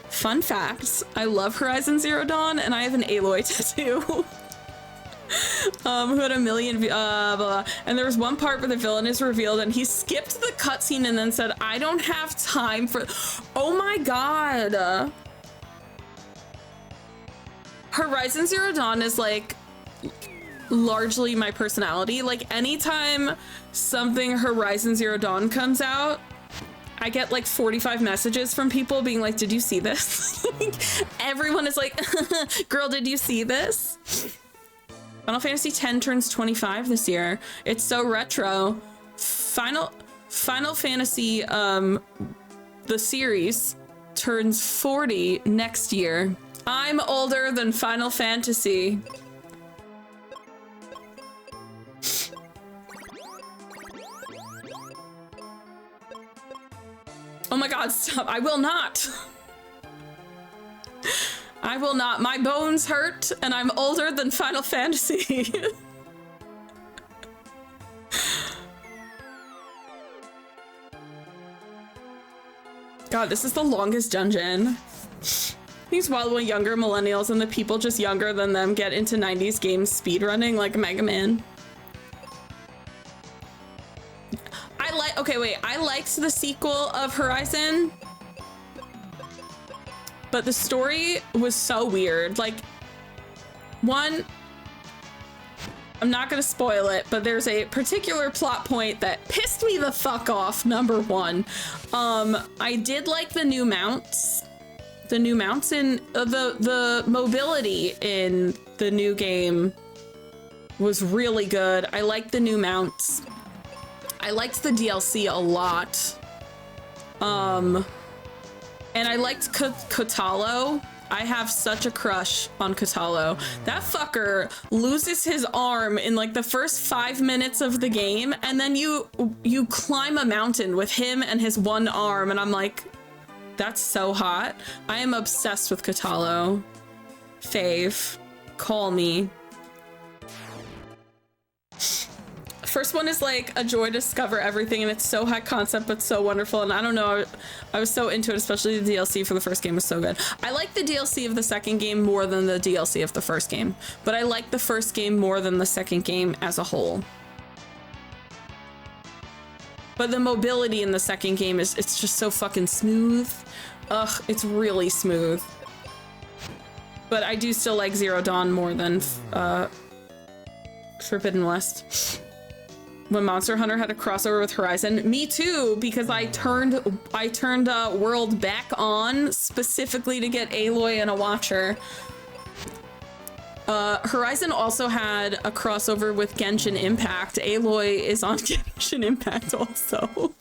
Fun fact, I love Horizon Zero Dawn and I have an Aloy tattoo. Who had 1 million blah. And there was one part where the villain is revealed and he skipped the cutscene and then said, I don't have time for, oh my god. Horizon Zero Dawn is like largely my personality. Like anytime something Horizon Zero Dawn comes out, I get like 45 messages from people being like, did you see this? Like, everyone is like, girl, did you see this? Final Fantasy X turns 25 this year. It's so retro. Final Fantasy, the series, turns 40 next year. I'm older than Final Fantasy. Oh my god, stop. I will not. I will not. My bones hurt and I'm older than Final Fantasy. God, this is the longest dungeon. These wild younger millennials and the people just younger than them get into 90s games speedrunning like Mega Man. I liked the sequel of Horizon, but the story was so weird. Like, one, I'm not gonna spoil it, but there's a particular plot point that pissed me the fuck off, number one. I did like the new mounts. The new mounts in the mobility in the new game was really good. I liked the new mounts. I liked the DLC a lot. And I liked Kotalo. I have such a crush on Kotalo. That fucker loses his arm in like the first 5 minutes of the game, and then you climb a mountain with him and his one arm, and I'm like, that's so hot. I am obsessed with Kotalo. Fave, call me. First one is like a joy to discover everything, and it's so high concept but so wonderful, and I don't know, I was so into it, especially the DLC for the first game was so good. I like the DLC of the second game more than the DLC of the first game, but I like the first game more than the second game as a whole. But the mobility in the second game it's just so fucking smooth. Ugh, it's really smooth. But I do still like Zero Dawn more than Forbidden West. When Monster Hunter had a crossover with Horizon, me too, because I turned World back on specifically to get Aloy and a Watcher. Horizon also had a crossover with Genshin Impact. Aloy is on Genshin Impact also.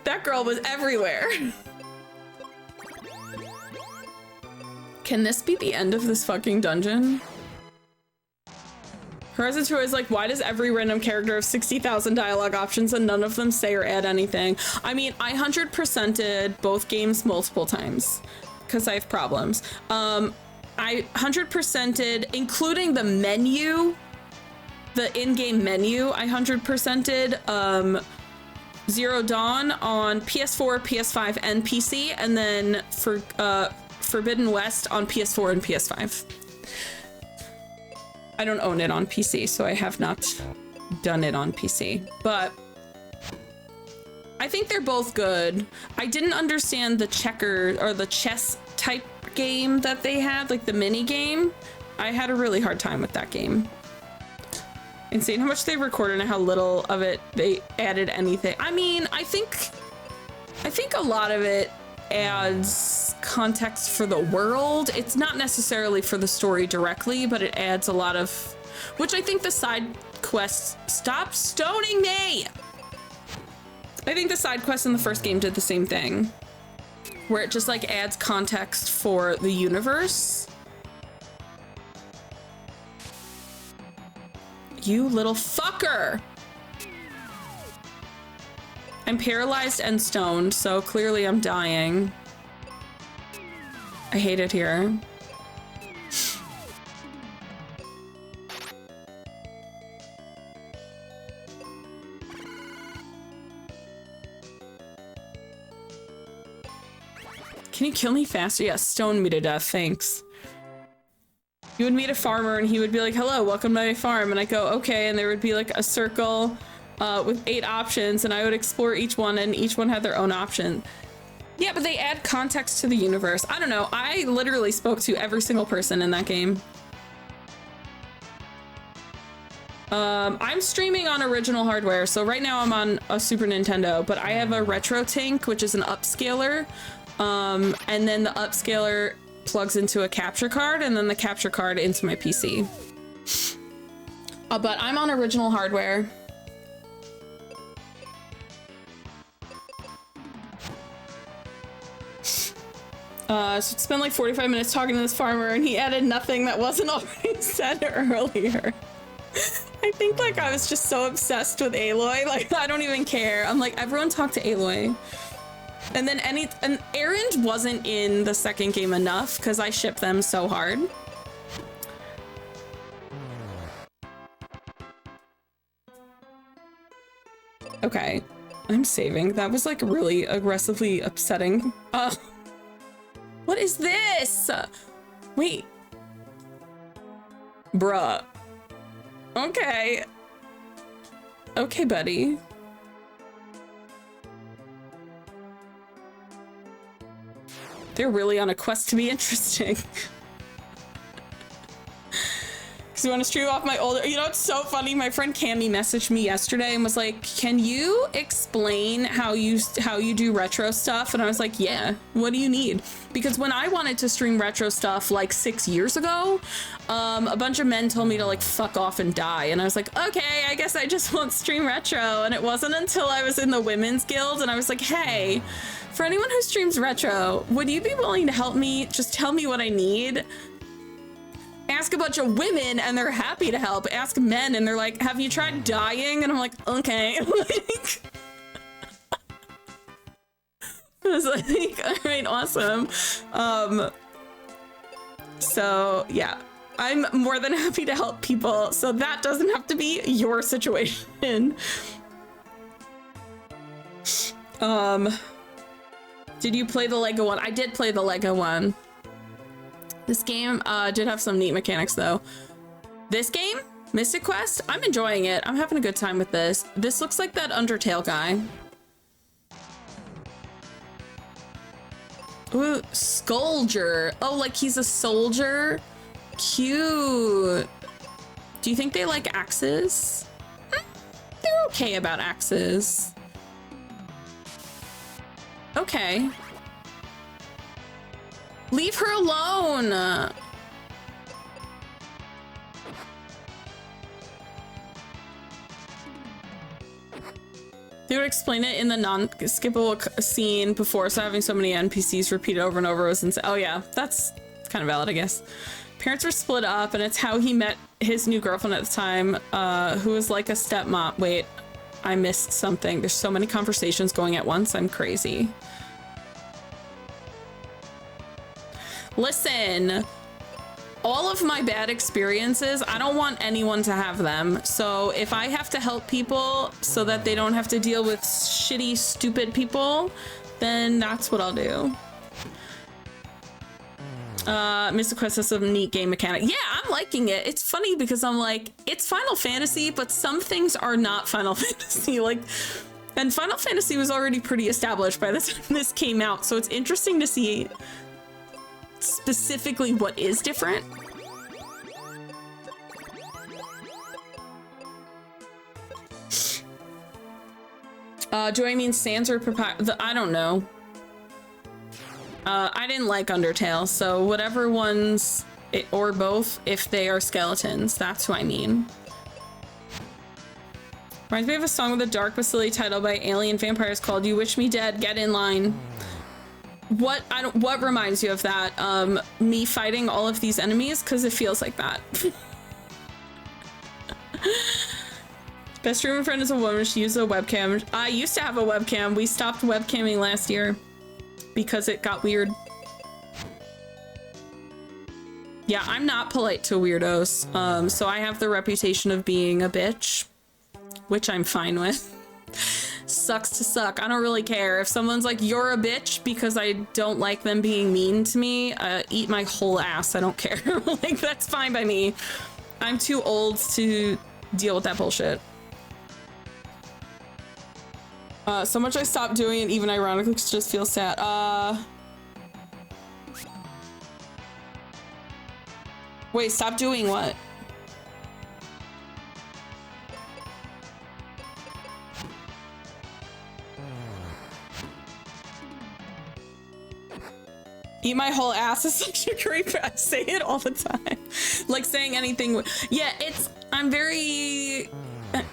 That girl was everywhere. Can this be the end of this fucking dungeon? Horizon 2 is like, why does every random character have 60,000 dialogue options and none of them say or add anything? I mean, I 100%ed both games multiple times because I have problems. I 100%ed, including the menu, the in-game menu, I 100%ed Zero Dawn on PS4, PS5, and PC, and then for Forbidden West on PS4 and PS5. I don't own it on PC, so I have not done it on PC, but I think they're both good. I didn't understand the checker or the chess type game that they had, like the mini game. I had a really hard time with that game. Insane how much they recorded and how little of it they added anything. I mean, I think a lot of it adds context for the world. It's not necessarily for the story directly, but it adds a lot of, which I think the side quests, stop stoning me! I think the side quests in the first game did the same thing, where it just like adds context for the universe. You little fucker! I'm paralyzed and stoned, so clearly I'm dying. I hate it here. Can you kill me faster? Yeah, stone me to death, thanks. You would meet a farmer and he would be like, hello, welcome to my farm. And I go, okay, and there would be like a circle with 8 options, and I would explore each one, and each one had their own option. Yeah, but they add context to the universe. I don't know. I literally spoke to every single person in that game. I'm streaming on original hardware, so right now I'm on a Super Nintendo, but I have a RetroTINK, which is an upscaler, and then the upscaler plugs into a capture card, and then the capture card into my PC. But I'm on original hardware. So spent like 45 minutes talking to this farmer, and he added nothing that wasn't already said earlier. I think like I was just so obsessed with Aloy, like I don't even care. I'm like, everyone talk to Aloy. And then and Erend wasn't in the second game enough because I ship them so hard. Okay, I'm saving. That was like really aggressively upsetting. What is this? Wait. Bruh. Okay. Okay, buddy. They're really on a quest to be interesting. Because you want to stream off my older... You know, it's so funny. My friend Cammy messaged me yesterday and was like, can you explain how you do retro stuff? And I was like, yeah, what do you need? Because when I wanted to stream retro stuff like 6 years ago, a bunch of men told me to like fuck off and die. And I was like, okay, I guess I just won't stream retro. And it wasn't until I was in the women's guild and I was like, hey, for anyone who streams retro, would you be willing to help me? Just tell me what I need. Ask a bunch of women and they're happy to help. Ask men and they're like, have you tried dying? And I'm like, okay. Like, I was like, all right, awesome. So yeah, I'm more than happy to help people. So that doesn't have to be your situation. Did you play the Lego one? I did play the Lego one. This game did have some neat mechanics though. This game, Mystic Quest, I'm enjoying it. I'm having a good time with this. This looks like that Undertale guy. Ooh, Skulger. Oh, like he's a soldier? Cute. Do you think they like axes? They're okay about axes. Okay. Leave her alone. They would explain it in the non-skippable scene before, so having so many NPCs repeated over and over was insane. Oh yeah, that's kind of valid, I guess. Parents were split up, and it's how he met his new girlfriend at the time, who was like a stepmom. Wait, I missed something. There's so many conversations going at once. I'm crazy. Listen, all of my bad experiences, I don't want anyone to have them. So if I have to help people so that they don't have to deal with shitty, stupid people, then that's what I'll do. Mr. Quest has some neat game mechanic. Yeah, I'm liking it. It's funny because I'm like, it's Final Fantasy, but some things are not Final Fantasy. Like, and Final Fantasy was already pretty established by the time this came out. So it's interesting to see specifically what is different. Do I mean Sans or I don't know. I didn't like Undertale, so whatever ones, or both, if they are skeletons, that's who I mean. Reminds me of a song with a dark but silly title by Alien Vampires called "You Wish Me Dead, Get in Line." What reminds you of that? Me fighting all of these enemies? Because it feels like that. Best streamer friend is a woman. She uses a webcam. I used to have a webcam. We stopped webcamming last year because it got weird. Yeah, I'm not polite to weirdos. So I have the reputation of being a bitch, which I'm fine with. Sucks to suck. I don't really care. If someone's like, you're a bitch because I don't like them being mean to me, eat my whole ass. I don't care. Like, that's fine by me. I'm too old to deal with that bullshit. So much I stopped doing it, even ironically, just feel sad. Wait, stop doing what? Eat my whole ass is such a great, I say it all the time. Like saying anything. Yeah, I'm very,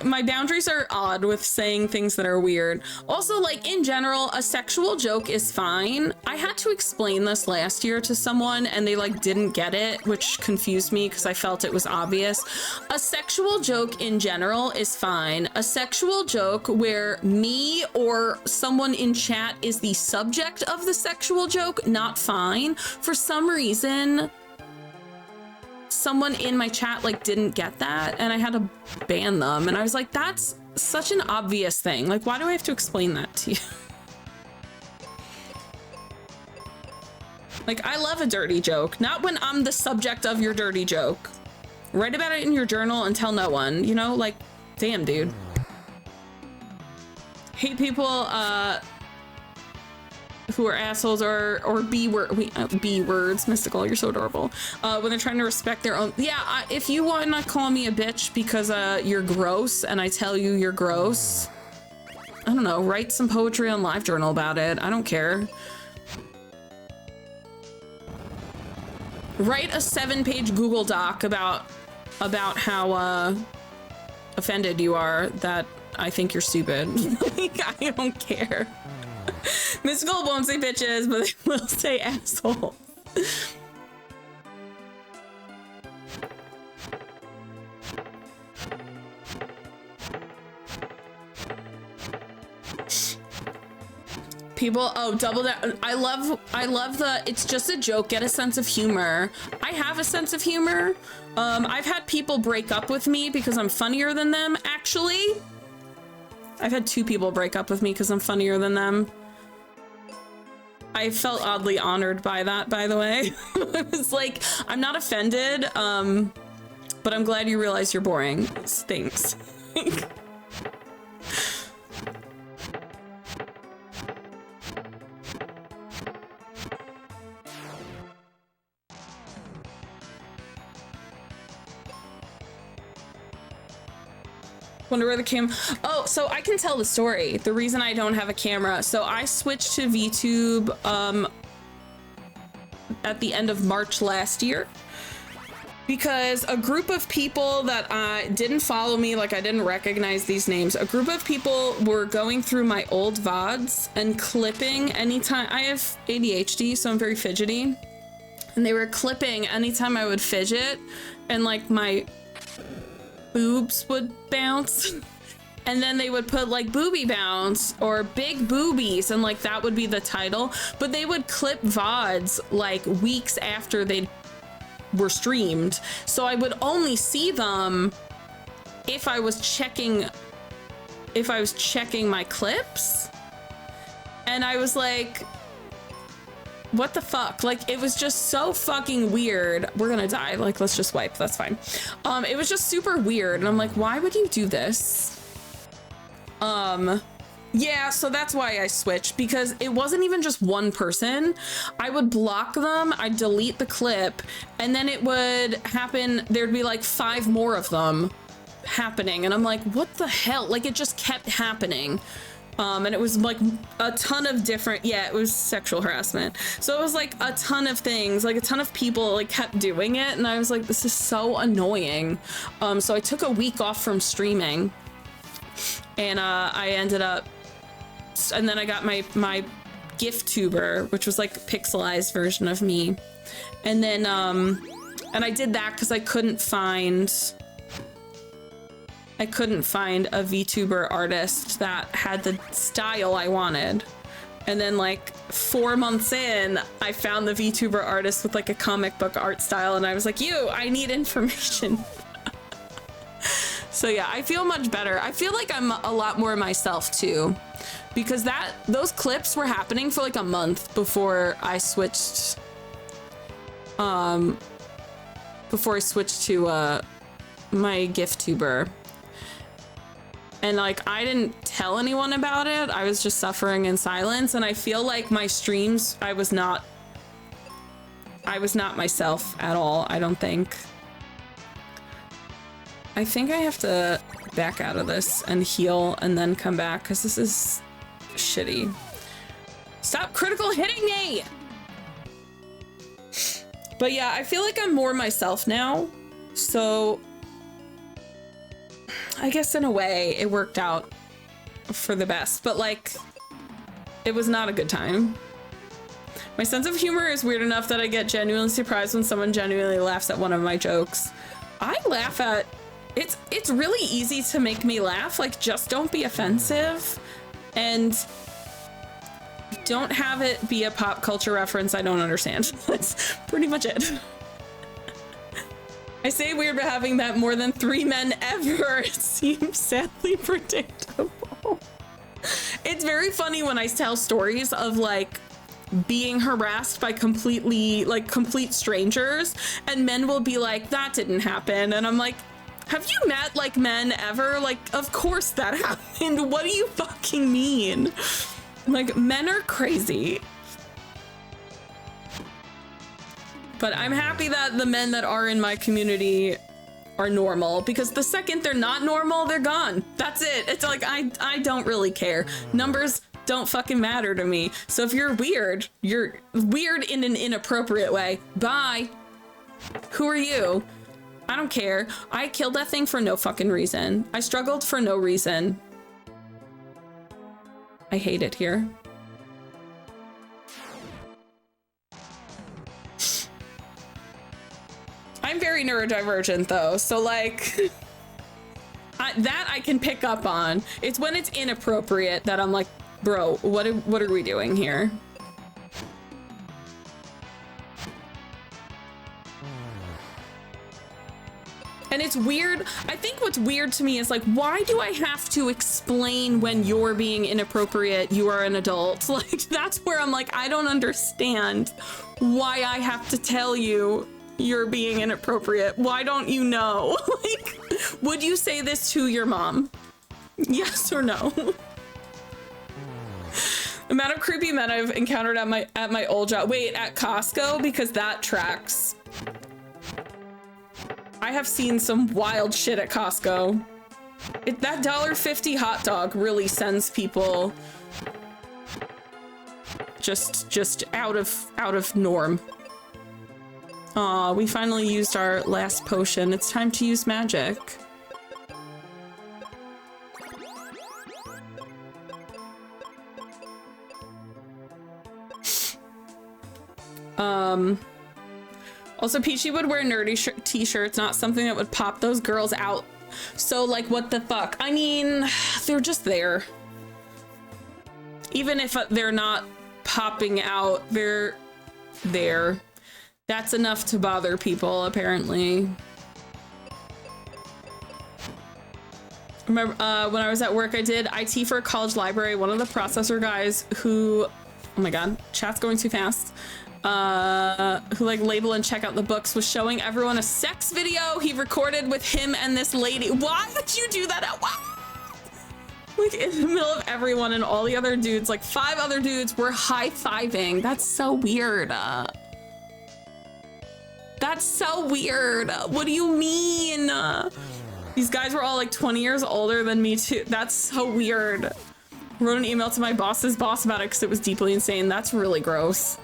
my boundaries are odd with saying things that are weird. Also, like, in general, a sexual joke is fine. I had to explain this last year to someone and they like didn't get it, which confused me because I felt it was obvious. A sexual joke in general is fine. A sexual joke where me or someone in chat is the subject of the sexual joke, not fine. For some reason, someone in my chat like didn't get that and I had to ban them, and I was like, that's such an obvious thing. Like, why do I have to explain that to you? Like, I love a dirty joke, not when I'm the subject of your dirty joke. Write about it in your journal and tell no one, you know? Like, damn, dude. Hate people who are assholes or B words. Mystical, you're so adorable. When they're trying to respect their own. Yeah, if you want to call me a bitch because you're gross and I tell you you're gross, I don't know, write some poetry on LiveJournal about it. I don't care. Write a 7-page Google Doc about how offended you are that I think you're stupid. Like, I don't care. Mystical won't say bitches, but they will say asshole. People, oh, double down. I love the, it's just a joke, get a sense of humor. I have a sense of humor. I've had people break up with me because I'm funnier than them, actually. I've had 2 people break up with me because I'm funnier than them. I felt oddly honored by that, by the way. I was like, I'm not offended, but I'm glad you realize you're boring. Thanks. Wonder where the oh, so I can tell the story. The reason I don't have a camera. So I switched to VTube at the end of March last year, because a group of people that didn't follow me, like I didn't recognize these names, a group of people were going through my old VODs and clipping anytime. I have ADHD, so I'm very fidgety, and they were clipping anytime I would fidget, and like my boobs would bounce. And then they would put like booby bounce or big boobies, and like that would be the title. But they would clip VODs like weeks after they were streamed. So I would only see them if I was checking my clips. And I was like, what the fuck? Like, it was just so fucking weird. We're gonna die. Like, let's just wipe. That's fine. It was just super weird. And I'm like, why would you do this? Yeah, so that's why I switched, because it wasn't even just one person. I would block them, I'd delete the clip, and then it would happen, there'd be like 5 more of them happening, and I'm like, what the hell? Like, it just kept happening. And it was like a ton of different, yeah, it was sexual harassment. So it was like a ton of things, like a ton of people like kept doing it, and I was like, this is so annoying. So I took a week off from streaming. And I ended up, and then I got my gift tuber, which was like a pixelized version of me. And then, and I did that because I couldn't find a VTuber artist that had the style I wanted. And then like 4 months in, I found the VTuber artist with like a comic book art style, and I was like, I need information. So yeah, I feel much better. I feel like I'm a lot more myself too, because those clips were happening for like a month before I switched. To my gift tuber. And like, I didn't tell anyone about it. I was just suffering in silence. And I feel like my streams, I was not myself at all, I don't think. I think I have to back out of this and heal and then come back, because this is shitty. Stop critical hitting me! But yeah, I feel like I'm more myself now. So I guess in a way it worked out for the best, but like, it was not a good time. My sense of humor is weird enough that I get genuinely surprised when someone genuinely laughs at one of my jokes. I laugh at... It's really easy to make me laugh. Like, just don't be offensive, and don't have it be a pop culture reference I don't understand. That's pretty much it. I say weird, but having met more than 3 men ever, it seems sadly predictable. It's very funny when I tell stories of like being harassed by complete strangers, and men will be like, that didn't happen, and I'm like, have you met like men ever? Like, of course that happened. What do you fucking mean? Like, men are crazy. But I'm happy that the men that are in my community are normal, because the second they're not normal, they're gone. That's it. It's like, I don't really care. Numbers don't fucking matter to me. So if you're weird in an inappropriate way. Bye. Who are you? I don't care. I killed that thing for no fucking reason. I struggled for no reason. I hate it here. I'm very neurodivergent though, so like, that I can pick up on. It's when it's inappropriate that I'm like, bro, what are we doing here? And it's weird. I think what's weird to me is like, why do I have to explain when you're being inappropriate? You are an adult. Like, that's where I'm like, I don't understand why I have to tell you you're being inappropriate. Why don't you know? Like, would you say this to your mom? Yes or no? The amount of creepy men I've encountered at my old job. Wait, at Costco? Because that tracks. I have seen some wild shit at Costco. That $1.50 hot dog really sends people just out of norm. Aw, we finally used our last potion. It's time to use magic. Also, Peachy would wear nerdy t-shirts, not something that would pop those girls out. So, like, what the fuck? I mean, they're just there. Even if they're not popping out, they're there. That's enough to bother people, apparently. Remember, when I was at work, I did IT for a college library. One of the processor guys who, oh my god, chat's going too fast. Who like label and check out the books was showing everyone a sex video he recorded with him and this lady. Why would you do that? Like in the middle of everyone, and all the other dudes, like 5 other dudes, were high-fiving. That's so weird. That's so weird. What do you mean? These guys were all like 20 years older than me too. That's so weird. Wrote an email to my boss's boss about it because it was deeply insane. That's really gross.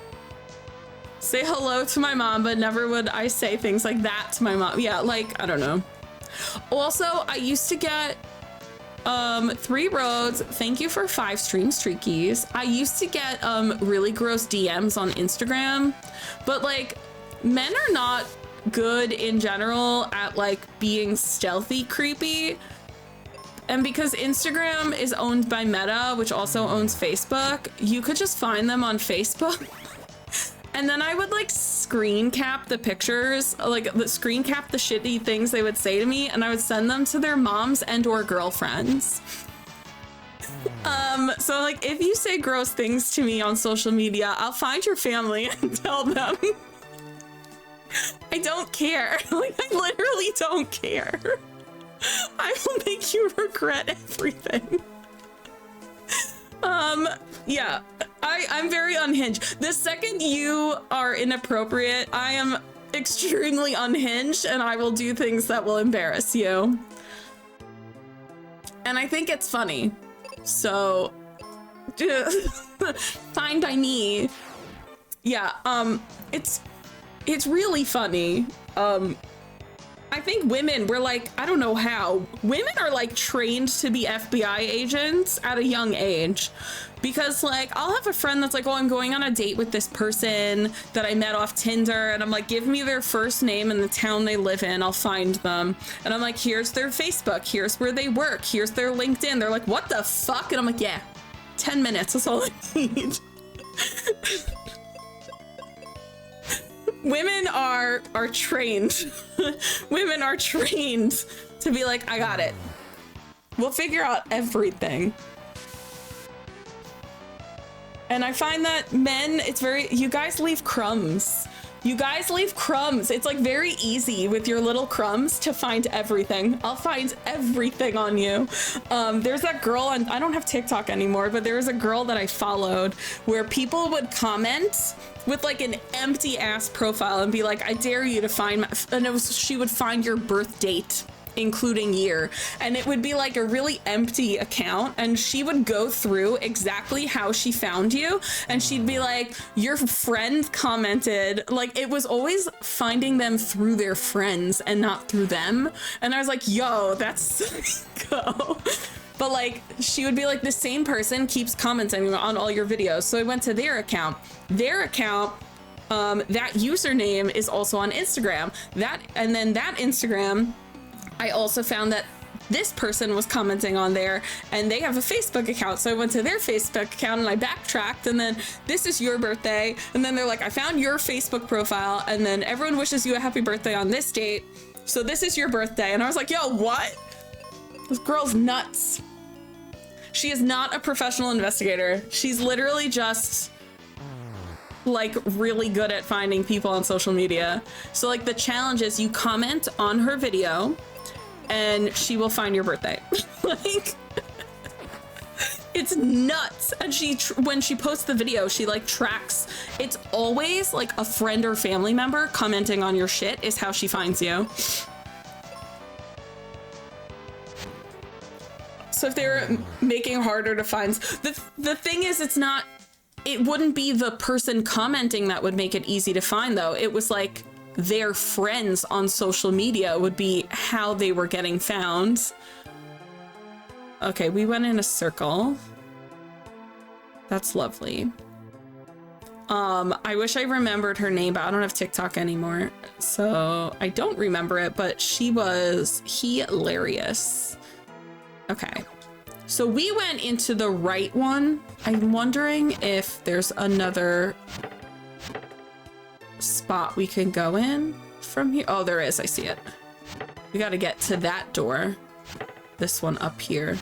Say hello to my mom, but never would I say things like that to my mom. Yeah, like, I don't know. Also, I used to get 3 roads. Thank you for 5 stream streakies. I used to get really gross DMs on Instagram, but like men are not good in general at like being stealthy creepy. And because Instagram is owned by Meta, which also owns Facebook, you could just find them on Facebook. And then I would like screen cap the pictures, like screen cap the shitty things they would say to me, and I would send them to their moms and or girlfriends. So like if you say gross things to me on social media, I'll find your family and tell them. I don't care. Like I literally don't care. I will make you regret everything. Yeah, I'm very unhinged. The second you are inappropriate, I am extremely unhinged, and I will do things that will embarrass you. And I think it's funny. So, fine by me. Yeah, it's really funny. I think women were like, I don't know how, women are like trained to be FBI agents at a young age. Because like, I'll have a friend that's like, oh, I'm going on a date with this person that I met off Tinder. And I'm like, give me their first name and the town they live in. I'll find them. And I'm like, here's their Facebook. Here's where they work. Here's their LinkedIn. They're like, what the fuck? And I'm like, yeah, 10 minutes. That's all I need. Women are trained. Women are trained to be like, I got it. We'll figure out everything. And I find that men, it's very, you guys leave crumbs. You guys leave crumbs. It's like very easy with your little crumbs to find everything. I'll find everything on you. There's that girl, and I don't have TikTok anymore, but there was a girl that I followed where people would comment with like an empty ass profile and be like, I dare you to find my, and she would find your birth date, including year, and it would be like a really empty account, and she would go through exactly how she found you, and she'd be like, your friend commented, like it was always finding them through their friends and not through them. And I was like, yo, that's go. But like, she would be like, the same person keeps commenting on all your videos. So I went to their account. Their account, that username is also on Instagram. And then that Instagram, I also found that this person was commenting on there, and they have a Facebook account. So I went to their Facebook account and I backtracked, and then this is your birthday. And then they're like, I found your Facebook profile, and then everyone wishes you a happy birthday on this date. So this is your birthday. And I was like, yo, what? This girl's nuts. She is not a professional investigator. She's literally just like really good at finding people on social media. So like the challenge is you comment on her video and she will find your birthday. Like it's nuts. And she when she posts the video, she like tracks. It's always like a friend or family member commenting on your shit is how she finds you. So if they were making harder to find, the thing is, it wouldn't be the person commenting that would make it easy to find though. It was like their friends on social media would be how they were getting found. Okay, we went in a circle. That's lovely. I wish I remembered her name, but I don't have TikTok anymore, so I don't remember it, but she was hilarious. Okay, so we went into the right one. I'm wondering if there's another spot we can go in from here. Oh, there is. I see it. We got to get to that door. This one up here.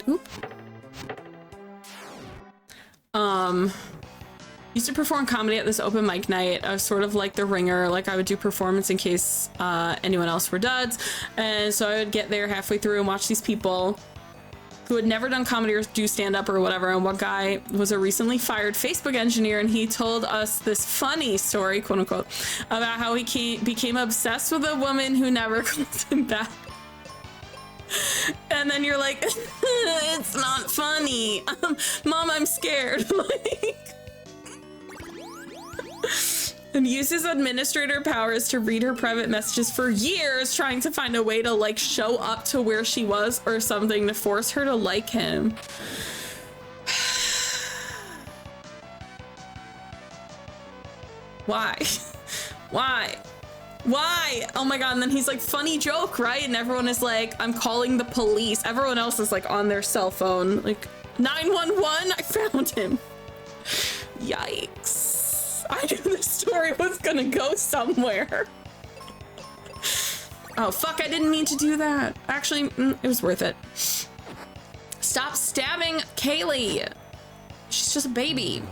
Oop. Used to perform comedy at this open mic night. I was sort of like the ringer, like I would do performance in case anyone else were duds. And so I would get there halfway through and watch these people who had never done comedy or do stand-up or whatever. And one guy was a recently fired Facebook engineer, and he told us this funny story, quote unquote, about how he became obsessed with a woman who never called him back. And then you're like, it's not funny. Mom, I'm scared. Like, and uses administrator powers to read her private messages for years, trying to find a way to like show up to where she was or something to force her to like him. Why? Why? Why? Oh my god. And then he's like, funny joke, right? And everyone is like, I'm calling the police. Everyone else is like on their cell phone, like 911. I found him. Yikes. I knew this story was gonna go somewhere. Oh fuck, I didn't mean to do that. Actually, it was worth it. Stop stabbing Kaylee. She's just a baby.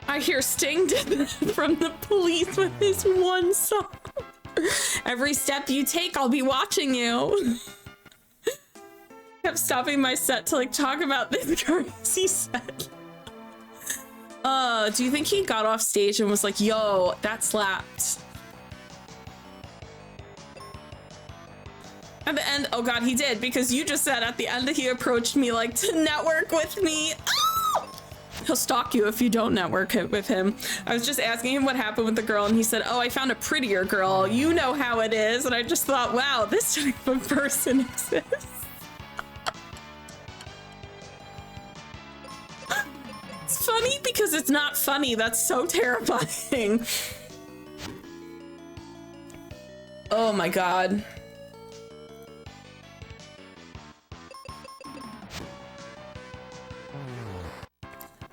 I hear Sting did that from the police with his one song. Every step you take, I'll be watching you. Kept stopping my set to like talk about this crazy set. Do you think he got off stage and was like, yo, that slapped? At the end, oh god, he did, because you just said at the end that he approached me like to network with me. Oh! He'll stalk you if you don't network with him. I was just asking him what happened with the girl, and he said, oh, I found a prettier girl. You know how it is. And I just thought, wow, this type of person exists. It's funny because it's not funny. That's so terrifying. Oh my god.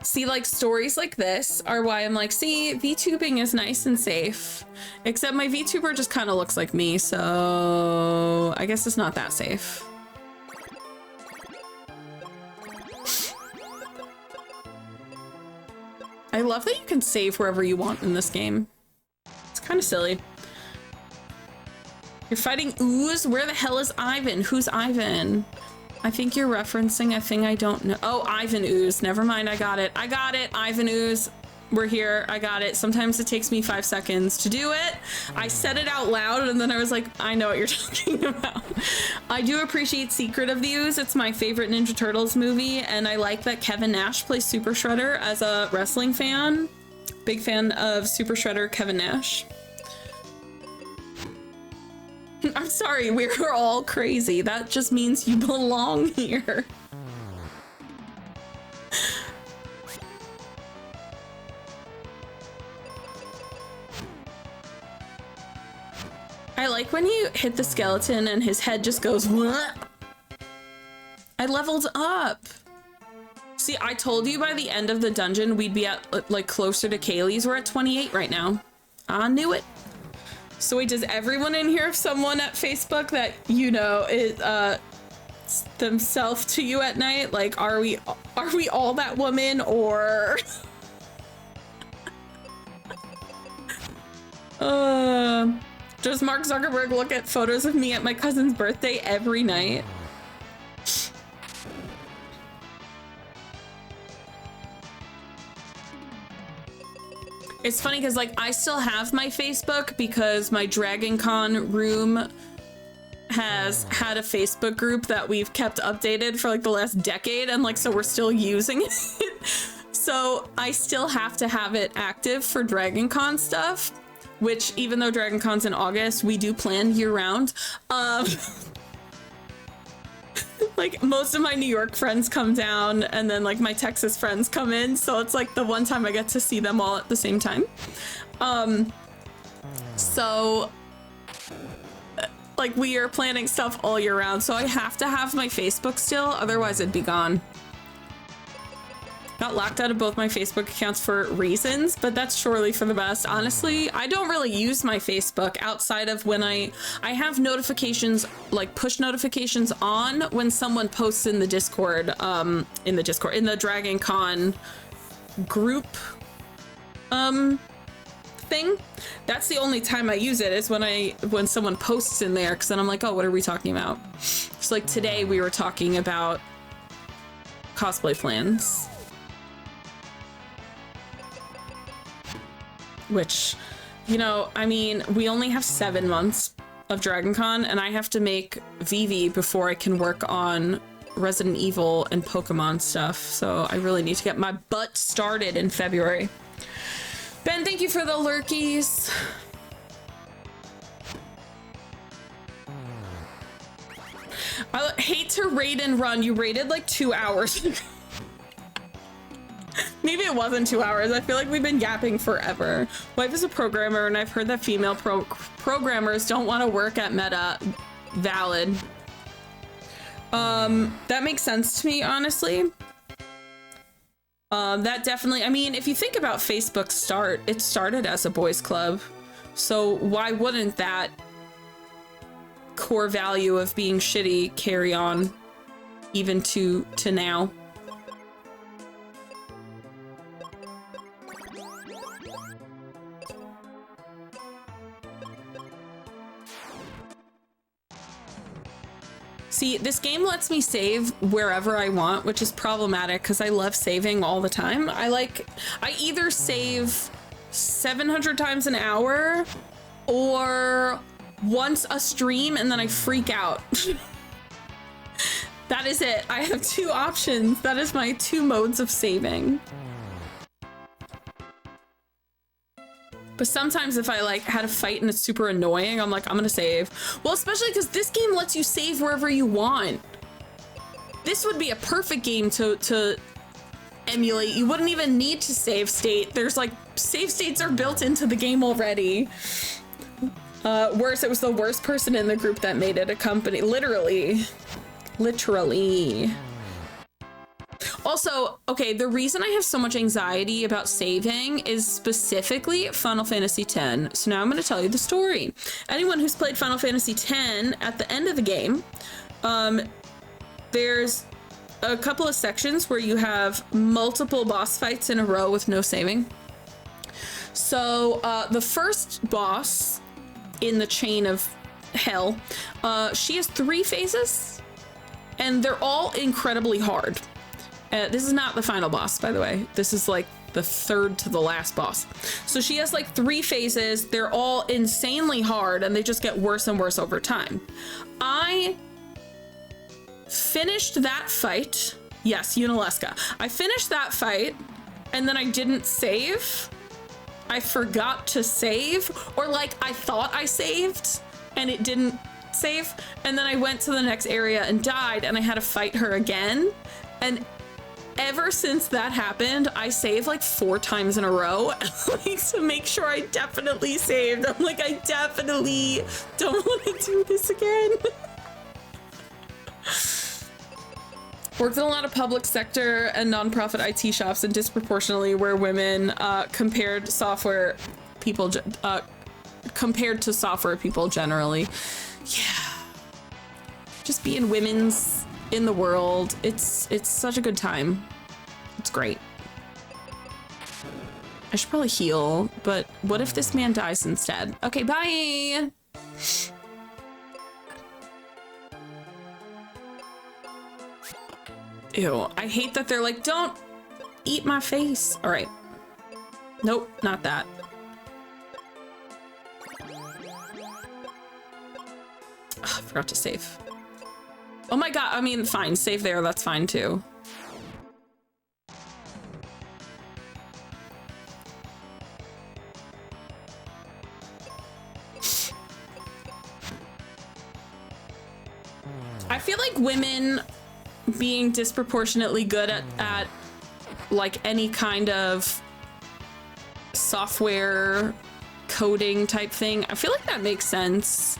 See, like, stories like this are why I'm like, see, VTubing is nice and safe. Except my VTuber just kind of looks like me, so I guess it's not that safe. I love that you can save wherever you want in this game. It's kind of silly. You're fighting Ooze? Where the hell is Ivan? Who's Ivan? I think you're referencing a thing I don't know. Oh, Ivan Ooze. Never mind, I got it. I got it, Ivan Ooze. We're here, I got it. Sometimes it takes me 5 seconds to do it. I said it out loud and then I was like, I know what you're talking about. I do appreciate Secret of the Ooze. It's my favorite Ninja Turtles movie, and I like that Kevin Nash plays Super Shredder as a wrestling fan. Big fan of Super Shredder Kevin Nash. I'm sorry, we're all crazy. That just means you belong here. I like when you hit the skeleton and his head just goes, what? I leveled up. See, I told you by the end of the dungeon we'd be at like closer to Kaylee's. We're at 28 right now. I knew it. So wait, does everyone in here have someone at Facebook that you know is themselves to you at night? Like, are we all that woman, or does Mark Zuckerberg look at photos of me at my cousin's birthday every night? It's funny because like I still have my Facebook because my Dragon Con room has had a Facebook group that we've kept updated for like the last decade, and like so we're still using it. So I still have to have it active for Dragon Con stuff, which even though Dragon Con's in August, we do plan year round. Like most of my New York friends come down, and then like my Texas friends come in, so it's like the one time I get to see them all at the same time. So like we are planning stuff all year round, so I have to have my Facebook still, otherwise it'd be gone. Got locked out of both my Facebook accounts for reasons, but that's surely for the best. Honestly, I don't really use my Facebook outside of when I have notifications, like push notifications on when someone posts in the Discord, in the Dragon Con group thing. That's the only time I use it, is when someone posts in there, because then I'm like, oh, what are we talking about? So like today we were talking about cosplay plans. Which, you know, I mean, we only have 7 months of Dragon Con, and I have to make Vivi before I can work on Resident Evil and Pokemon stuff. So I really need to get my butt started in February. Ben, thank you for the lurkies. I hate to raid and run. You raided like 2 hours. Maybe it wasn't 2 hours. I feel like we've been yapping forever. Wife is a programmer, and I've heard that female programmers don't want to work at Meta. Valid. That makes sense to me, honestly. That definitely, I mean, if you think about Facebook's it started as a boys club. So why wouldn't that core value of being shitty carry on even to now? See, this game lets me save wherever I want, which is problematic because I love saving all the time. I either save 700 times an hour or once a stream and then I freak out. That is it. I have 2 options. That is my 2 modes of saving. But sometimes if I like had a fight and it's super annoying, I'm like, I'm gonna save. Well, especially because this game lets you save wherever you want. This would be a perfect game to emulate. You wouldn't even need to save state. There's like, save states are built into the game already. Worse, it was the worst person in the group that made it a company. Literally. Also, okay, the reason I have so much anxiety about saving is specifically Final Fantasy X. So now I'm going to tell you the story. Anyone who's played Final Fantasy X, at the end of the game, there's a couple of sections where you have multiple boss fights in a row with no saving. So the first boss in the chain of hell, she has 3 phases, and they're all incredibly hard. This is not the final boss, by the way. This is like the 3rd to the last boss. So she has like 3 phases. They're all insanely hard, and they just get worse and worse over time. I finished that fight. Yes, Unalesca. I finished that fight, and then I didn't save. I forgot to save, or like I thought I saved, and it didn't save. And then I went to the next area and died, and I had to fight her again. And ever since that happened, I saved like 4 times in a row like, to make sure I definitely saved. I'm like, I definitely don't want to do this again. Worked in a lot of public sector and nonprofit IT shops, and disproportionately where women compared to software people generally. Yeah. Just being women's in the world, it's such a good time. It's great. I should probably heal, but what if this man dies instead? Okay, bye. Ew, I hate that they're like, don't eat my face. All right. Nope, not that. forgot to save. Oh my god, I mean, fine, save there, that's fine too. I feel like women being disproportionately good at like any kind of software coding type thing, I feel like that makes sense.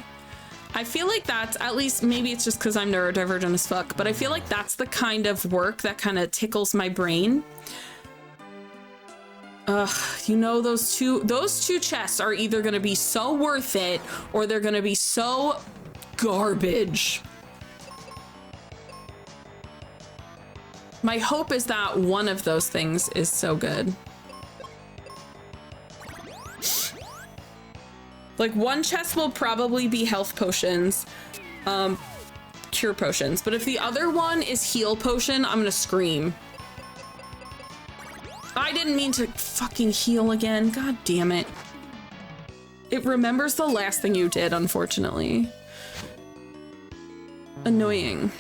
I feel like that's, at least, maybe it's just because I'm neurodivergent as fuck, but I feel like that's the kind of work that kind of tickles my brain. You know, those two chests are either gonna be so worth it or they're gonna be so garbage. My hope is that one of those things is so good. Like, one chest will probably be health potions, cure potions, but if the other one is heal potion, I'm gonna scream. I didn't mean to fucking heal again. God damn it. It remembers the last thing you did, unfortunately. Annoying.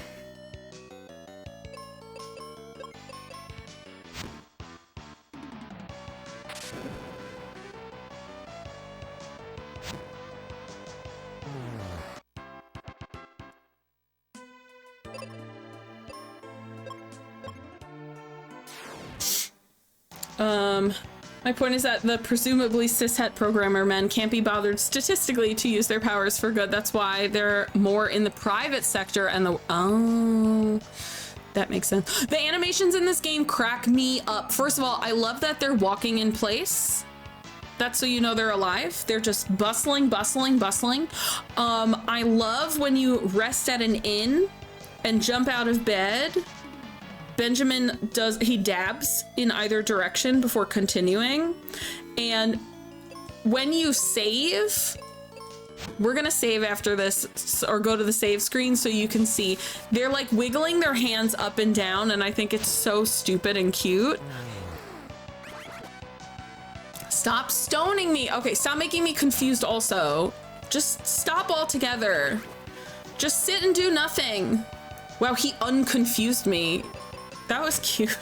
My point is that the presumably cishet programmer men can't be bothered statistically to use their powers for good. That's why they're more in the private sector and the, oh, that makes sense. The animations in this game crack me up. First of all, I love that they're walking in place. That's so you know they're alive. They're just bustling, bustling, bustling. I love when you rest at an inn and jump out of bed. Benjamin he dabs in either direction before continuing. And when you save, we're gonna save after this or go to the save screen so you can see they're like wiggling their hands up and down, and I think it's so stupid and cute. Stop stoning me. Okay, stop making me confused also. Just stop altogether. Just sit and do nothing. Wow, he unconfused me. That was cute.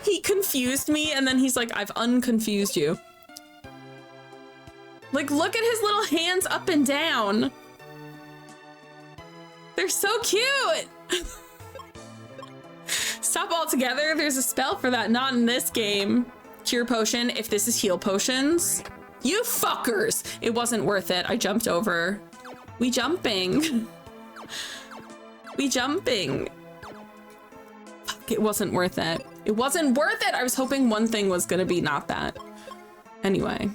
He confused me and then he's like, I've unconfused you. Like, look at his little hands up and down. They're so cute. Stop altogether. There's a spell for that. Not in this game. Cure potion. If this is heal potions. You fuckers. It wasn't worth it. I jumped over. We jumping. We jumping. It wasn't worth it. It wasn't worth it. I was hoping one thing was gonna be not that. Anyway.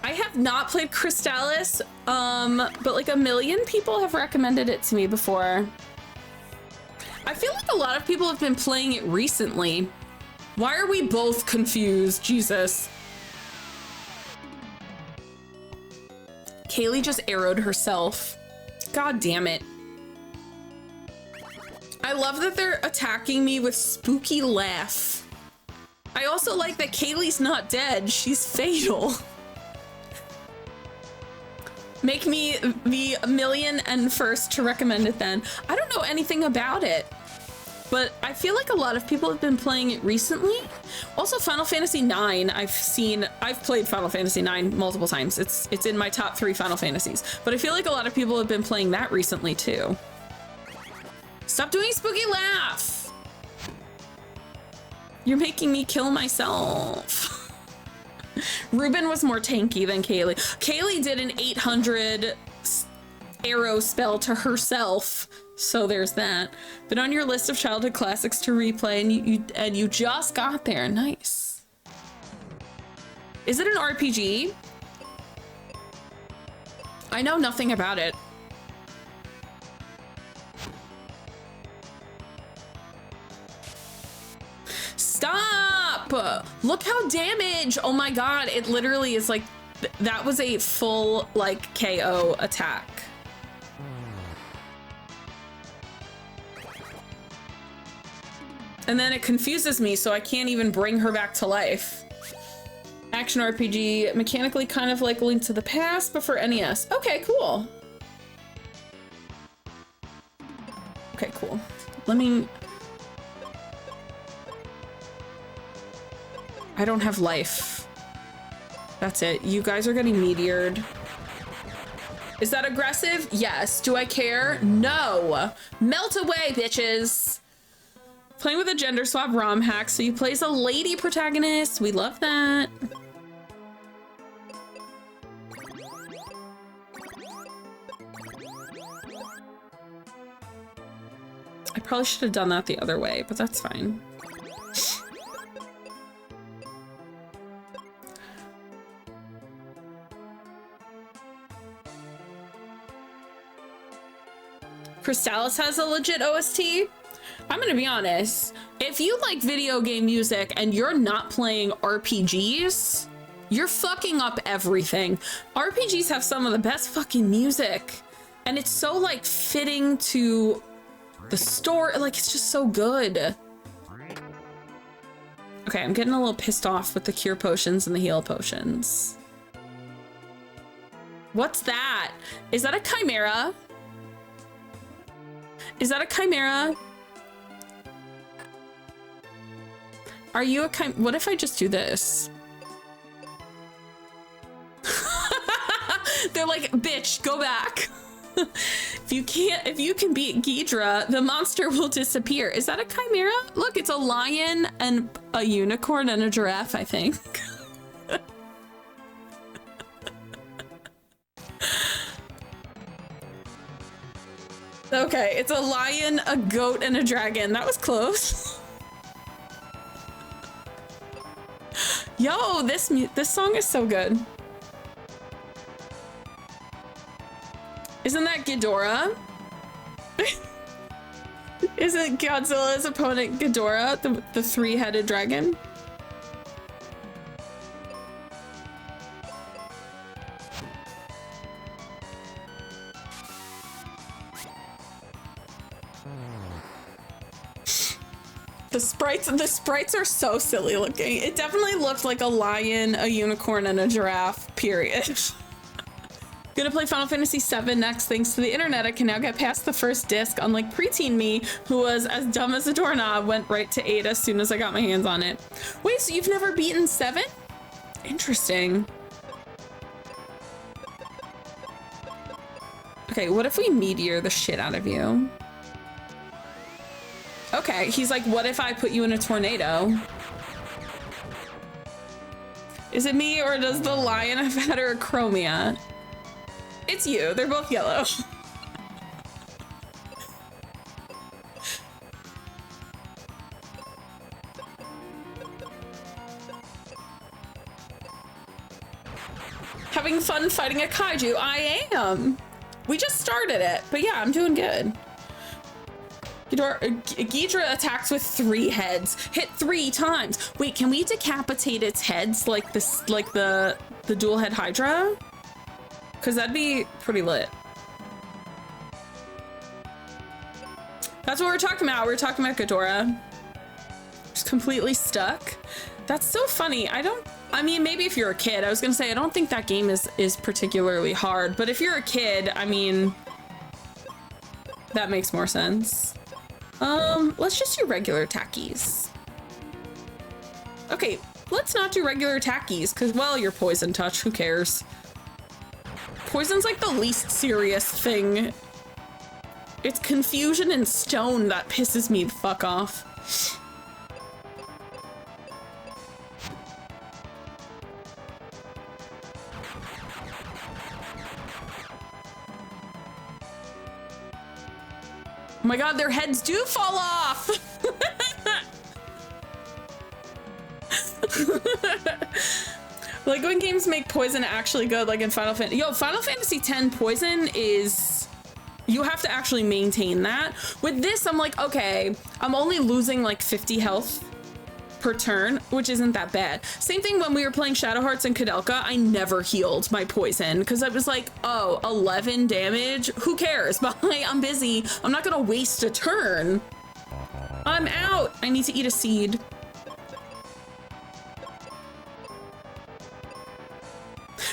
I have not played Crystallis, but like a million people have recommended it to me before. I feel like a lot of people have been playing it recently. Why are we both confused? Jesus. Kaylee just arrowed herself. God damn it. I love that they're attacking me with spooky laugh. I also like that Kaylee's not dead. She's fatal. Make me the million and first to recommend it then. I don't know anything about it, but I feel like a lot of people have been playing it recently. Also, Final Fantasy IX, I've played Final Fantasy IX multiple times. It's in my top 3 Final Fantasies, but I feel like a lot of people have been playing that recently too. Stop doing spooky laugh. You're making me kill myself. Ruben was more tanky than Kaylee. Kaylee did an 800 arrow spell to herself, so there's that. But on your list of childhood classics to replay, and you just got there. Nice. Is it an RPG? I know nothing about it. Stop! Look how damaged. Oh my god, it literally is like That was a full, like, KO attack. And then it confuses me, so I can't even bring her back to life. Action RPG, mechanically kind of like Link to the Past, but for NES. Okay, cool. Okay, cool. Let me... I don't have life. That's it. You guys are getting meteored. Is that aggressive? Yes. Do I care? No. Melt away, bitches. Playing with a gender swap ROM hack, so you play as a lady protagonist. We love that. I probably should have done that the other way, but that's fine. Crystallis has a legit OST. I'm gonna be honest, if you like video game music and you're not playing RPGs, you're fucking up everything. RPGs have some of the best fucking music, and it's so like fitting to the story, like it's just so good. Okay, I'm getting a little pissed off with the cure potions and the heal potions. What's that? Is that a chimera? Is that a chimera? Are you a chimera? What if I just do this? They're like, bitch, go back. If you can beat Hydra, the monster will disappear. Is that a chimera? Look, it's a lion and a unicorn and a giraffe, I think. Okay, it's a lion, a goat, and a dragon. That was close. Yo, this song is so good. Isn't that Ghidorah? Isn't Godzilla's opponent Ghidorah, the three-headed dragon? The sprites are so silly looking. It definitely looked like a lion, a unicorn, and a giraffe, period. Gonna play Final Fantasy VII next. Thanks to the internet, I can now get past the first disc, unlike preteen me, who was as dumb as a doorknob, went right to 8 as soon as I got my hands on it. Wait, so you've never beaten 7? Interesting. Okay, what if we meteor the shit out of you? Okay, he's like, what if I put you in a tornado? Is it me, or does the lion have heterochromia? It's you. They're both yellow. Having fun fighting a kaiju? I am. We just started it, but yeah, I'm doing good. Hydra attacks with 3 heads. Hit 3 times. Wait, can we decapitate its heads like this, like the Dualhead Hydra? Because that'd be pretty lit. That's what we're talking about. We're talking about Ghidorah. Just completely stuck. That's so funny. I mean, maybe if you're a kid, I was gonna say, I don't think that game is particularly hard, but if you're a kid, I mean, that makes more sense. Let's just do regular attackies. Okay, let's not do regular attackies, because, well, you're poison touch, who cares? Poison's like the least serious thing. It's confusion and stone that pisses me the fuck off. Oh my god, their heads do fall off! Like when games make poison actually good, like in Final Fantasy. Yo, Final Fantasy X poison is... You have to actually maintain that. With this, I'm like, okay, I'm only losing like 50 health per turn, which isn't that bad. Same thing when we were playing Shadow Hearts and Kudelka, I never healed my poison because I was like, oh, 11 damage? Who cares? But I'm busy. I'm not gonna waste a turn. I'm out. I need to eat a seed.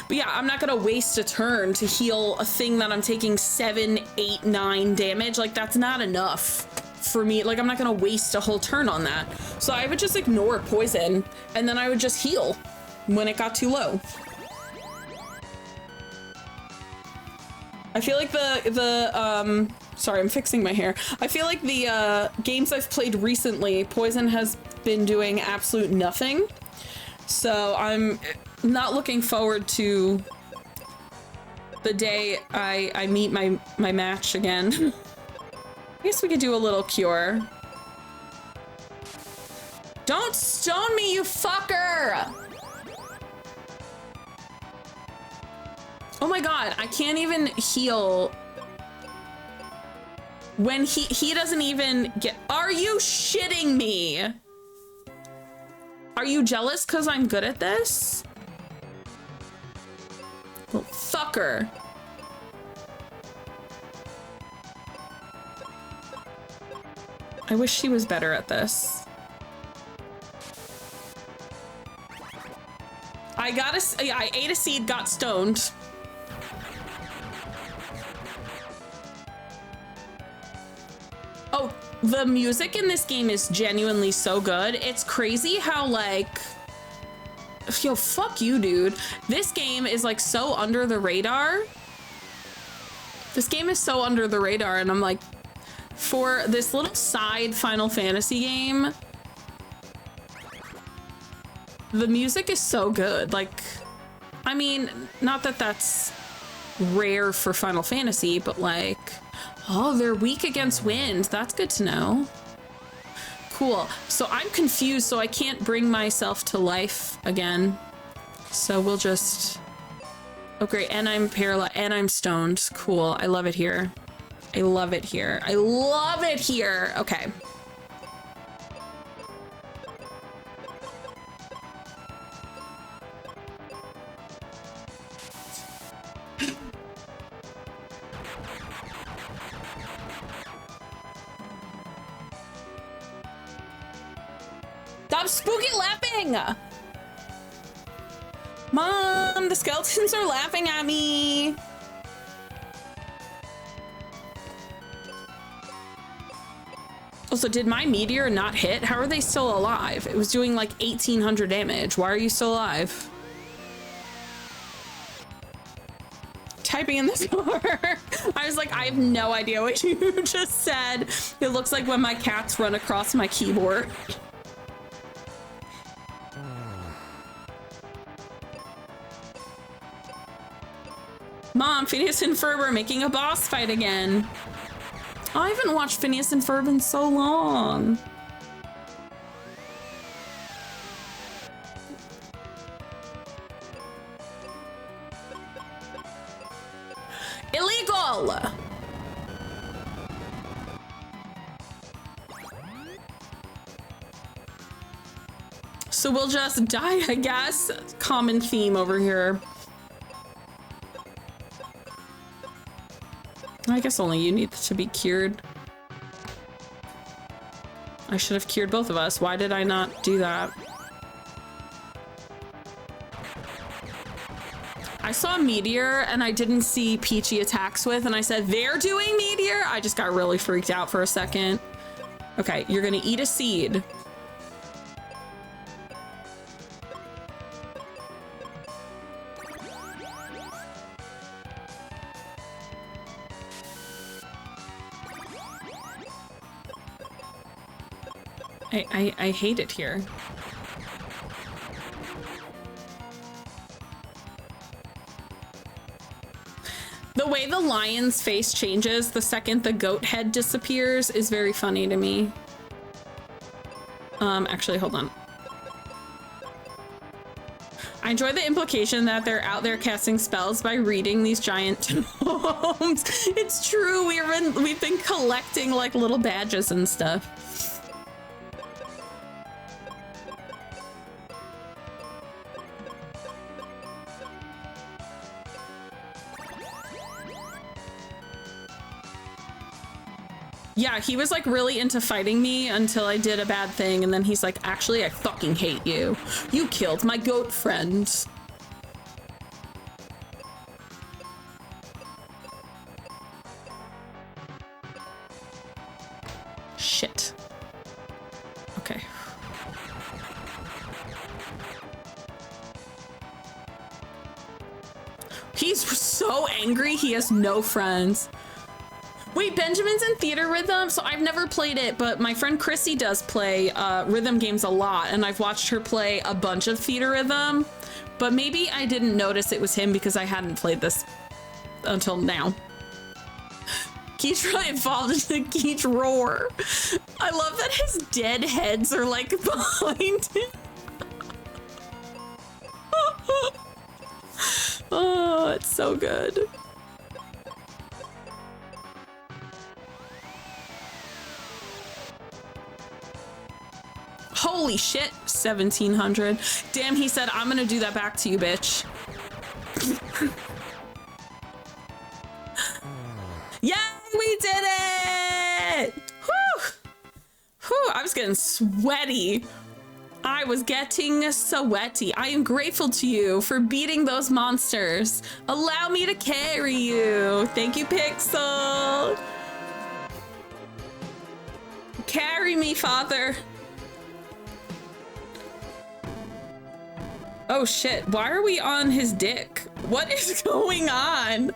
But yeah, I'm not gonna waste a turn to heal a thing that I'm taking 7, 8, 9 damage. Like, that's not enough for me. Like, I'm not gonna waste a whole turn on that. So I would just ignore poison and then I would just heal when it got too low. I feel like sorry, I'm fixing my hair. I feel like the games I've played recently, poison has been doing absolute nothing. So I'm not looking forward to the day I meet my match again. I guess we could do a little cure. Don't stone me, you fucker! Oh my god, I can't even heal when he doesn't even get— Are you shitting me? Are you jealous because I'm good at this? Well, fucker. I wish she was better at this. I ate a seed, got stoned. Oh, the music in this game is genuinely so good. It's crazy how, like, yo, fuck you, dude. This game is like so under the radar. This game is so under the radar, and I'm like, for this little side Final Fantasy game, the music is so good. Like, I mean, not that that's rare for Final Fantasy, but like, oh, they're weak against wind. That's good to know. Cool. So I'm confused, so I can't bring myself to life again. So we'll just... Oh, great. And I'm paralyzed, and I'm stoned. Cool. I love it here. I love it here. I love it here. Okay. Stop spooky laughing! Mom, the skeletons are laughing at me. Also, did my meteor not hit? How are they still alive? It was doing like 1,800 damage. Why are you still alive? Typing in this car. I was like, I have no idea what you just said. It looks like when my cats run across my keyboard. Mom, Phineas and Ferb are making a boss fight again. Oh, I haven't watched Phineas and Ferb in so long. Illegal! So we'll just die, I guess. Common theme over here. I guess only you need to be cured. I should have cured both of us. Why did I not do that? I saw Meteor and I didn't see Peachy attacks with, and I said, they're doing Meteor? I just got really freaked out for a second. Okay, you're gonna eat a seed. I hate it here. The way the lion's face changes the second the goat head disappears is very funny to me. Actually, hold on. I enjoy the implication that they're out there casting spells by reading these giant tomes. It's true, we've been collecting like little badges and stuff. Yeah, he was like really into fighting me until I did a bad thing, and then he's like, actually, I fucking hate you. You killed my goat friend. Shit. Okay. He's so angry, he has no friends. Wait, Benjamin's in Theater Rhythm? So I've never played it, but my friend Chrissy does play rhythm games a lot, and I've watched her play a bunch of Theater Rhythm, but maybe I didn't notice it was him because I hadn't played this until now. Keitra evolved into Keech Roar. I love that his dead heads are like behind him. Oh, it's so good. Holy shit, 1700. Damn, he said, I'm gonna do that back to you, bitch. Yeah, we did it! Whew! Whew, I was getting sweaty. I was getting sweaty. I am grateful to you for beating those monsters. Allow me to carry you. Thank you, Pixel. Carry me, father. Oh shit, why are we on his dick? What is going on?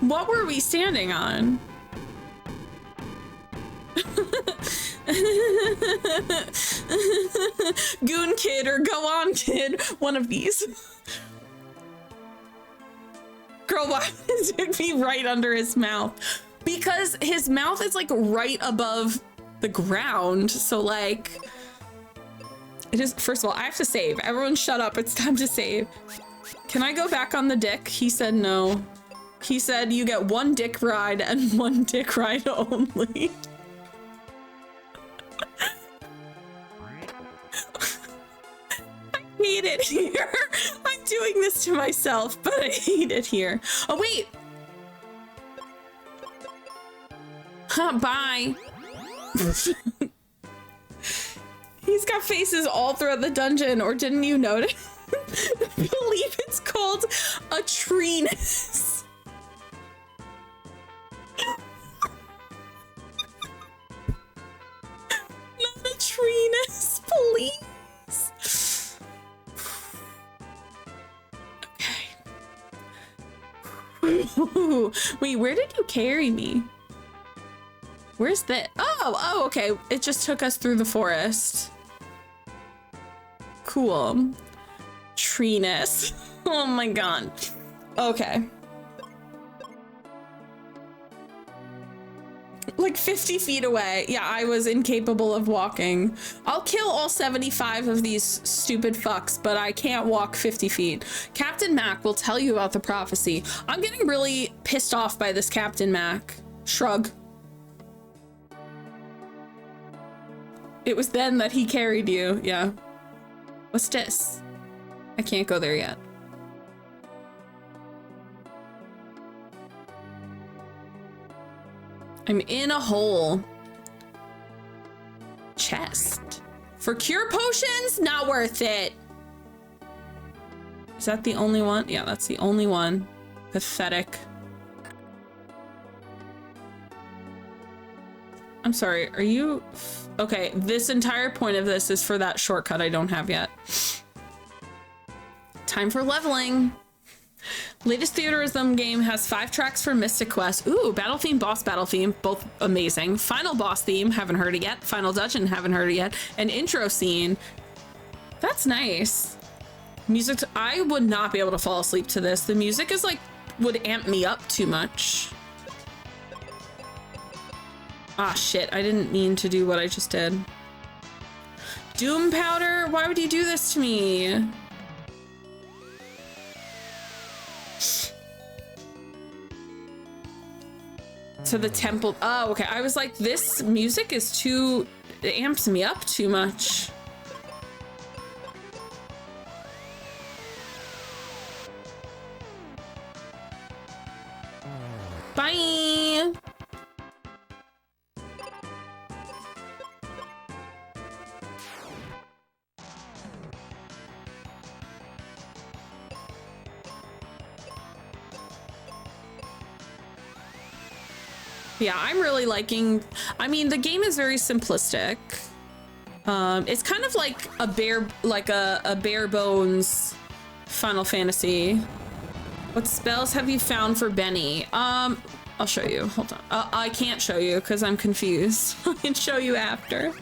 What were we standing on? Goon kid or go on kid, one of these. Girl, why did it be right under his mouth? Because his mouth is like right above the ground, so like it is. First of all, I have to save. Everyone shut up, it's time to save. Can I go back on the dick? He said no. He said you get one dick ride and one dick ride only. I hate it here. I'm doing this to myself, but I hate it here. Oh wait. Huh, bye. He's got faces all throughout the dungeon, or didn't you notice? I believe it's called a treeness. Not a treeness, please. Okay. Wait, where did you carry me? Where's that? Oh, okay. It just took us through the forest. Cool. Treeness. Oh my god. Okay. Like 50 feet away. Yeah, I was incapable of walking. I'll kill all 75 of these stupid fucks, but I can't walk 50 feet. Captain Mac will tell you about the prophecy. I'm getting really pissed off by this Captain Mac. Shrug. It was then that he carried you. Yeah. What's this? I can't go there yet. I'm in a hole. Chest. For cure potions? Not worth it. Is that the only one? Yeah, that's the only one. Pathetic. I'm sorry, are you... Okay, this entire point of this is for that shortcut I don't have yet. Time for leveling. Latest Theaterism game has 5 tracks for Mystic Quest. Ooh, battle theme, boss battle theme, both amazing. Final boss theme, haven't heard it yet. Final dungeon, haven't heard it yet. An intro scene. That's nice. Music, I would not be able to fall asleep to this. The music is like, would amp me up too much. Ah, shit, I didn't mean to do what I just did. Doom powder, why would you do this to me? To the temple. Oh, okay. I was like, this music is too, it amps me up too much. Bye. Yeah, I'm really liking, I mean, the game is very simplistic. It's kind of like a bare bones Final Fantasy. What spells have you found for Benny? I'll show you. Hold on. I can't show you because I'm confused. I can show you after.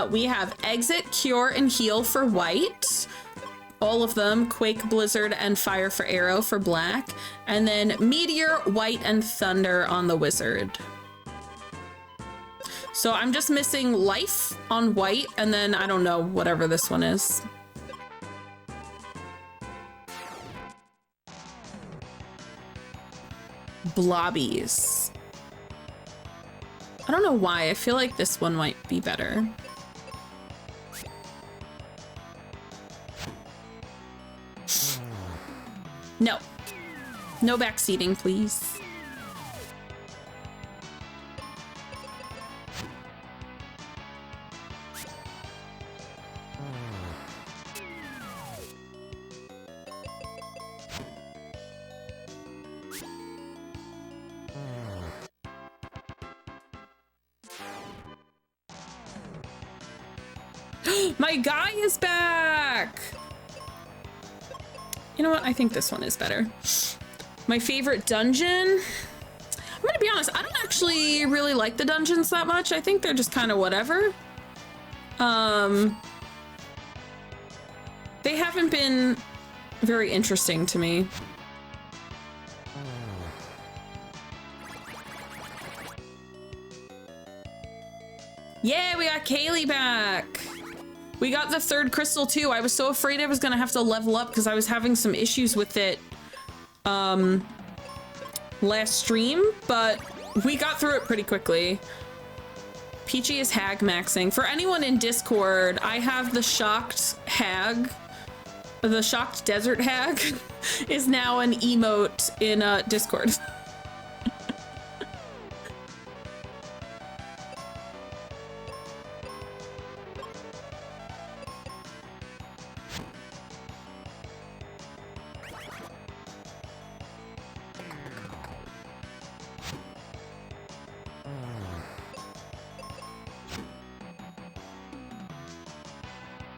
We have Exit, Cure, and Heal for white. All of them. Quake, Blizzard, and Fire for Arrow for black. And then Meteor, White, and Thunder on the Wizard. So I'm just missing Life on white, and then I don't know, whatever this one is. Blobbies. I don't know why. I feel like this one might be better. No. No backseating, please. My guy is back! You know what? I think this one is better. My favorite dungeon? I'm gonna be honest, I don't actually really like the dungeons that much. I think they're just kind of whatever. They haven't been very interesting to me. Yeah, we got Kaylee back. We got the third crystal too. I was so afraid I was gonna have to level up because I was having some issues with it last stream, but we got through it pretty quickly. Peachy is hag maxing. For anyone in Discord, I have the shocked hag. The shocked desert hag is now an emote in Discord.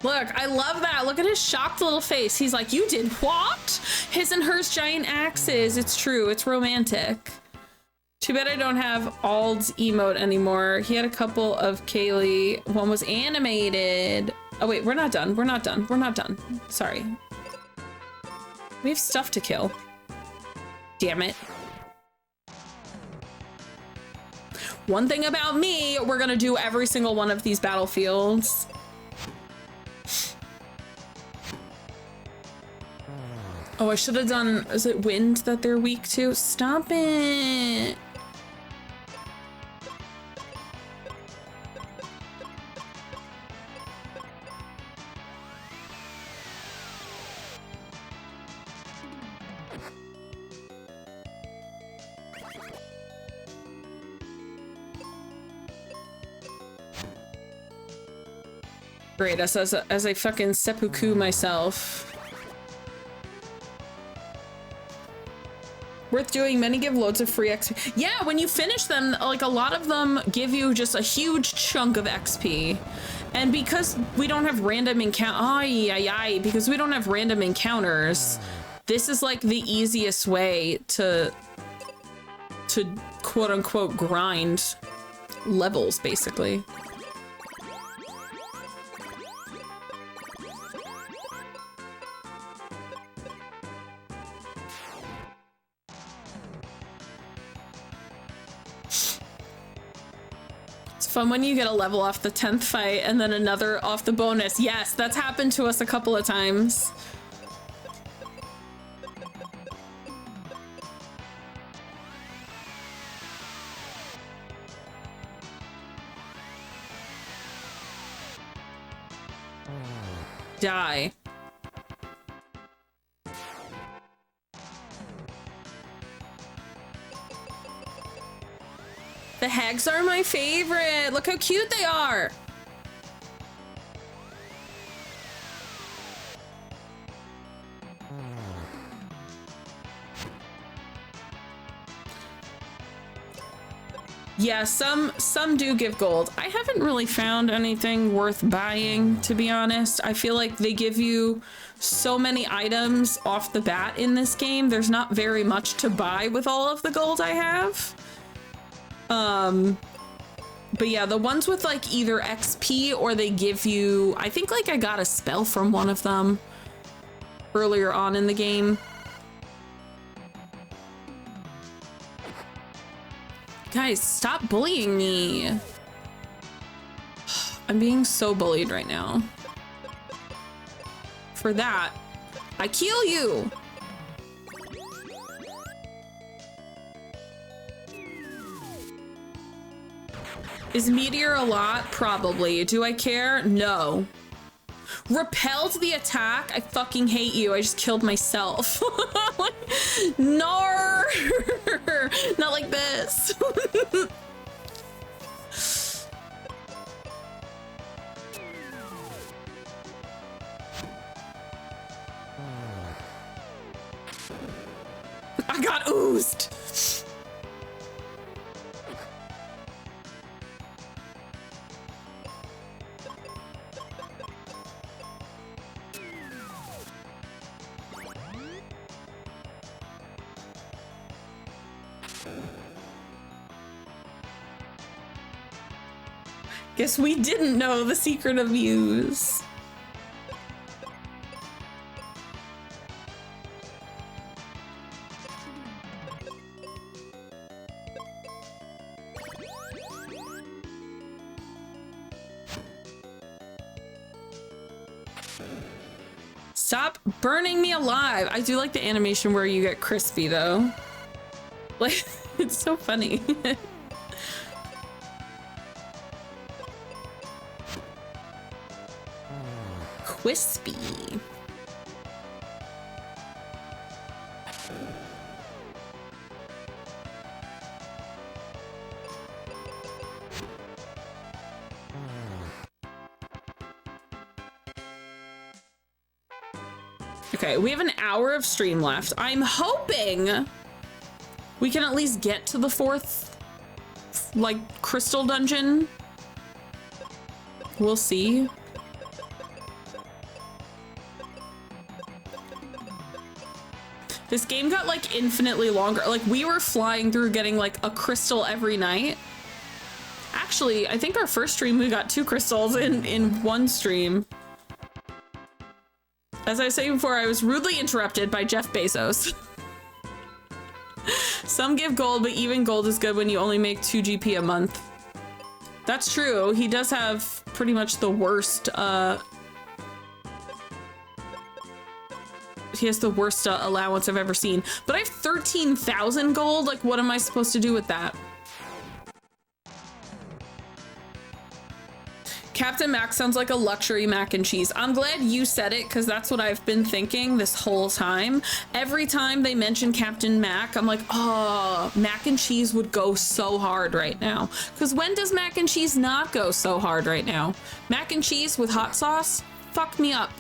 Look, I love that. Look at his shocked little face. He's like, you did what? His and hers giant axes. It's true. It's romantic. Too bad I don't have Ald's emote anymore. He had a couple of Kaylee. One was animated. Oh, wait, we're not done. We're not done. We're not done. Sorry. We have stuff to kill. Damn it. One thing about me, we're gonna do every single one of these battlefields. Oh, I should have done, is it wind that they're weak to? Stop it. Great, as I fucking seppuku myself. Worth doing. Many give loads of free XP. Yeah, when you finish them, like a lot of them give you just a huge chunk of XP. And because we don't have random because we don't have random encounters, this is like the easiest way to quote unquote grind levels, basically. Fun when you get a level off the 10th fight and then another off the bonus. Yes, that's happened to us a couple of times. Die. The hags are my favorite. Look how cute they are. Yeah, some do give gold. I haven't really found anything worth buying, to be honest. I feel like they give you so many items off the bat in this game. There's not very much to buy with all of the gold I have. But yeah, the ones with like either XP or they give you, I think like I got a spell from one of them earlier on in the game. Guys, stop bullying me. I'm being so bullied right now. For that, I kill you. Is Meteor a lot? Probably. Do I care? No. Repelled the attack? I fucking hate you. I just killed myself. No. Not like this. I got oozed. Guess we didn't know the secret of views. Stop burning me alive. I do like the animation where you get crispy though. Like, it's so funny. Wispy. Okay, we have an hour of stream left. I'm hoping we can at least get to the 4th, like, crystal dungeon. We'll see. This game got like infinitely longer. Like we were flying through getting like a crystal every night. Actually, I think our first stream we got 2 crystals in one stream. As I was saying before, I was rudely interrupted by Jeff Bezos. Some give gold, but even gold is good when you only make 2 GP a month. That's true. He does have pretty much the worst he has the worst allowance I've ever seen. But I have 13,000 gold. Like, what am I supposed to do with that? Captain Mac sounds like a luxury mac and cheese. I'm glad you said it because that's what I've been thinking this whole time. Every time they mention Captain Mac, I'm like, oh, mac and cheese would go so hard right now. Because when does mac and cheese not go so hard right now? Mac and cheese with hot sauce? Fuck me up.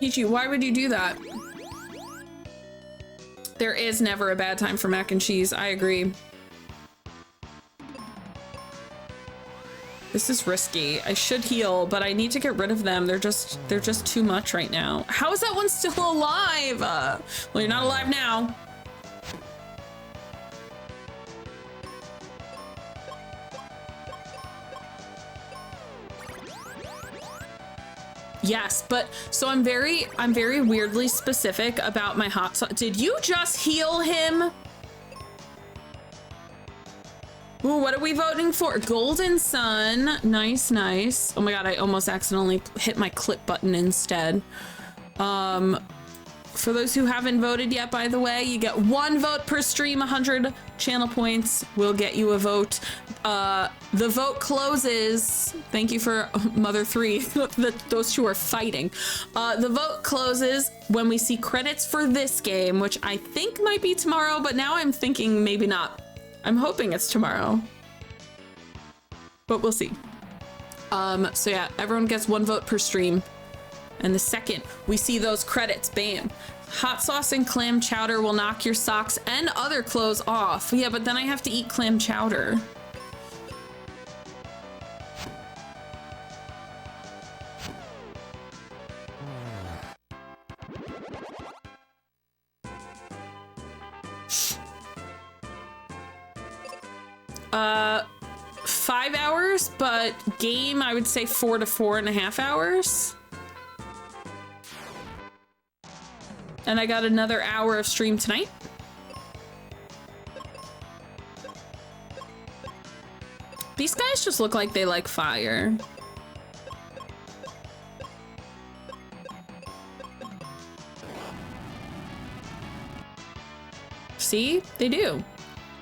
Peachy, why would you do that? There is never a bad time for mac and cheese. I agree. This is risky. I should heal, but I need to get rid of them. They're just too much right now. How is that one still alive? Well, you're not alive now. Yes, but so I'm very weirdly specific about my hot sauce. Did you just heal him? Ooh, what are we voting for? Golden Sun. Nice, nice. Oh my god, I almost accidentally hit my clip button instead. For those who haven't voted yet, by the way, you get 1 vote per stream. 100 channel points will get you a vote. The vote closes. Thank you for Mother 3. Those two are fighting. The vote closes when we see credits for this game, which I think might be tomorrow, but now I'm thinking maybe not. I'm hoping it's tomorrow, but we'll see. So yeah, everyone gets 1 vote per stream. And the second we see those credits, bam. Hot sauce and clam chowder will knock your socks and other clothes off. Yeah, but then I have to eat clam chowder. Uh, 5 hours, but game, I would say 4 to 4.5 hours. And I got another hour of stream tonight. These guys just look like they like fire. See? They do.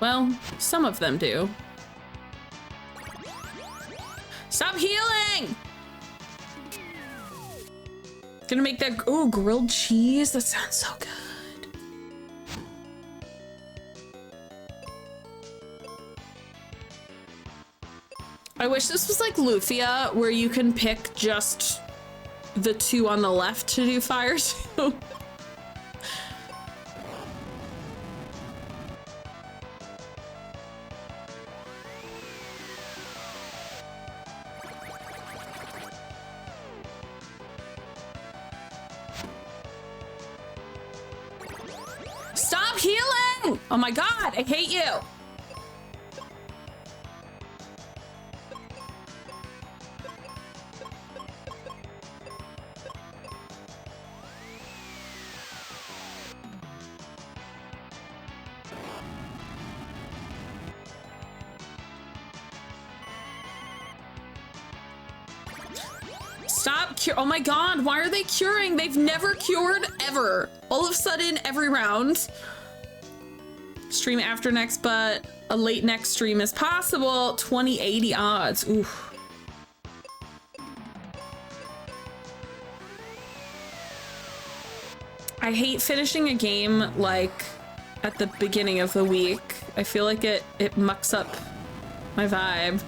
Well, some of them do. Stop healing! Gonna make that, oh, grilled cheese. That sounds so good. I wish this was like Lufia, where you can pick just the 2 on the left to do fire too. Stop healing! Oh my god, I hate you. Stop cure. Oh my god, why are they curing? They've never cured ever. All of a sudden, every round. Stream after next, but a late next stream is possible. 20/80 odds. Oof. I hate finishing a game like at the beginning of the week. I feel like it mucks up my vibe.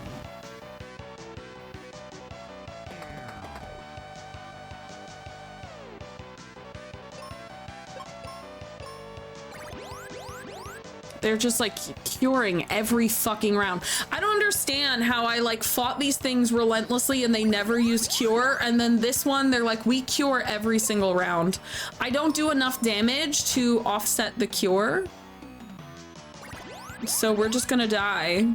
They're just like curing every fucking round. I don't understand how I like fought these things relentlessly and they never used cure. And then this one, they're like, we cure every single round. I don't do enough damage to offset the cure. So we're just gonna die.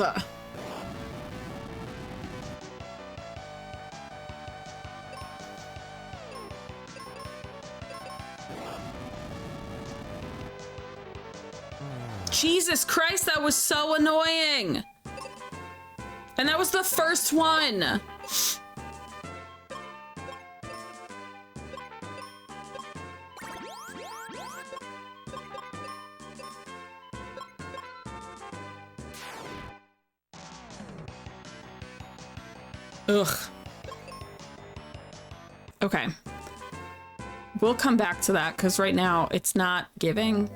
Fuck. Jesus Christ, that was so annoying. And that was the first one. Ugh. Okay. We'll come back to that because right now it's not giving.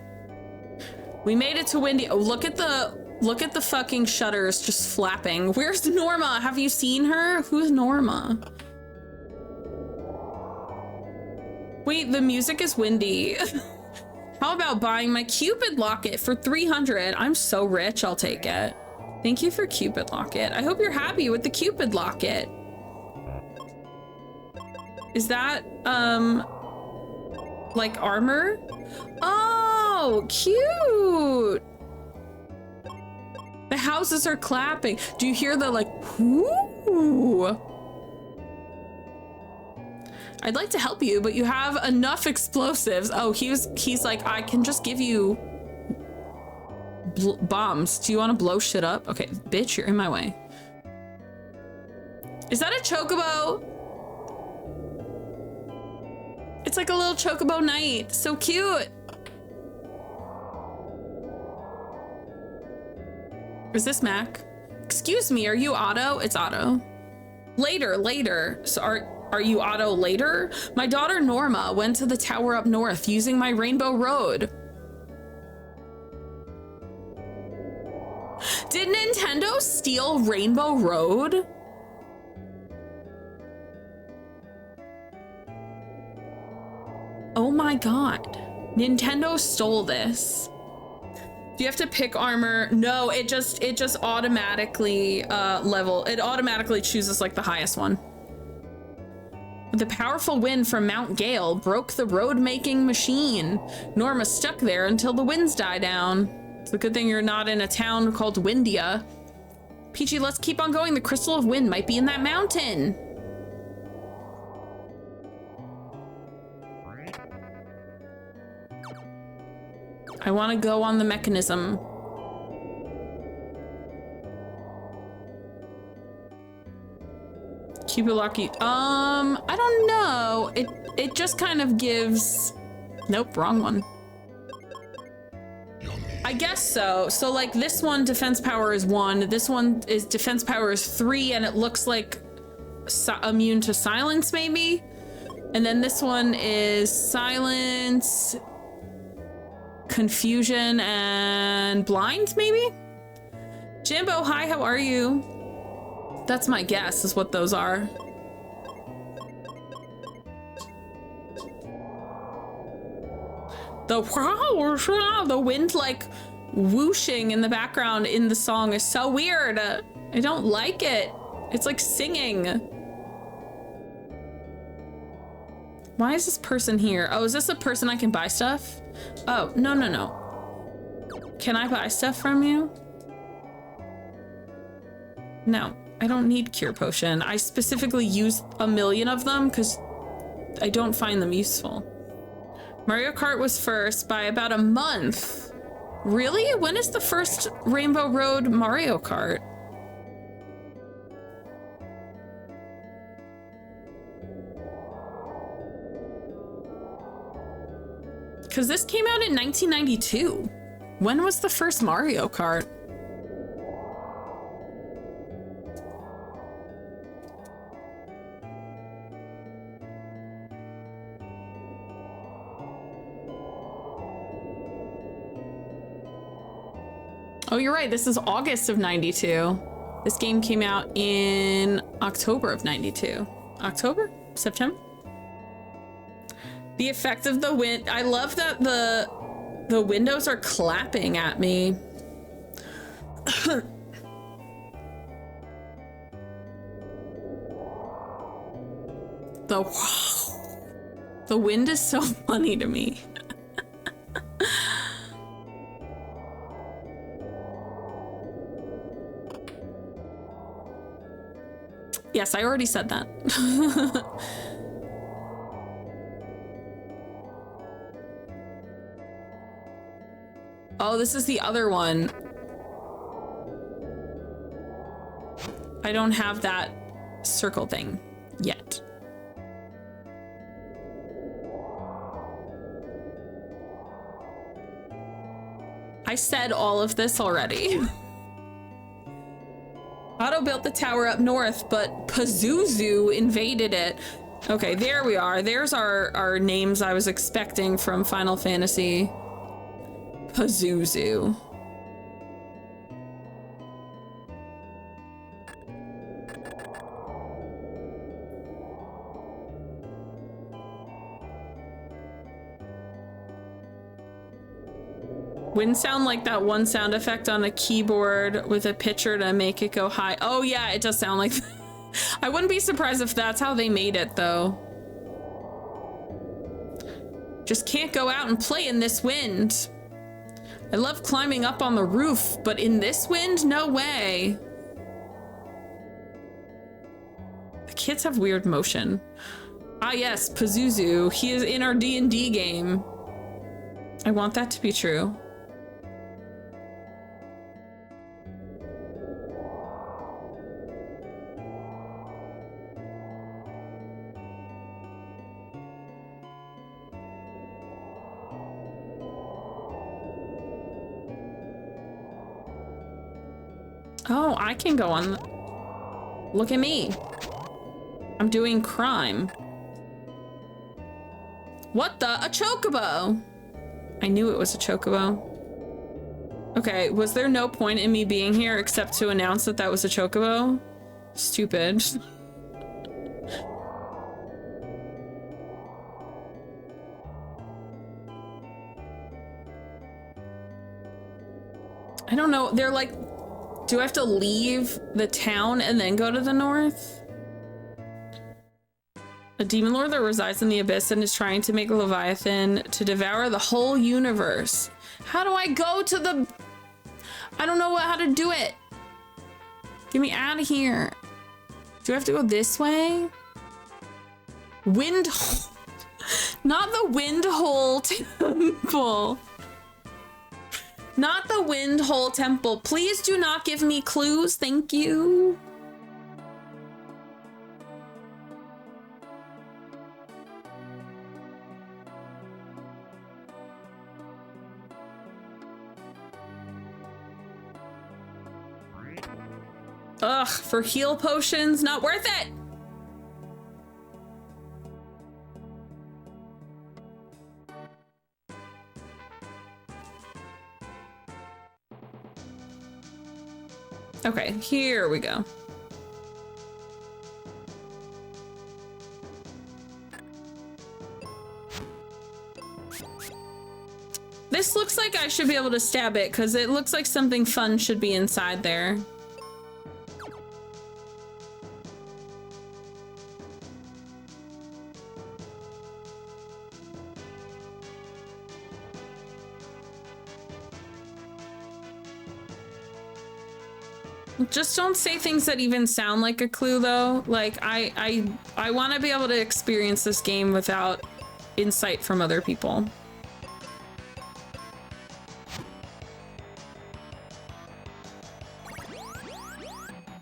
We made it to Windy. Oh, look at the fucking shutters just flapping. Where's Norma? Have you seen her? Who's Norma? Wait, the music is windy. How about buying my Cupid locket for 300? I'm so rich, I'll take it. Thank you for Cupid locket. I hope you're happy with the Cupid locket. Is that, like armor? Oh, cute. The houses are clapping. Do you hear the like, whoo? I'd like to help you, but you have enough explosives. Oh, he's like, I can just give you bombs. Do you want to blow shit up? Okay, bitch, you're in my way. Is that a chocobo? It's like a little chocobo knight. So cute. Is this Mac? Excuse me, are you Otto? It's Otto. Later. So are you Otto later? My daughter Norma went to the tower up north using my Rainbow Road. Did Nintendo steal Rainbow Road? Oh my god. Nintendo stole this. Do you have to pick armor? No, it just automatically it automatically chooses like the highest one. The powerful wind from Mount Gale broke the road-making machine. Norma stuck there until the winds die down. It's a good thing you're not in a town called Windia. Peachy, let's keep on going. The Crystal of Wind might be in that mountain. I want to go on the mechanism. Keep it lucky. I don't know. It just kind of gives... Nope, wrong one. I guess so. So like this one, defense power is 1. This one is defense power is 3, and it looks like immune to silence maybe. And then this one is silence, confusion, and blind maybe? Jimbo, hi, how are you? That's my guess is what those are. The wind like whooshing in the background in the song is so weird. I don't like it. It's like singing. Why is this person here? Oh, is this a person I can buy stuff? Oh, no. Can I buy stuff from you? No, I don't need cure potion. I specifically use a million of them because I don't find them useful. Mario Kart was first by about a month. Really? When is the first Rainbow Road Mario Kart? Because this came out in 1992. When was the first Mario Kart? Oh, you're right. This is August of 92. This game came out in October of 92. October? September? The effect of the wind. I love that the windows are clapping at me. The wind is so funny to me. Yes, I already said that. Oh, this is the other one. I don't have that circle thing yet. I said all of this already. Otto built the tower up north, but Pazuzu invaded it. Okay, there we are. There's our names I was expecting from Final Fantasy. Pazuzu. Wouldn't sound like that one sound effect on a keyboard with a pitcher to make it go high. Oh yeah, it does sound like that. I wouldn't be surprised if that's how they made it though. Just can't go out and play in this wind. I love climbing up on the roof, but in this wind, no way. The kids have weird motion. Ah yes, Pazuzu. He is in our D&D game. I want that to be true. Oh, I can go on. Look at me. I'm doing crime. What the? A chocobo! I knew it was a chocobo. Okay, was there no point in me being here except to announce that that was a chocobo? Stupid. I don't know. They're like, do I have to leave the town and then go to the north? A demon lord that resides in the abyss and is trying to make a Leviathan to devour the whole universe. How do I go to the... I don't know how to do it. Get me out of here. Do I have to go this way? Wind... Not the wind hole temple. Not the wind hole temple. Please do not give me clues. Thank you. Ugh, for heal potions, not worth it. Okay, here we go. This looks like I should be able to stab it because it looks like something fun should be inside there. Just don't say things that even sound like a clue though. Like I want to be able to experience this game without insight from other people.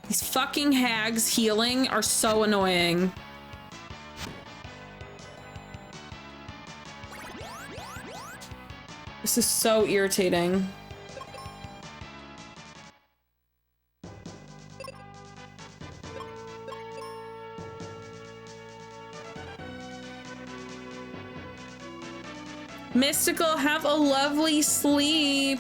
These fucking hags healing are so annoying. This is so irritating. Mystical, have a lovely sleep.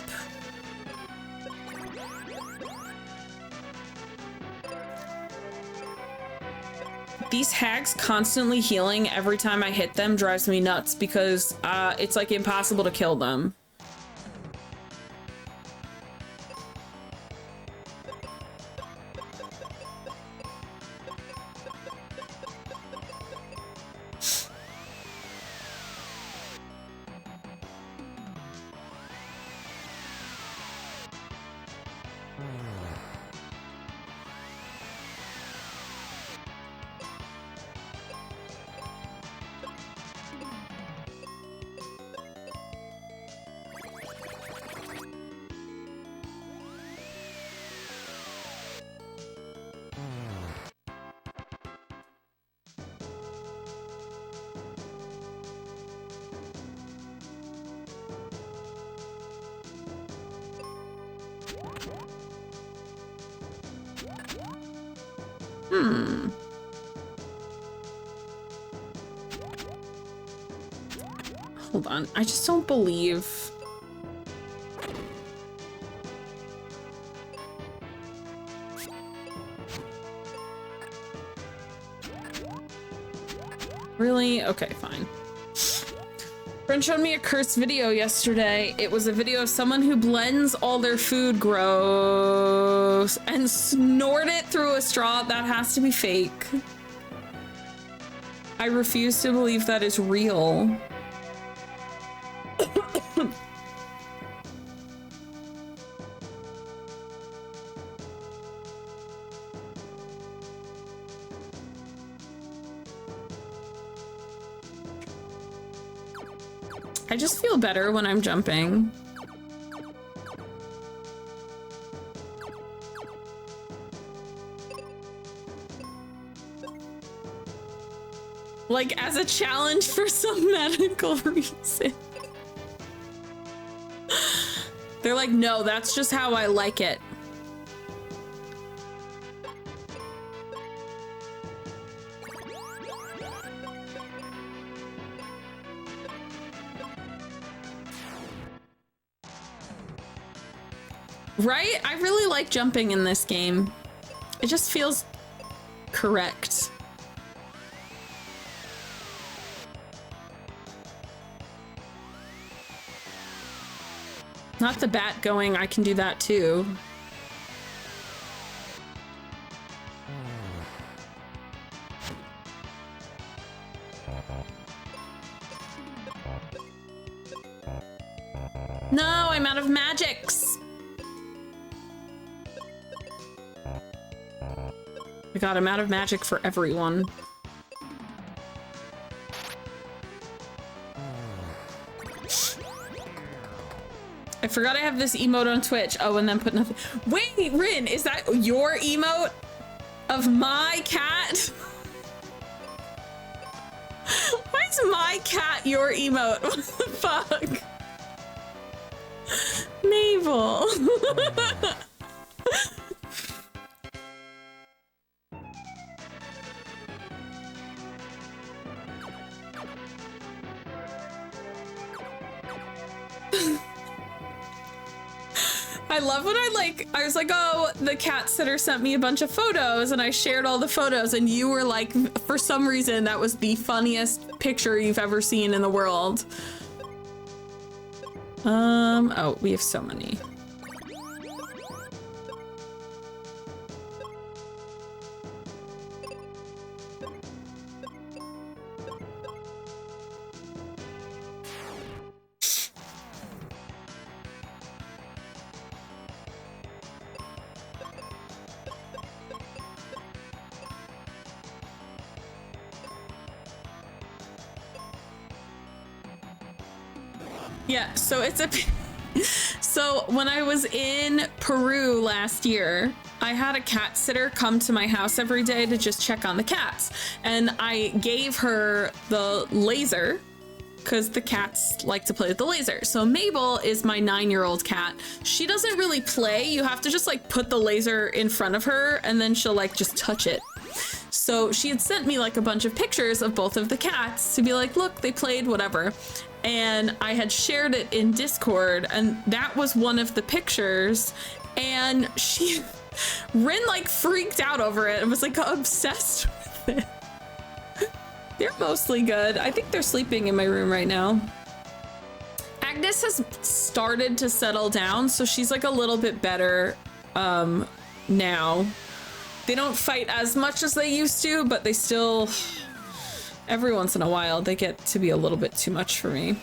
These hags constantly healing every time I hit them drives me nuts because it's like impossible to kill them. Hold on, I just don't believe. Really? Okay, fine. Friend showed me a cursed video yesterday. It was a video of someone who blends all their food, gross, and snort it through a straw. That has to be fake. I refuse to believe that is real. I just feel better when I'm jumping. Like, as a challenge for some medical reason. They're like, no, that's just how I like it. Right? I really like jumping in this game. It just feels correct. Not the bat going, I can do that too. No, I'm out of magics. I got him out of magic for everyone. I forgot I have this emote on Twitch. Oh, and then put nothing. Wait, Rin, is that your emote of my cat? Why is my cat your emote? What the fuck? Navel. I love when I was like, oh, the cat sitter sent me a bunch of photos and I shared all the photos and you were like, for some reason, that was the funniest picture you've ever seen in the world. Oh, we have so many. Yeah, so it's a... So when I was in Peru last year, I had a cat sitter come to my house every day to just check on the cats. And I gave her the laser because the cats like to play with the laser. So Mabel is my 9-year-old cat. She doesn't really play. You have to just like put the laser in front of her and then she'll like just touch it. So she had sent me like a bunch of pictures of both of the cats to be like, look, they played, whatever. And I had shared it in Discord and that was one of the pictures. And Rin like freaked out over it and was like obsessed with it. They're mostly good. I think they're sleeping in my room right now. Agnes has started to settle down, so she's like a little bit better now. They don't fight as much as they used to, but they still, every once in a while, they get to be a little bit too much for me.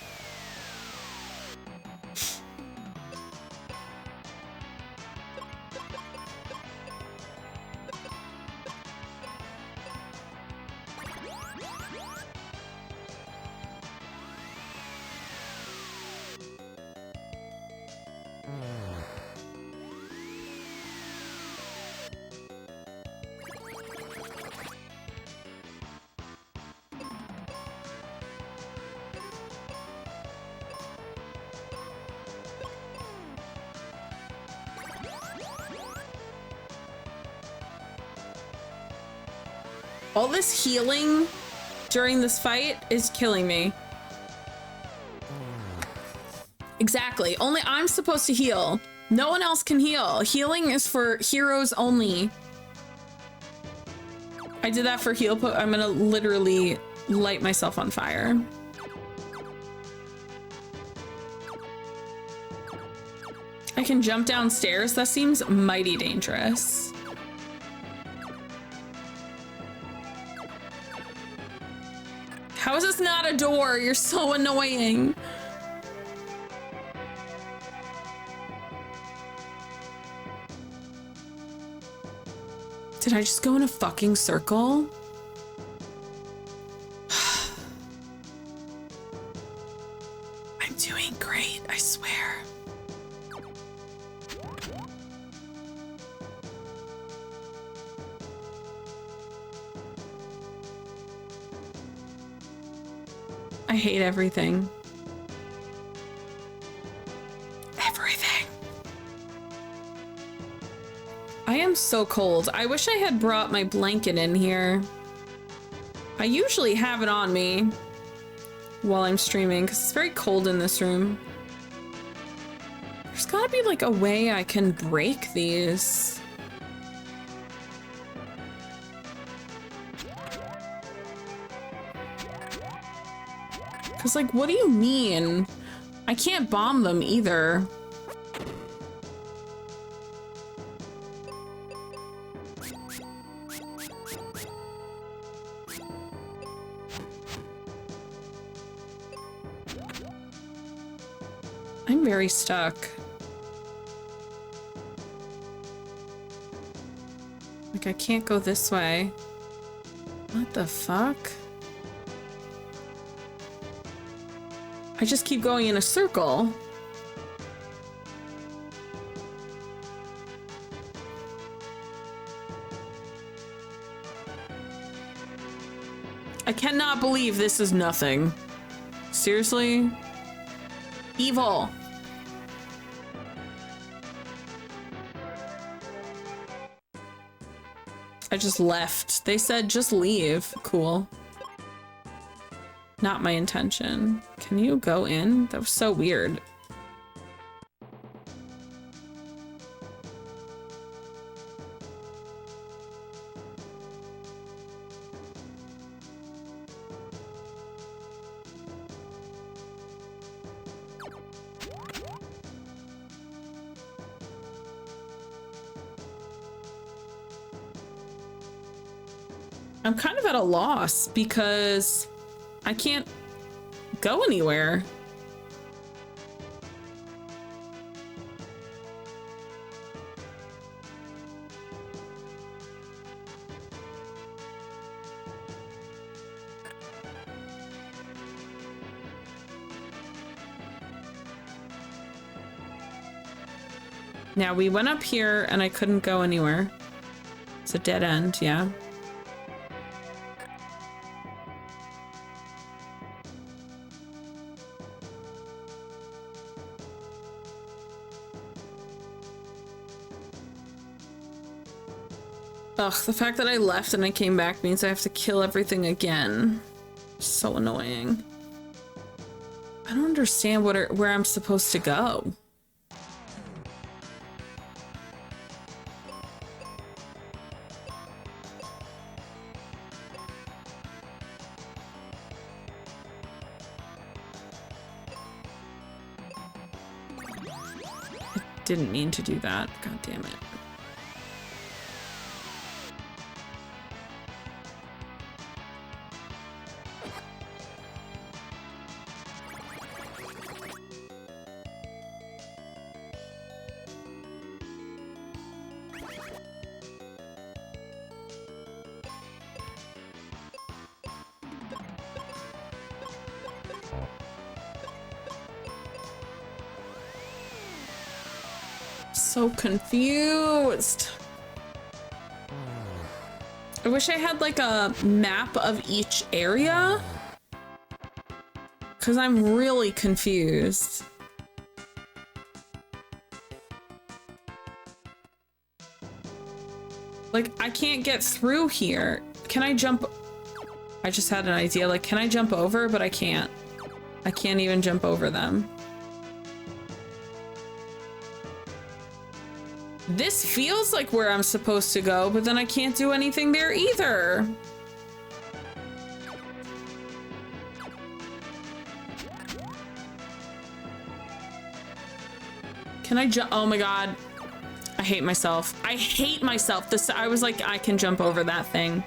All this healing during this fight is killing me. Exactly. Only I'm supposed to heal. No one else can heal. Healing is for heroes only. I did that for heal. I'm gonna literally light myself on fire. I can jump downstairs. That seems mighty dangerous. How is this not a door? You're so annoying. Did I just go in a fucking circle? I I hate everything. Everything. I am so cold. I wish I had brought my blanket in here. I usually have it on me while I'm streaming because it's very cold in this room. There's gotta be like a way I can break these. Cause like, what do you mean? I can't bomb them either. I'm very stuck. Like, I can't go this way. What the fuck? I just keep going in a circle. I cannot believe this is nothing. Seriously? Evil. I just left. They said just leave. Cool. Not my intention. Can you go in? That was so weird. I'm kind of at a loss because I can't go anywhere. Now we went up here and I couldn't go anywhere. It's a dead end, yeah. Ugh, the fact that I left and I came back means I have to kill everything again. So annoying. I don't understand where I'm supposed to go. I didn't mean to do that. God damn it. So confused. I wish I had like a map of each area because I'm really confused. Like, I can't get through here. Can I jump? I just had an idea. Like, can I jump over? But I can't. I can't even jump over them. This feels like where I'm supposed to go, but then I can't do anything there either. Can I jump? Oh my god. I hate myself. I hate myself. This, I was like, I can jump over that thing.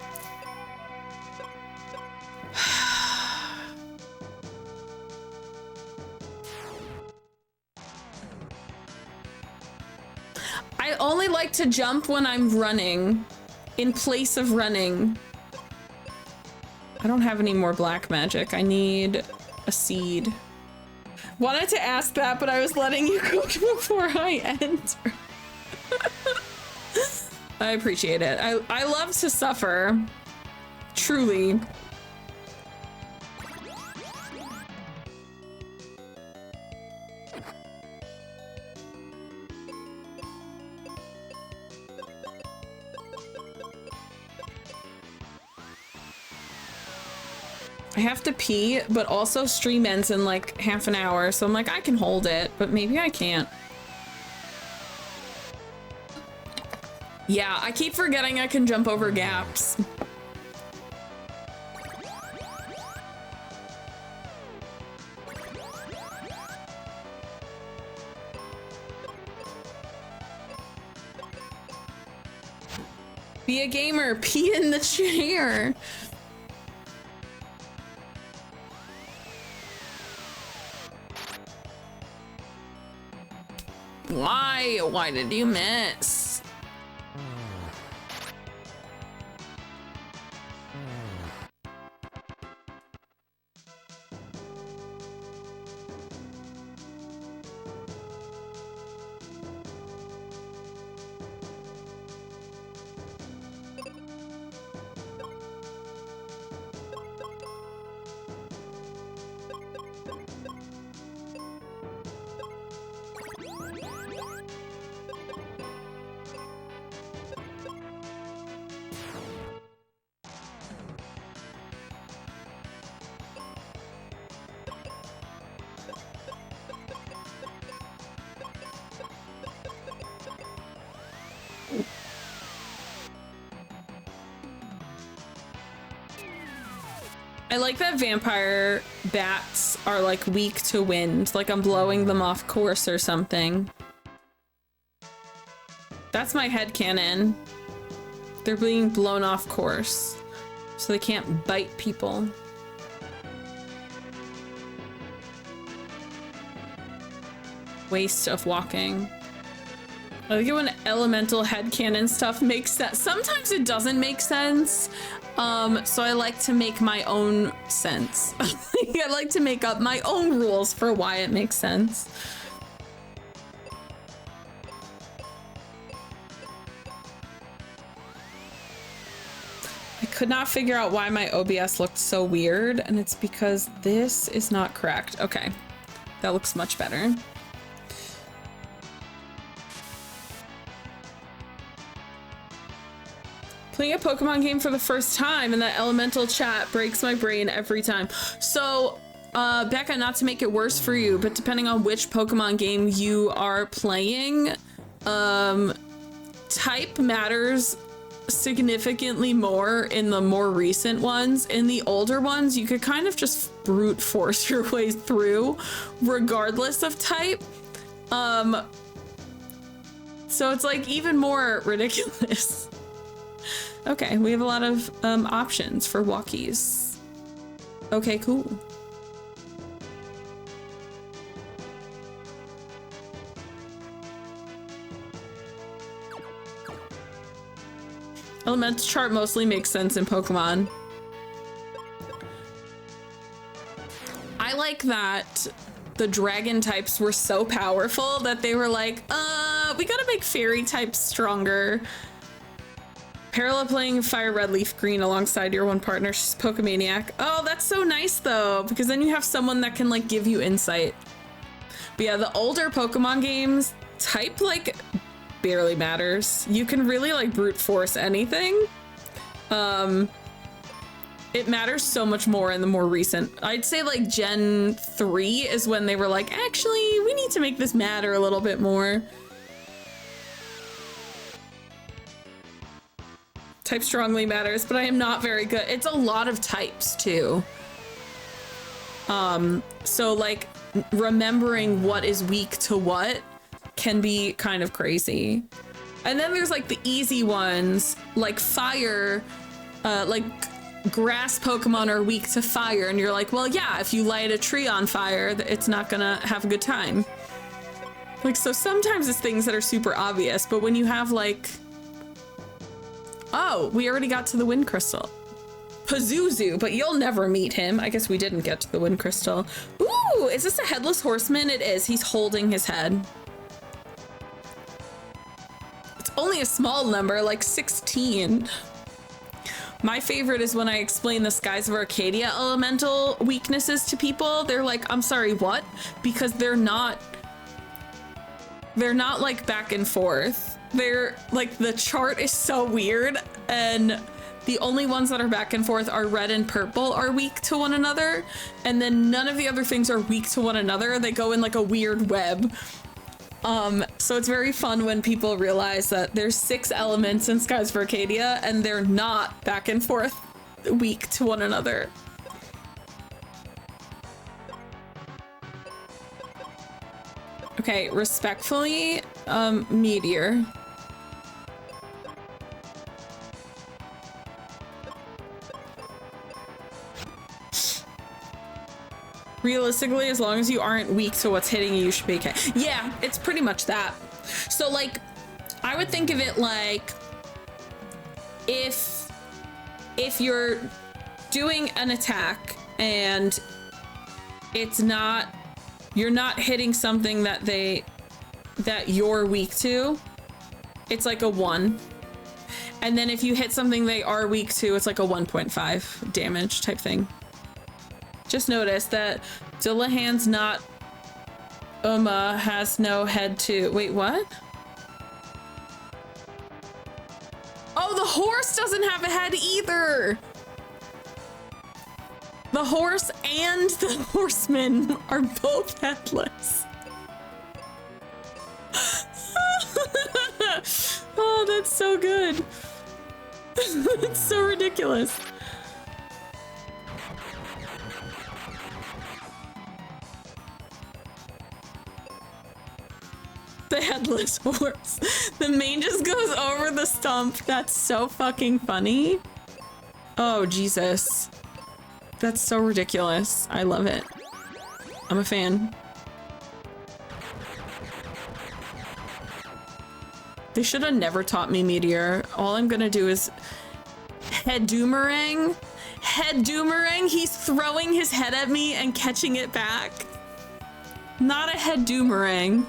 I only like to jump when I'm running, in place of running. I don't have any more black magic. I need a seed. Wanted to ask that, but I was letting you go before I enter. I appreciate it. I love to suffer. Truly. I have to pee, but also stream ends in like half an hour, so I'm like, I can hold it, but maybe I can't. Yeah, I keep forgetting I can jump over gaps. Be a gamer, pee in the chair. Why? Why did you miss? I like that vampire bats are like weak to wind, like I'm blowing them off course or something. That's my headcanon. They're being blown off course, so they can't bite people. Waste of walking. I like it when elemental headcanon stuff makes sense. Sometimes it doesn't make sense. So I like to make my own sense. I like to make up my own rules for why it makes sense. I could not figure out why my OBS looked so weird, and it's because this is not correct. Okay, that looks much better. Playing a Pokemon game for the first time and that elemental chat breaks my brain every time. So, Becca, not to make it worse for you, but depending on which Pokemon game you are playing, type matters significantly more in the more recent ones. In the older ones, you could kind of just brute force your way through regardless of type. So it's like even more ridiculous. Okay, we have a lot of options for walkies. Okay, cool. Elemental chart mostly makes sense in Pokemon. I like that the dragon types were so powerful that they were like, we gotta make fairy types stronger. Parallel playing Fire Red Leaf Green alongside your one partner, she's Pokemaniac. Oh, that's so nice though, because then you have someone that can like give you insight. But yeah, the older Pokemon games, type like barely matters. You can really like brute force anything. It matters so much more in the more recent. I'd say like Gen 3 is when they were like, actually, we need to make this matter a little bit more. Type strongly matters, but I am not very good. It's a lot of types too. So like remembering what is weak to what can be kind of crazy. And then there's like the easy ones, like fire, like grass Pokemon are weak to fire. And you're like, well, yeah, if you light a tree on fire, it's not gonna have a good time. Like, so sometimes it's things that are super obvious, but when you have like, oh, we already got to the Wind Crystal. Pazuzu, but you'll never meet him. I guess we didn't get to the Wind Crystal. Ooh, is this a Headless Horseman? It is. He's holding his head. It's only a small number, like 16. My favorite is when I explain the Skies of Arcadia elemental weaknesses to people. They're like, I'm sorry, what? Because they're not like back and forth. They're like, the chart is so weird and The only ones that are back and forth are red and purple are weak to one another. And then none of the other things are weak to one another. They go in like a weird web. So it's very fun when people realize that there's 6 elements in Skies of Arcadia and they're not back and forth weak to one another. Okay, respectfully, Meteor. Realistically, as long as you aren't weak to what's hitting you, you should be okay. Yeah, it's pretty much that. So like, I would think of it like if you're doing an attack and it's not, you're not hitting something that you're weak to, it's like a 1. And then if you hit something they are weak to, it's like a 1.5 damage type thing. Just notice that Dualhead's not has no head to, wait, what? Oh, the horse doesn't have a head either. The horse and the horseman are both headless. Oh, that's so good. It's so ridiculous. The headless horse. The mane just goes over the stump. That's so fucking funny. Oh, Jesus. That's so ridiculous. I love it. I'm a fan. They should have never taught me Meteor. All I'm gonna do is head doomerang. Head doomerang. He's throwing his head at me and catching it back. Not a head doomerang.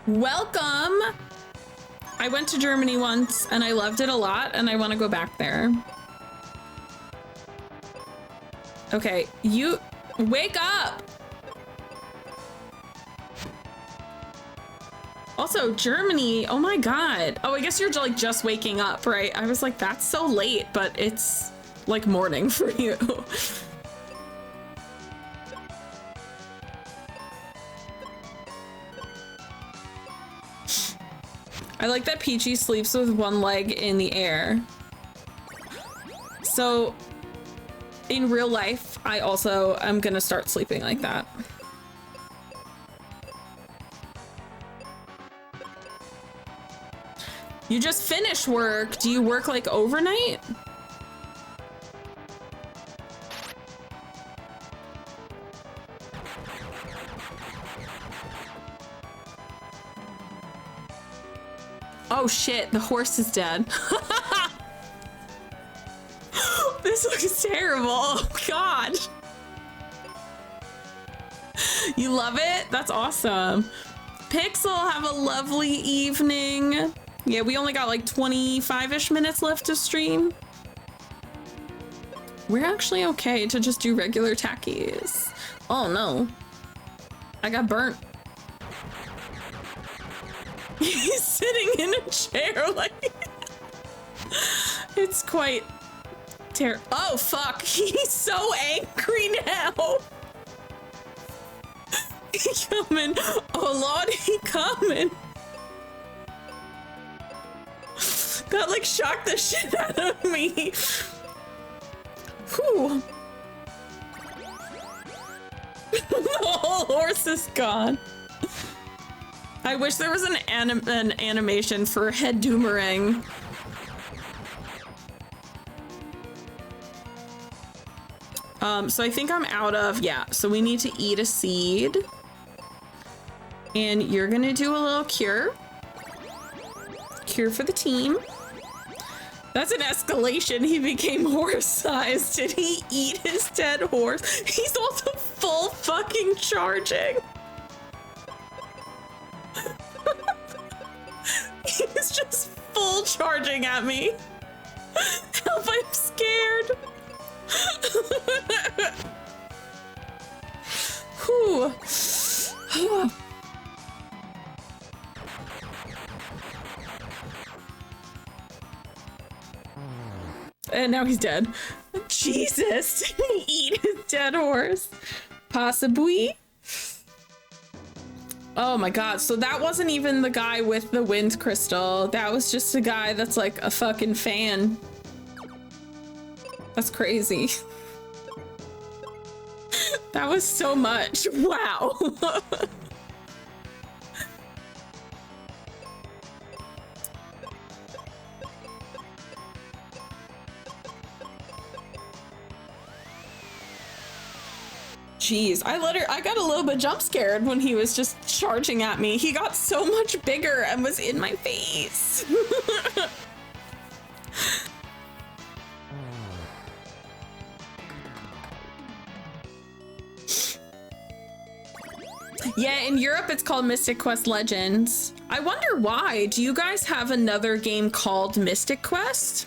Welcome! I went to Germany once and I loved it a lot and I want to go back there. Okay, you wake up! Also, Germany, oh my god. Oh, I guess you're like just waking up, right? I was like, that's so late, but it's like morning for you. I like that Peachy sleeps with one leg in the air. So in real life, I also am gonna start sleeping like that. You just finished work. Do you work like overnight? Oh shit, the horse is dead. This looks terrible. Oh god. You love it? That's awesome. Pixel, have a lovely evening. Yeah, we only got like 25-ish minutes left to stream. We're actually okay to just do regular tackies. Oh no. I got burnt. He's sitting in a chair like it's quite terrible. Oh fuck, he's so angry now. He coming. Oh lord, he coming. That like shocked the shit out of me. Whew. The whole horse is gone. I wish there was an animation for head doomerang. So I think I'm out of, yeah, so we need to eat a seed. And you're gonna do a little cure. Cure for the team. That's an escalation. He became horse-sized. Did he eat his dead horse? He's also full fucking charging. He's just full charging at me. Help, I'm scared. Whew. And now he's dead. Jesus, did he eat his dead horse? Possibly. Oh my god, so that wasn't even the guy with the wind crystal. That was just a guy that's like a fucking fan. That's crazy. That was so much. Wow. Jeez, I got a little bit jump scared when he was just charging at me. He got so much bigger and was in my face. Yeah, in Europe it's called Mystic Quest Legends. I wonder why. Do you guys have another game called Mystic Quest?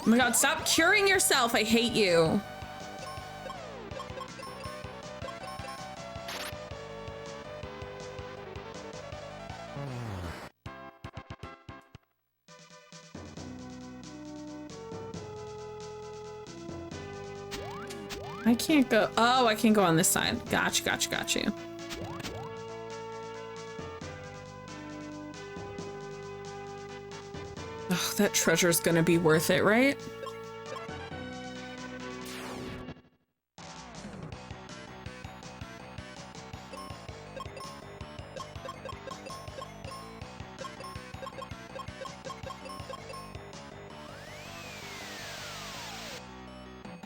Oh my god, stop curing yourself. I hate you. I can't go. Oh, I can go on this side. Gotcha, gotcha, gotcha. Oh, that treasure's gonna be worth it, right?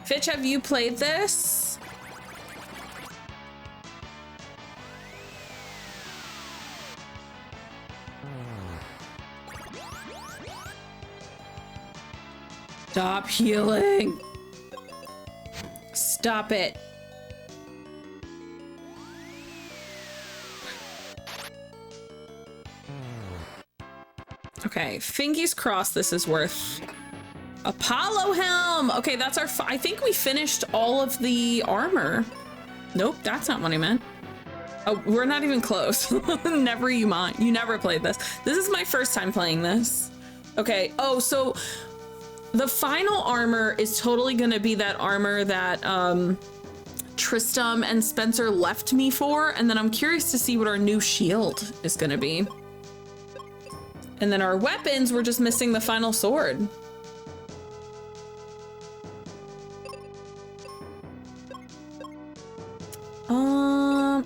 Fitch, have you played this? Stop healing. Stop it. Okay, fingies crossed. This is worth. Apollo helm. Okay, that's our. I think we finished all of the armor. Nope, that's not what I meant. Oh, we're not even close. Never you mind. You never played this. This is my first time playing this. Okay. Oh, so the final armor is totally gonna be that armor that Tristram and Spencer left me for, and then I'm curious to see what our new shield is gonna be. And then our weapons, we're just missing the final sword.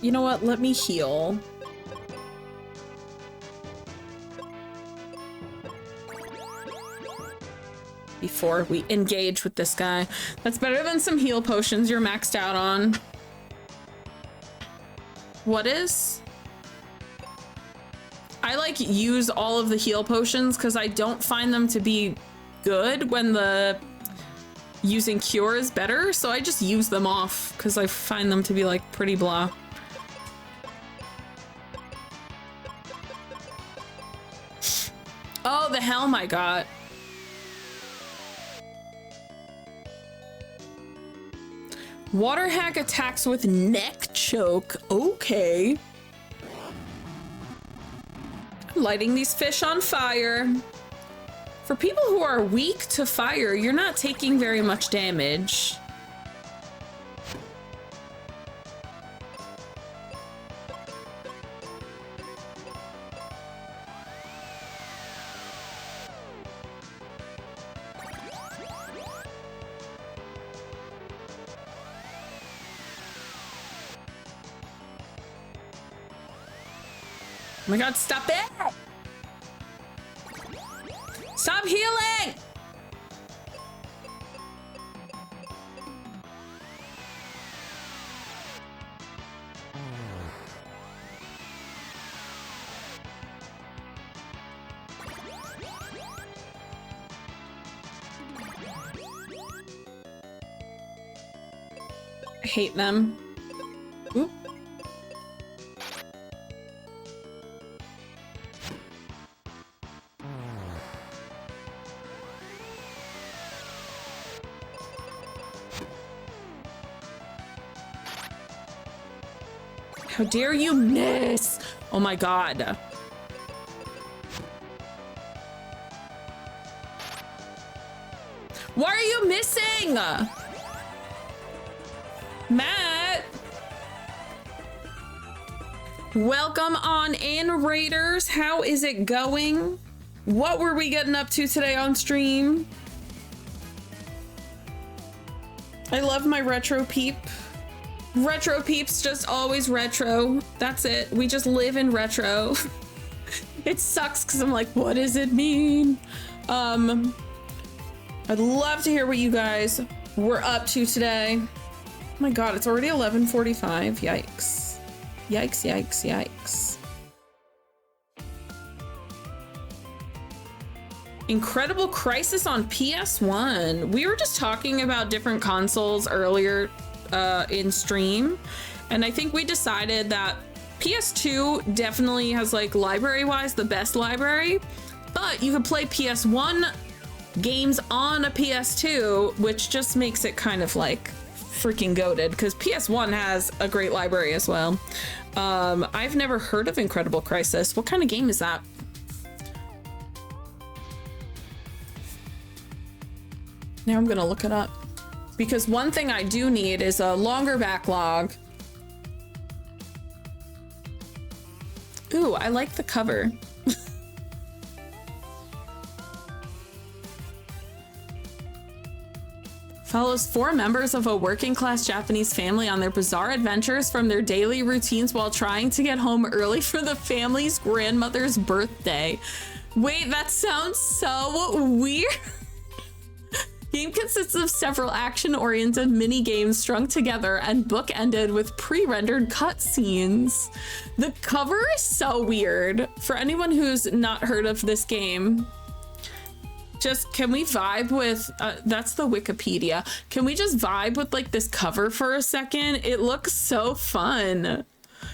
You know what? Let me heal. Before we engage with this guy. That's better than some heal potions you're maxed out on. What is? I like use all of the heal potions because I don't find them to be good when the using cure is better, so I just use them off because I find them to be like pretty blah. Oh, the helm I got. Water hack attacks with neck choke. Okay. I'm lighting these fish on fire. For people who are weak to fire, you're not taking very much damage. Oh my god, stop it! Stop healing! I hate them. Oop. How dare you miss? Oh my god. Why are you missing? Matt. Welcome on in, Raiders. How is it going? What were we getting up to today on stream? I love my retro peep. Retro peeps just always retro. That's it. We just live in retro. It sucks because I'm like, what does it mean? I'd love to hear what you guys were up to today. Oh my god, it's already 11:45. Yikes. Yikes, yikes, yikes. Incredible Crisis on PS1. We were just talking about different consoles earlier in stream, and I think we decided that PS2 definitely has, like, library-wise the best library, but you could play PS1 games on a PS2, which just makes it kind of like freaking goated, because PS1 has a great library as well. I've never heard of Incredible Crisis. What kind of game is that? Now I'm gonna look it up, because one thing I do need is a longer backlog. Ooh, I like the cover. Follows 4 members of a working-class Japanese family on their bizarre adventures from their daily routines while trying to get home early for the family's grandmother's birthday. Wait, that sounds so weird. Game consists of several action-oriented mini-games strung together and bookended with pre-rendered cutscenes. The cover is so weird. For anyone who's not heard of this game, just, can we vibe with, that's the Wikipedia. Can we just vibe with, like, this cover for a second? It looks so fun.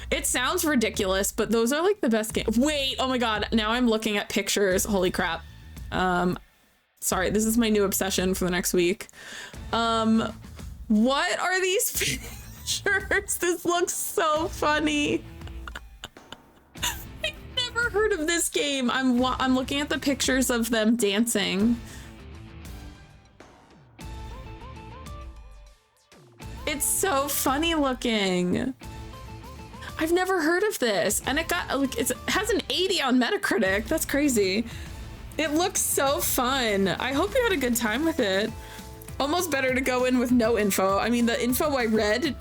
It sounds ridiculous, but those are, like, the best games. Wait, oh my god, now I'm looking at pictures. Holy crap. Sorry, this is my new obsession for the next week. What are these pictures? This looks so funny. I never heard of this game. I'm looking at the pictures of them dancing. It's so funny looking. I've never heard of this, and it got, like, it has an 80 on Metacritic. That's crazy. It looks so fun. I hope you had a good time with it. Almost better to go in with no info. I mean, the info I read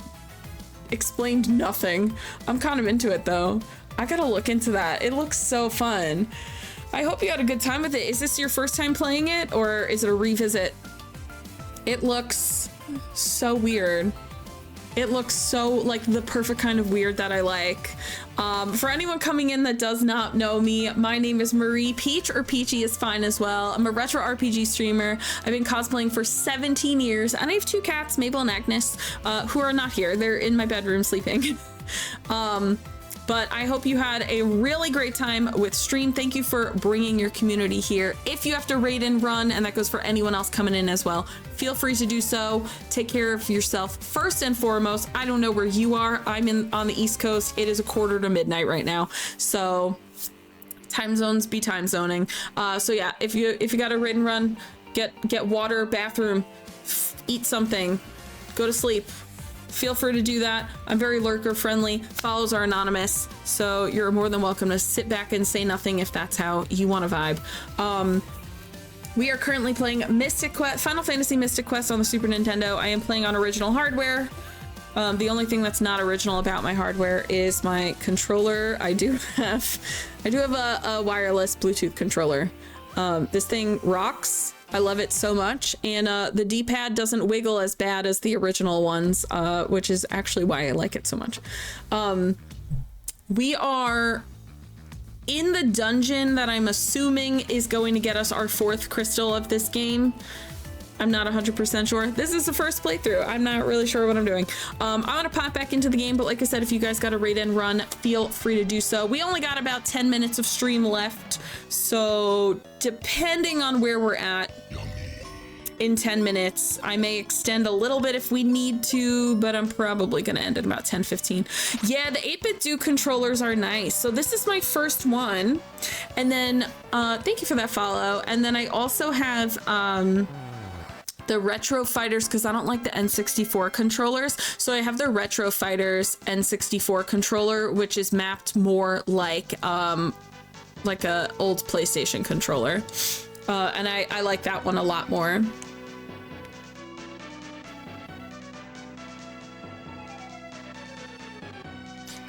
explained nothing. I'm kind of into it though. I gotta look into that. It looks so fun. I hope you had a good time with it. Is this your first time playing it, or is it a revisit? It looks so weird. It looks so like the perfect kind of weird that I like. For anyone coming in that does not know me, my name is Marie Peach, or Peachy is fine as well. I'm a retro RPG streamer. I've been cosplaying for 17 years, and I have 2 cats, Mabel and Agnes, who are not here. They're in my bedroom sleeping. But I hope you had a really great time with stream. Thank you for bringing your community here. If you have to raid and run, and that goes for anyone else coming in as well, feel free to do so. Take care of yourself first and foremost. I don't know where you are. I'm on the East Coast. It is 1:45 to midnight right now. So time zones be time zoning. So yeah, if you got to raid and run, get water, bathroom, eat something, go to sleep. Feel free to do that. I'm very lurker friendly. Follows are anonymous, so you're more than welcome to sit back and say nothing if that's how you want to vibe. We are currently playing Mystic Quest, Final Fantasy Mystic Quest on the Super Nintendo. I am playing on original hardware. The only thing that's not original about my hardware is my controller. I do have a wireless Bluetooth controller. This thing rocks. I love it so much, and the D-pad doesn't wiggle as bad as the original ones, which is actually why I like it so much. We are in the dungeon that I'm assuming is going to get us our 4th crystal of this game. I'm not 100% sure. This is the first playthrough. I'm not really sure what I'm doing. I'm gonna pop back into the game, but like I said, if you guys got a raid and run, feel free to do so. We only got about 10 minutes of stream left, so depending on where we're at in 10 minutes, I may extend a little bit if we need to, but I'm probably gonna end at about 10:15. Yeah, the 8-bit Duke controllers are nice. So this is my first one. And then, thank you for that follow. And then I also have, the Retro Fighters, because I don't like the N64 controllers. So I have the Retro Fighters N64 controller, which is mapped more like a old PlayStation controller. And I like that one a lot more.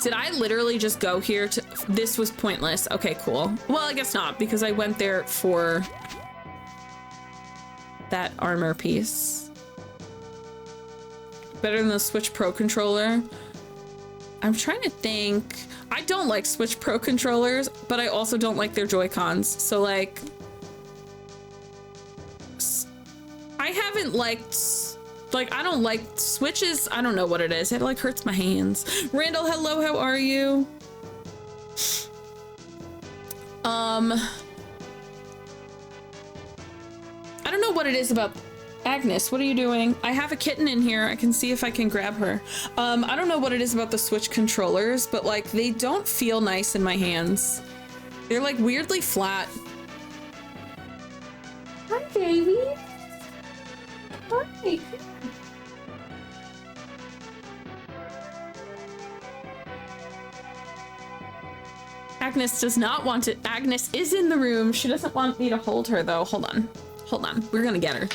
Did I literally just go here to... This was pointless. Okay, cool. Well, I guess not, because I went there for that armor piece. Better than the Switch Pro controller. I'm trying to think. I don't like Switch Pro controllers, but I also don't like their Joy-Cons. So, like... I haven't liked... Like, I don't like Switches. I don't know what it is. It, like, hurts my hands. Randall, hello, how are you? I don't know what it is about Agnes. What are you doing? I have a kitten in here. I can see if I can grab her. I don't know what it is about the Switch controllers, but like they don't feel nice in my hands. They're like weirdly flat. Hi, baby. Hi. Agnes does not want to. Agnes is in the room. She doesn't want me to hold her though. Hold on. Hold on. We're gonna get her.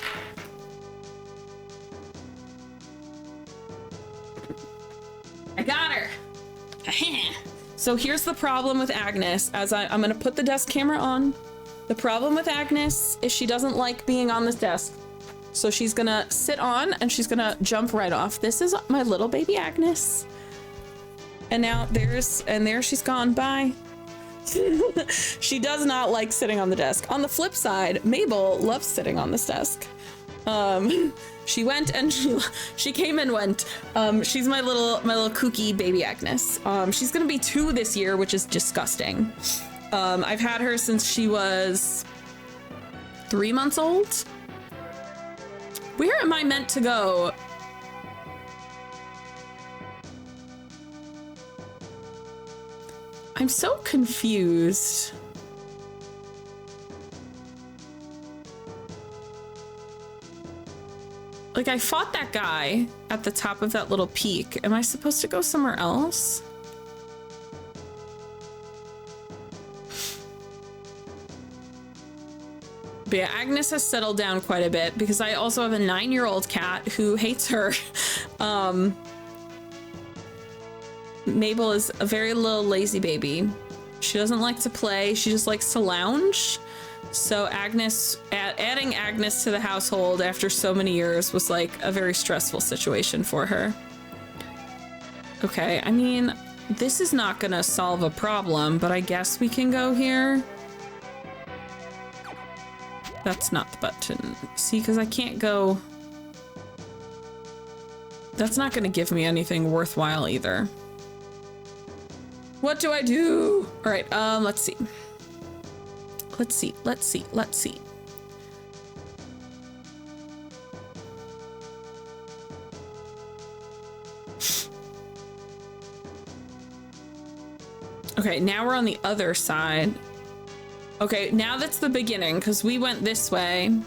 I got her. So here's the problem with Agnes. I'm gonna put the desk camera on. The problem with Agnes is she doesn't like being on this desk. So she's gonna sit on and she's gonna jump right off. This is my little baby Agnes. And now there she's gone. Bye. She does not like sitting on the desk. On the flip side, Mabel loves sitting on this desk. She went and she came and went. She's my little kooky baby Agnes. She's gonna be 2 this year, which is disgusting. I've had her since she was 3 months old. Where am I meant to go? I'm so confused. Like, I fought that guy at the top of that little peak. Am I supposed to go somewhere else? But yeah, Agnes has settled down quite a bit because I also have a 9-year-old cat who hates her. Mabel is a very little lazy baby. She doesn't like to play. She just likes to lounge. So Agnes, adding Agnes to the household after so many years was like a very stressful situation for her. Okay, I mean, this is not gonna solve a problem, but I guess we can go here. That's not the button. See, because I can't go. That's not gonna give me anything worthwhile either. What do I do? All right, let's see. Let's see. Okay, now we're on the other side. Okay, now that's the beginning, because we went this way.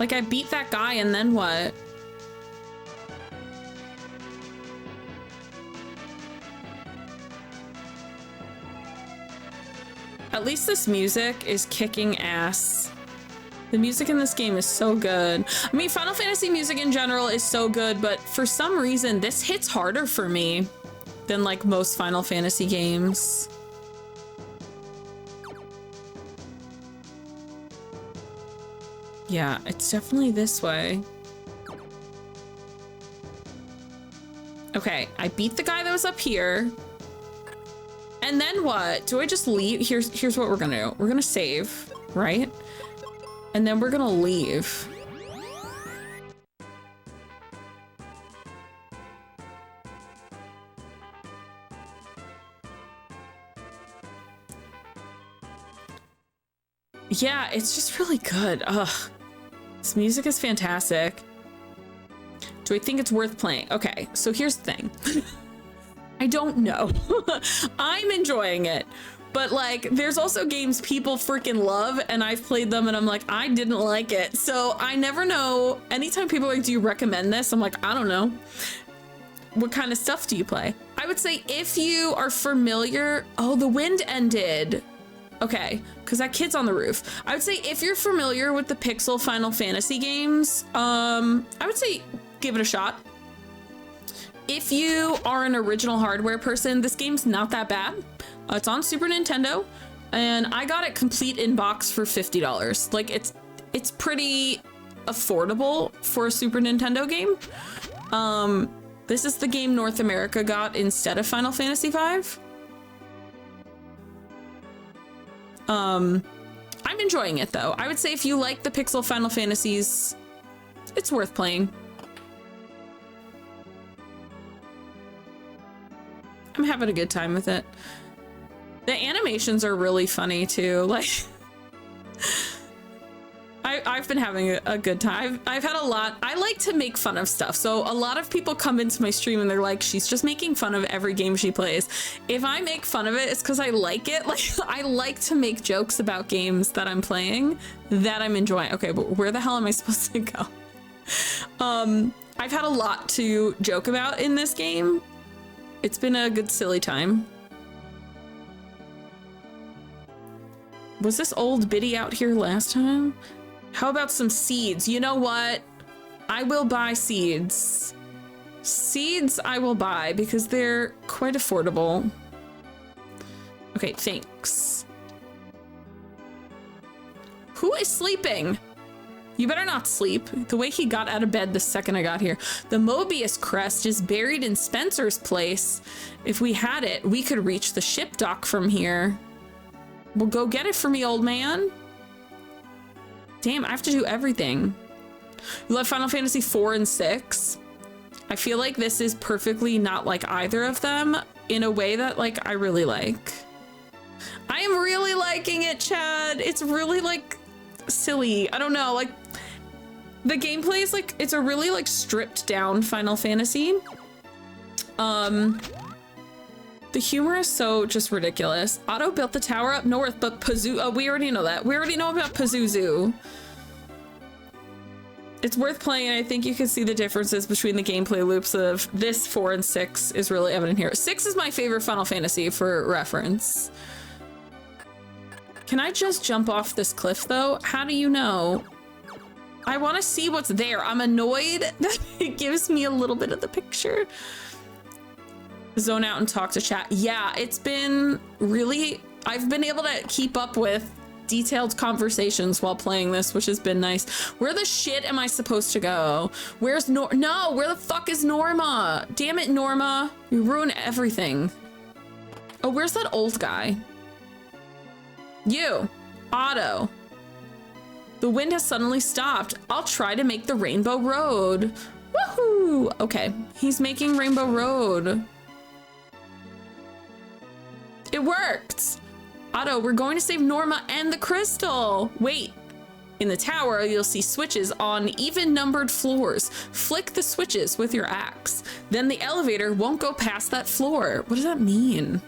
Like, I beat that guy, and then what? At least this music is kicking ass. The music in this game is so good. I mean, Final Fantasy music in general is so good, but for some reason, this hits harder for me than like most Final Fantasy games. Yeah, it's definitely this way. Okay, I beat the guy that was up here. And and then what? Do I just leave? Here's what we're gonna do. We're gonna save, right? And then we're gonna leave. Yeah, it's just really good. Ugh. This music is fantastic. Do I think it's worth playing? Okay, so here's the thing. I don't know. I'm enjoying it. But like, there's also games people freaking love and I've played them and I'm like, I didn't like it. So I never know. Anytime people are like, do you recommend this? I'm like, I don't know. What kind of stuff do you play? I would say if you are familiar, oh, the wind ended. Okay, because that kid's on the roof. I would say if you're familiar with the Pixel Final Fantasy games, I would say give it a shot. If you are an original hardware person, this game's not that bad. It's on Super Nintendo, and I got it complete in box for $50. Like it's pretty affordable for a Super Nintendo game. This is the game North America got instead of Final Fantasy V. I'm enjoying it though. I would say if you like the Pixel Final Fantasies, it's worth playing. I'm having a good time with it. The animations are really funny too. Like, I've been having a good time. I've had a lot. I like to make fun of stuff. So a lot of people come into my stream and they're like, she's just making fun of every game she plays. If I make fun of it, it's because I like it. Like, I like to make jokes about games that I'm playing that I'm enjoying. Okay, but where the hell am I supposed to go? I've had a lot to joke about in this game. It's been a good silly time. Was this old biddy out here last time? How about some seeds? You know what? I will buy seeds. Seeds I will buy because they're quite affordable. Okay, thanks. Who is sleeping? You better not sleep. The way he got out of bed the second I got here. The Mobius crest is buried in Spencer's place. If we had it, we could reach the ship dock from here. Well, go get it for me, old man. Damn, I have to do everything. You love Final Fantasy 4 and 6. I feel like this is perfectly not like either of them in a way that like I really like. I am really liking it, Chad. It's really like silly. I don't know, like the gameplay is like, it's a really like stripped down Final Fantasy. The humor is so just ridiculous. Otto built the tower up north, but Pazuzu, we already know that. We already know about Pazuzu. It's worth playing, and I think you can see the differences between the gameplay loops of this 4 and 6 is really evident here. 6 is my favorite Final Fantasy for reference. Can I just jump off this cliff though? How do you know? I want to see what's there. I'm annoyed that it gives me a little bit of the picture. Zone out and talk to chat. Yeah, it's been really, I've been able to keep up with detailed conversations while playing this, which has been nice. Where the shit am I supposed to go? Where's no, where the fuck is Norma? Damn it, Norma. You ruin everything. Oh, where's that old guy? You, Otto. The wind has suddenly stopped. I'll try to make the Rainbow Road. Woohoo! Okay, he's making Rainbow Road. It worked! Otto, we're going to save Norma and the crystal! Wait, in the tower, you'll see switches on even numbered floors. Flick the switches with your axe. Then the elevator won't go past that floor. What does that mean?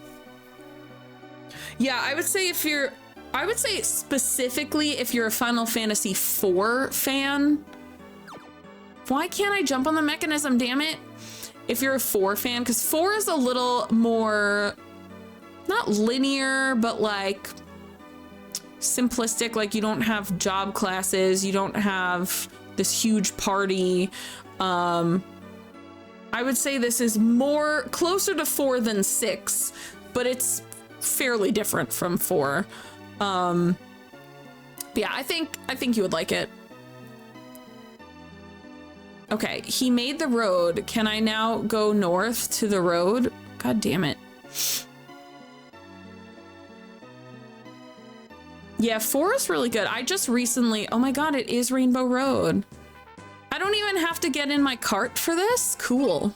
Yeah, I would say specifically if you're a Final Fantasy IV fan. Why can't I jump on the mechanism, damn it? If you're a 4 fan, because 4 is a little more, not linear, but like simplistic. Like you don't have job classes, you don't have this huge party. I would say this is more closer to 4 than 6, but it's fairly different from 4. But yeah, I think you would like it. Okay, he made the road. Can I now go north to the road? God damn it. Yeah, 4 is really good. I just recently, oh my god, it is Rainbow Road. I don't even have to get in my cart for this. Cool.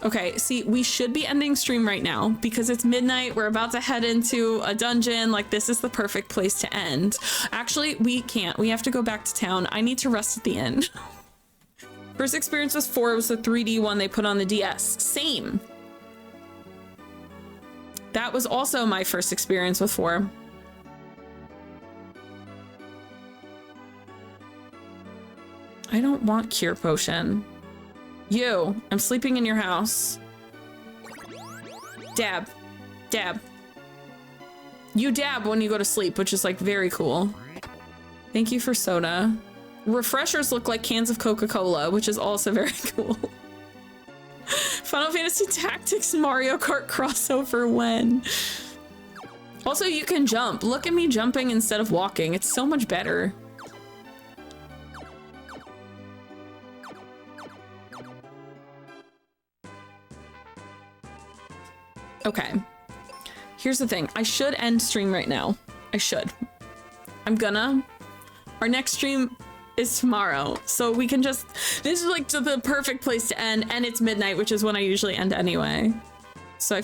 Okay, see, we should be ending stream right now because it's midnight. We're about to head into a dungeon. Like, this is the perfect place to end. Actually, we can't. We have to go back to town. I need to rest at the inn. First experience was 4. It was the 3D one they put on the DS. Same. That was also my first experience with 4. I don't want Cure Potion. You, I'm sleeping in your house. Dab. Dab. You dab when you go to sleep, which is like very cool. Thank you for soda. Refreshers look like cans of Coca-Cola, which is also very cool. Final Fantasy Tactics Mario Kart crossover when? Also, you can jump. Look at me jumping instead of walking. It's so much better. Okay, here's the thing. I should end stream right now. I should. I'm gonna. Our next stream is tomorrow, so we can just, this is like the perfect place to end, and it's midnight, which is when I usually end anyway. So I